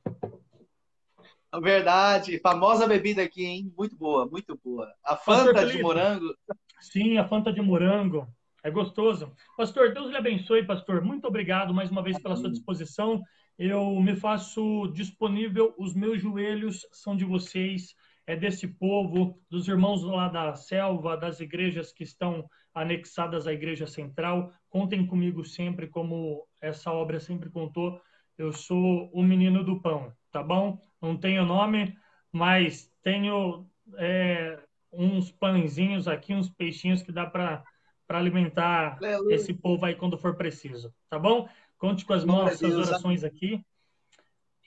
Verdade, famosa bebida aqui, hein? Muito boa, muito boa. A Pastor Fanta de Felipe, morango. sim, a Fanta de morango. É gostoso. Pastor, Deus lhe abençoe, pastor. Muito obrigado mais uma vez pela sua disposição. Eu me faço disponível, os meus joelhos são de vocês, é desse povo, dos irmãos lá da selva, das igrejas que estão anexadas à igreja central. Contem comigo sempre, como essa obra sempre contou. Eu sou o menino do pão, tá bom? Não tenho nome, mas tenho uns pãezinhos aqui, uns peixinhos que dá para alimentar Aleluia. esse povo aí quando for preciso, tá bom? Conte com as Glória a nossas Deus. orações aqui.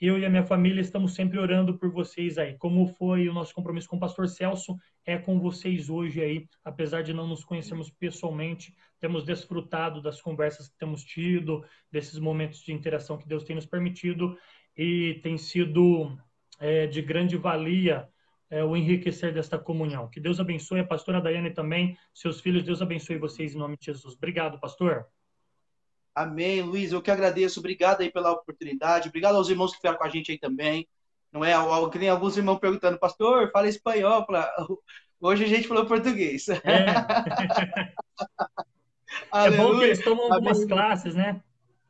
Eu e a minha família estamos sempre orando por vocês aí. Como foi o nosso compromisso com o pastor Celso, é com vocês hoje aí, apesar de não nos conhecermos pessoalmente, temos desfrutado das conversas que temos tido, desses momentos de interação que Deus tem nos permitido e tem sido de grande valia o enriquecer desta comunhão. Que Deus abençoe a pastora Daiane também, seus filhos, Deus abençoe vocês em nome de Jesus. Obrigado, pastor. Amém, Luiz. Eu que agradeço. Obrigado aí pela oportunidade. Obrigado aos irmãos que ficaram com a gente aí também. Não é? Que nem alguns irmãos perguntando, pastor, fala espanhol. Hoje a gente falou português. É bom que Aleluia. eles tomam algumas Amém. classes, né?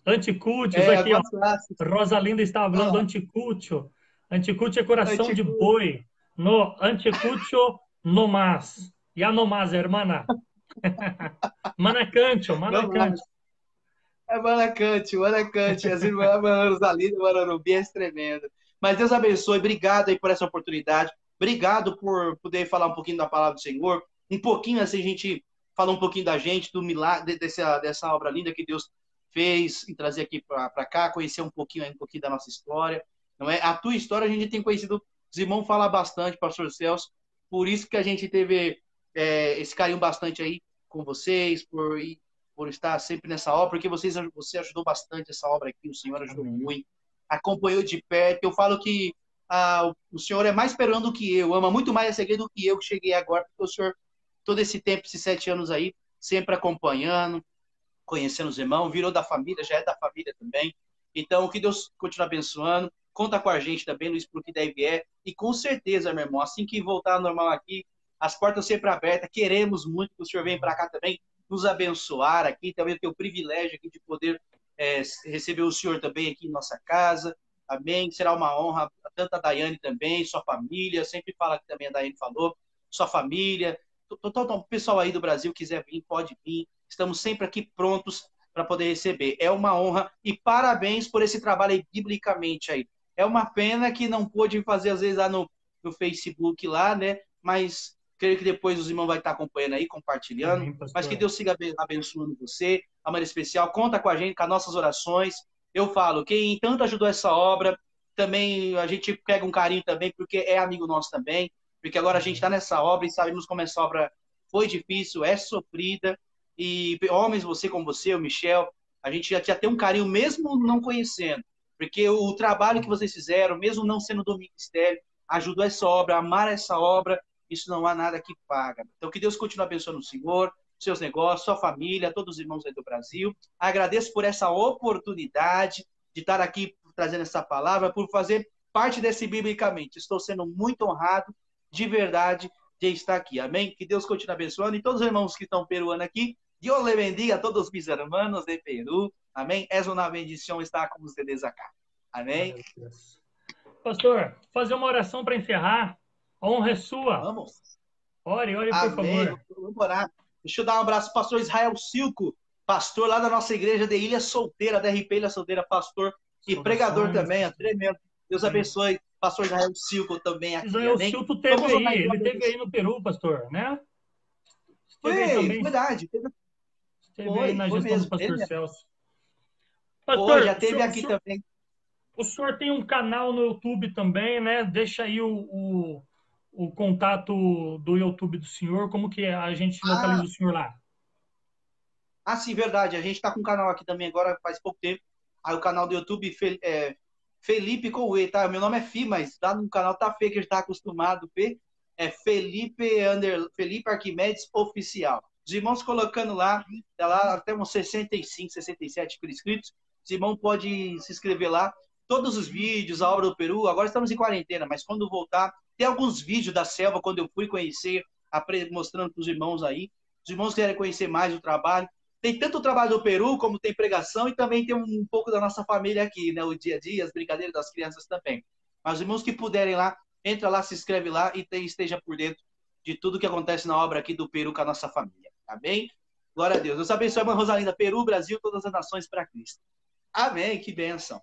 Anticútios aqui, ó. Algumas classes. Rosalinda estava Olha falando do lá. anticútio. Anticútio é coração de Antigo. boi. No anticútio no mas. Ya no mas, hermana. Manacancho, Não mais. manacancho. É Manacante, Manacante. As irmãs Rosalinda e Mararubi é tremendo. Mas Deus abençoe. Obrigado aí por essa oportunidade. Obrigado por poder falar um pouquinho da palavra do Senhor. Um pouquinho assim, a gente falar um pouquinho da gente, do milagre, dessa obra linda que Deus fez e trazer aqui para cá, conhecer um pouquinho da nossa história. Não é? A tua história a gente tem conhecido, os irmãos falam bastante, pastor Celso, por isso que a gente teve esse carinho bastante aí com vocês, por estar sempre nessa obra, porque você ajudou bastante essa obra aqui, o Senhor ajudou muito, acompanhou de perto. Eu falo que o Senhor é mais esperando do que eu, ama muito mais a segredo do que eu que cheguei agora, porque o Senhor, todo esse tempo, esses 7 anos aí, sempre acompanhando, conhecendo os irmãos, virou da família, já é da família também. Então, que Deus continue abençoando. Conta com a gente também, Luiz, pro que deve e com certeza, meu irmão, assim que voltar ao normal aqui, as portas sempre abertas, queremos muito que o Senhor venha para cá também, nos abençoar aqui, também ter o privilégio aqui de poder receber o Senhor também aqui em nossa casa, amém, será uma honra, tanto a Daiane também, sua família, sempre fala que também a Daiane falou, sua família, o pessoal aí do Brasil quiser vir, pode vir, estamos sempre aqui prontos para poder receber, é uma honra e parabéns por esse trabalho aí, biblicamente aí, é uma pena que não pôde fazer às vezes lá no Facebook lá, né, mas creio que depois os irmãos vão estar acompanhando aí, compartilhando. Amém, Mas que Deus siga abençoando você. A maneira especial. Conta com a gente, com as nossas orações. Eu falo, quem tanto ajudou essa obra, também a gente pega um carinho também, porque é amigo nosso também. Porque agora a gente está nessa obra e sabemos como essa obra foi difícil, é sofrida. E homens, você como você, o Michel, a gente já tem um carinho mesmo não conhecendo. Porque o trabalho que vocês fizeram, mesmo não sendo do ministério, ajudou essa obra, amar essa obra, isso não há nada que paga. Então, que Deus continue abençoando o Senhor, seus negócios, sua família, todos os irmãos aí do Brasil. Agradeço por essa oportunidade de estar aqui trazendo essa palavra, por fazer parte desse biblicamente. Estou sendo muito honrado, de verdade, de estar aqui. Amém? Que Deus continue abençoando. E todos os irmãos que estão peruando aqui, Deus le bendiga a todos mis hermanos de Peru. Amém? Es una bendición estar com vocês acá. Amém? Pastor, fazer uma oração para encerrar. A honra é sua. Vamos. Ore, por Amém. favor. Vamos orar. Deixa eu dar um abraço para o pastor Israel Silco, pastor lá da nossa igreja de Ilha Solteira, da RP Ilha Solteira, pastor e pregador também, é tremendo. Deus abençoe, pastor Israel Silco também aqui. Israel Silco teve aí, ele teve aí no Peru, pastor, né? Foi, verdade. Esteve aí na gestão do pastor Celso. Pastor, já teve aqui também. O senhor tem um canal no YouTube também, né? Deixa aí o contato do YouTube do senhor, como que a gente localiza o senhor lá? Sim, verdade. A gente está com um canal aqui também agora, faz pouco tempo. Aí o canal do YouTube, Felipe com E, tá? Meu nome é Fi, mas lá no canal tá Fê, que a gente tá acostumado, Fê. É Felipe Arquimedes Oficial. Os irmãos colocando lá, tá lá até uns 65, 67 inscritos. Os irmãos podem se inscrever lá. Todos os vídeos, a obra do Peru, agora estamos em quarentena, mas quando voltar, tem alguns vídeos da selva, quando eu fui conhecer, mostrando para os irmãos aí. Os irmãos querem conhecer mais o trabalho. Tem tanto o trabalho do Peru, como tem pregação, e também tem um pouco da nossa família aqui, né? O dia a dia, as brincadeiras das crianças também. Mas os irmãos que puderem lá, entra lá, se inscreve lá e esteja por dentro de tudo que acontece na obra aqui do Peru com a nossa família. Amém? Glória a Deus. Deus abençoe a irmã Rosalinda, Peru, Brasil, todas as nações para Cristo. Amém, que bênção.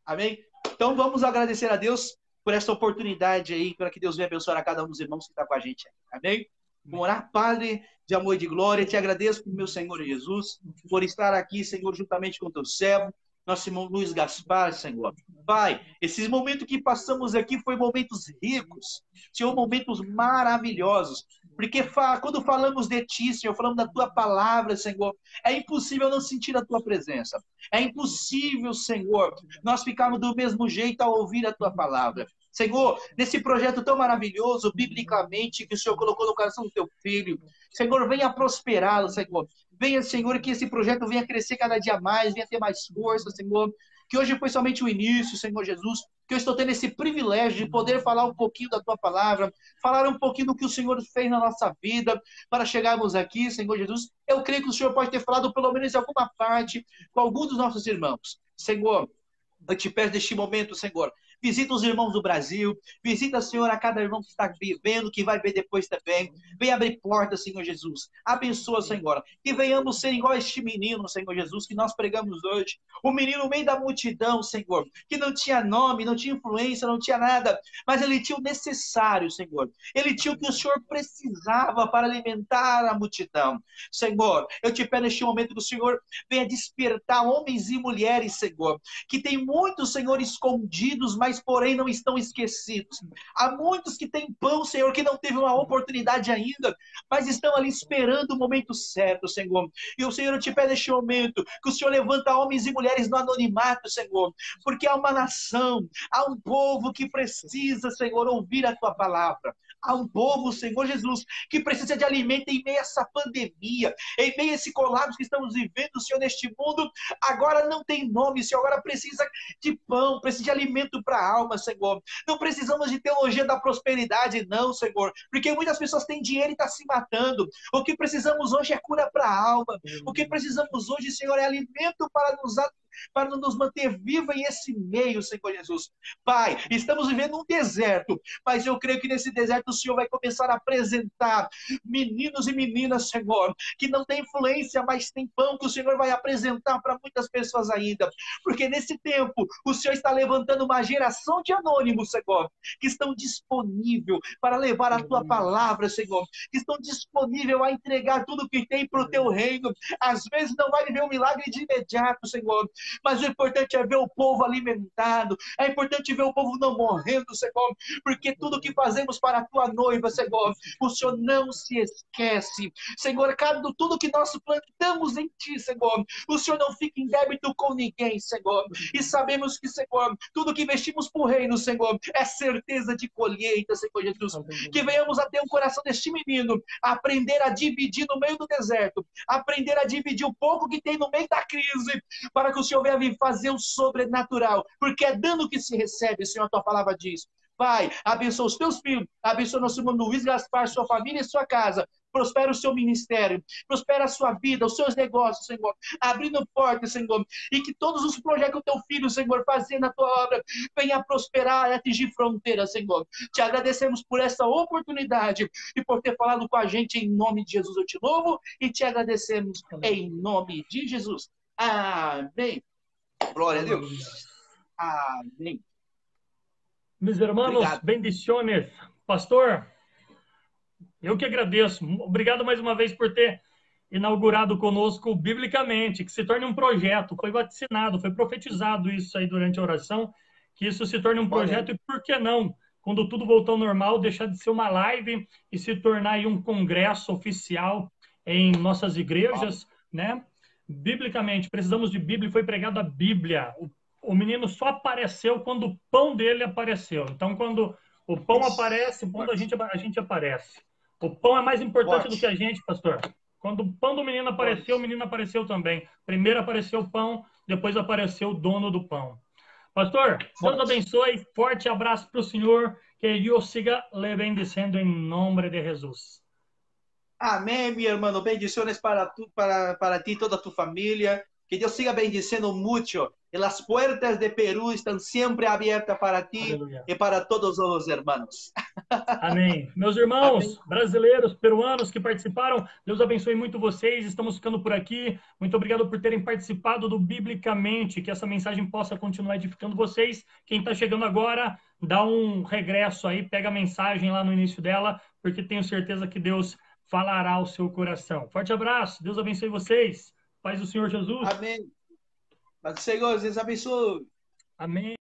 Amém? Então vamos agradecer a Deus por essa oportunidade aí, para que Deus venha abençoar a cada um dos irmãos que está com a gente aí. Amém? Vamos orar, Padre de amor e de glória, te agradeço, meu Senhor Jesus, por estar aqui, Senhor, juntamente com o teu servo, nosso irmão Luiz Gaspar, Senhor. Pai, esses momentos que passamos aqui foram momentos ricos, Senhor, momentos maravilhosos, porque quando falamos de Ti, Senhor, falamos da Tua palavra, Senhor, é impossível não sentir a Tua presença. É impossível, Senhor, nós ficarmos do mesmo jeito ao ouvir a Tua palavra. Senhor, nesse projeto tão maravilhoso, biblicamente, que o Senhor colocou no coração do Teu Filho, Senhor, venha prosperá-lo, Senhor. Venha, Senhor, que esse projeto venha crescer cada dia mais, venha ter mais força, Senhor. que hoje foi somente o início, Senhor Jesus, que eu estou tendo esse privilégio de poder falar um pouquinho da tua palavra, falar um pouquinho do que o Senhor fez na nossa vida, para chegarmos aqui, Senhor Jesus. Eu creio que o Senhor pode ter falado pelo menos em alguma parte com algum dos nossos irmãos. Senhor, eu te peço neste momento, Senhor, visita os irmãos do Brasil, visita, Senhor, a cada irmão que está vendo, que vai ver depois também. Vem abrir portas, Senhor Jesus. Abençoa, Senhor. Que venhamos ser igual a este menino, Senhor Jesus, que nós pregamos hoje. O menino no meio da multidão, Senhor, que não tinha nome, não tinha influência, não tinha nada, mas ele tinha o necessário, Senhor. Ele tinha o que o Senhor precisava para alimentar a multidão. Senhor, eu te peço neste momento que o Senhor venha despertar homens e mulheres, Senhor, que tem muitos, Senhor, escondidos, mas porém não estão esquecidos. Há muitos que têm pão, Senhor, que não teve uma oportunidade ainda, mas estão ali esperando o momento certo, Senhor. E o Senhor, eu te peço neste momento que o Senhor levanta homens e mulheres no anonimato, Senhor, porque há uma nação, há um povo que precisa, Senhor, ouvir a tua palavra. Há um povo, Senhor Jesus, que precisa de alimento em meio a essa pandemia, em meio a esse colapso que estamos vivendo, Senhor, neste mundo. Agora não tem nome, Senhor, agora precisa de pão, precisa de alimento para a alma, Senhor. Não precisamos de teologia da prosperidade, não, Senhor, porque muitas pessoas têm dinheiro e estão se matando. O que precisamos hoje é cura para a alma. O que precisamos hoje, Senhor, é alimento para nos manter vivos em esse meio, Senhor Jesus. Pai, estamos vivendo um deserto, mas eu creio que nesse deserto o Senhor vai começar a apresentar meninos e meninas, Senhor, que não tem influência, mas tem pão que o Senhor vai apresentar para muitas pessoas ainda, porque nesse tempo o Senhor está levantando uma geração de anônimos, Senhor, que estão disponíveis para levar a tua palavra, Senhor, que estão disponíveis a entregar tudo que tem para o teu reino. Às vezes não vai viver um milagre de imediato, Senhor, mas o importante é ver o povo alimentado, é importante ver o povo não morrendo, Senhor, porque tudo que fazemos para a tua noiva, Senhor, o Senhor não se esquece, Senhor, tudo que nós plantamos em ti, Senhor, o Senhor não fica em débito com ninguém, Senhor, e sabemos que, Senhor, tudo que investimos para o reino, Senhor, é certeza de colheita, Senhor Jesus, que venhamos a ter um coração deste menino, aprender a dividir no meio do deserto, aprender a dividir o pouco que tem no meio da crise, para que o Senhor venha vir fazer o sobrenatural, porque é dando que se recebe, Senhor, a tua palavra diz. Pai, abençoa os teus filhos, abençoa nosso irmão Luiz Gaspar, sua família e sua casa, prospera o seu ministério, prospera a sua vida, os seus negócios, Senhor, abrindo portas, Senhor, e que todos os projetos que o teu filho, Senhor, fazendo a tua obra, venha prosperar e atingir fronteiras, Senhor. Te agradecemos por essa oportunidade e por ter falado com a gente em nome de Jesus. Eu te louvo e te agradecemos em nome de Jesus. Amém. Glória a Deus. Amém. Mis hermanos, bendiciones. Pastor, eu que agradeço. Obrigado mais uma vez por ter inaugurado conosco biblicamente, que se torne um projeto. Foi vacinado, foi profetizado isso aí durante a oração, que isso se torne um projeto. E por que não, quando tudo voltou ao normal, deixar de ser uma live e se tornar aí um congresso oficial em nossas igrejas, né? Biblicamente, precisamos de Bíblia, foi pregada a Bíblia. O menino só apareceu quando o pão dele apareceu. Então, quando o pão aparece, o pão da gente, a gente aparece. O pão é mais importante do que a gente, pastor. Quando o pão do menino apareceu, o menino apareceu também. Primeiro apareceu o pão, depois apareceu o dono do pão. Pastor, Deus abençoe. Forte abraço para o senhor. Que Deus siga le bendiciendo em nome de Jesus. Amém, meu irmão. Bendiciones para ti e toda a tua família. Que Deus siga bendiciendo mucho. E as portas de Peru estão sempre abertas para ti e para todos os irmãos. Amém. Meus irmãos brasileiros, peruanos que participaram, Deus abençoe muito vocês. Estamos ficando por aqui. Muito obrigado por terem participado do Biblicamente. Que essa mensagem possa continuar edificando vocês. Quem está chegando agora, dá um regresso aí, pega a mensagem lá no início dela, porque tenho certeza que Deus falará ao seu coração. Forte abraço. Deus abençoe vocês. Paz do Senhor Jesus. Amém. Mas, Senhor, Deus abençoe. Amém.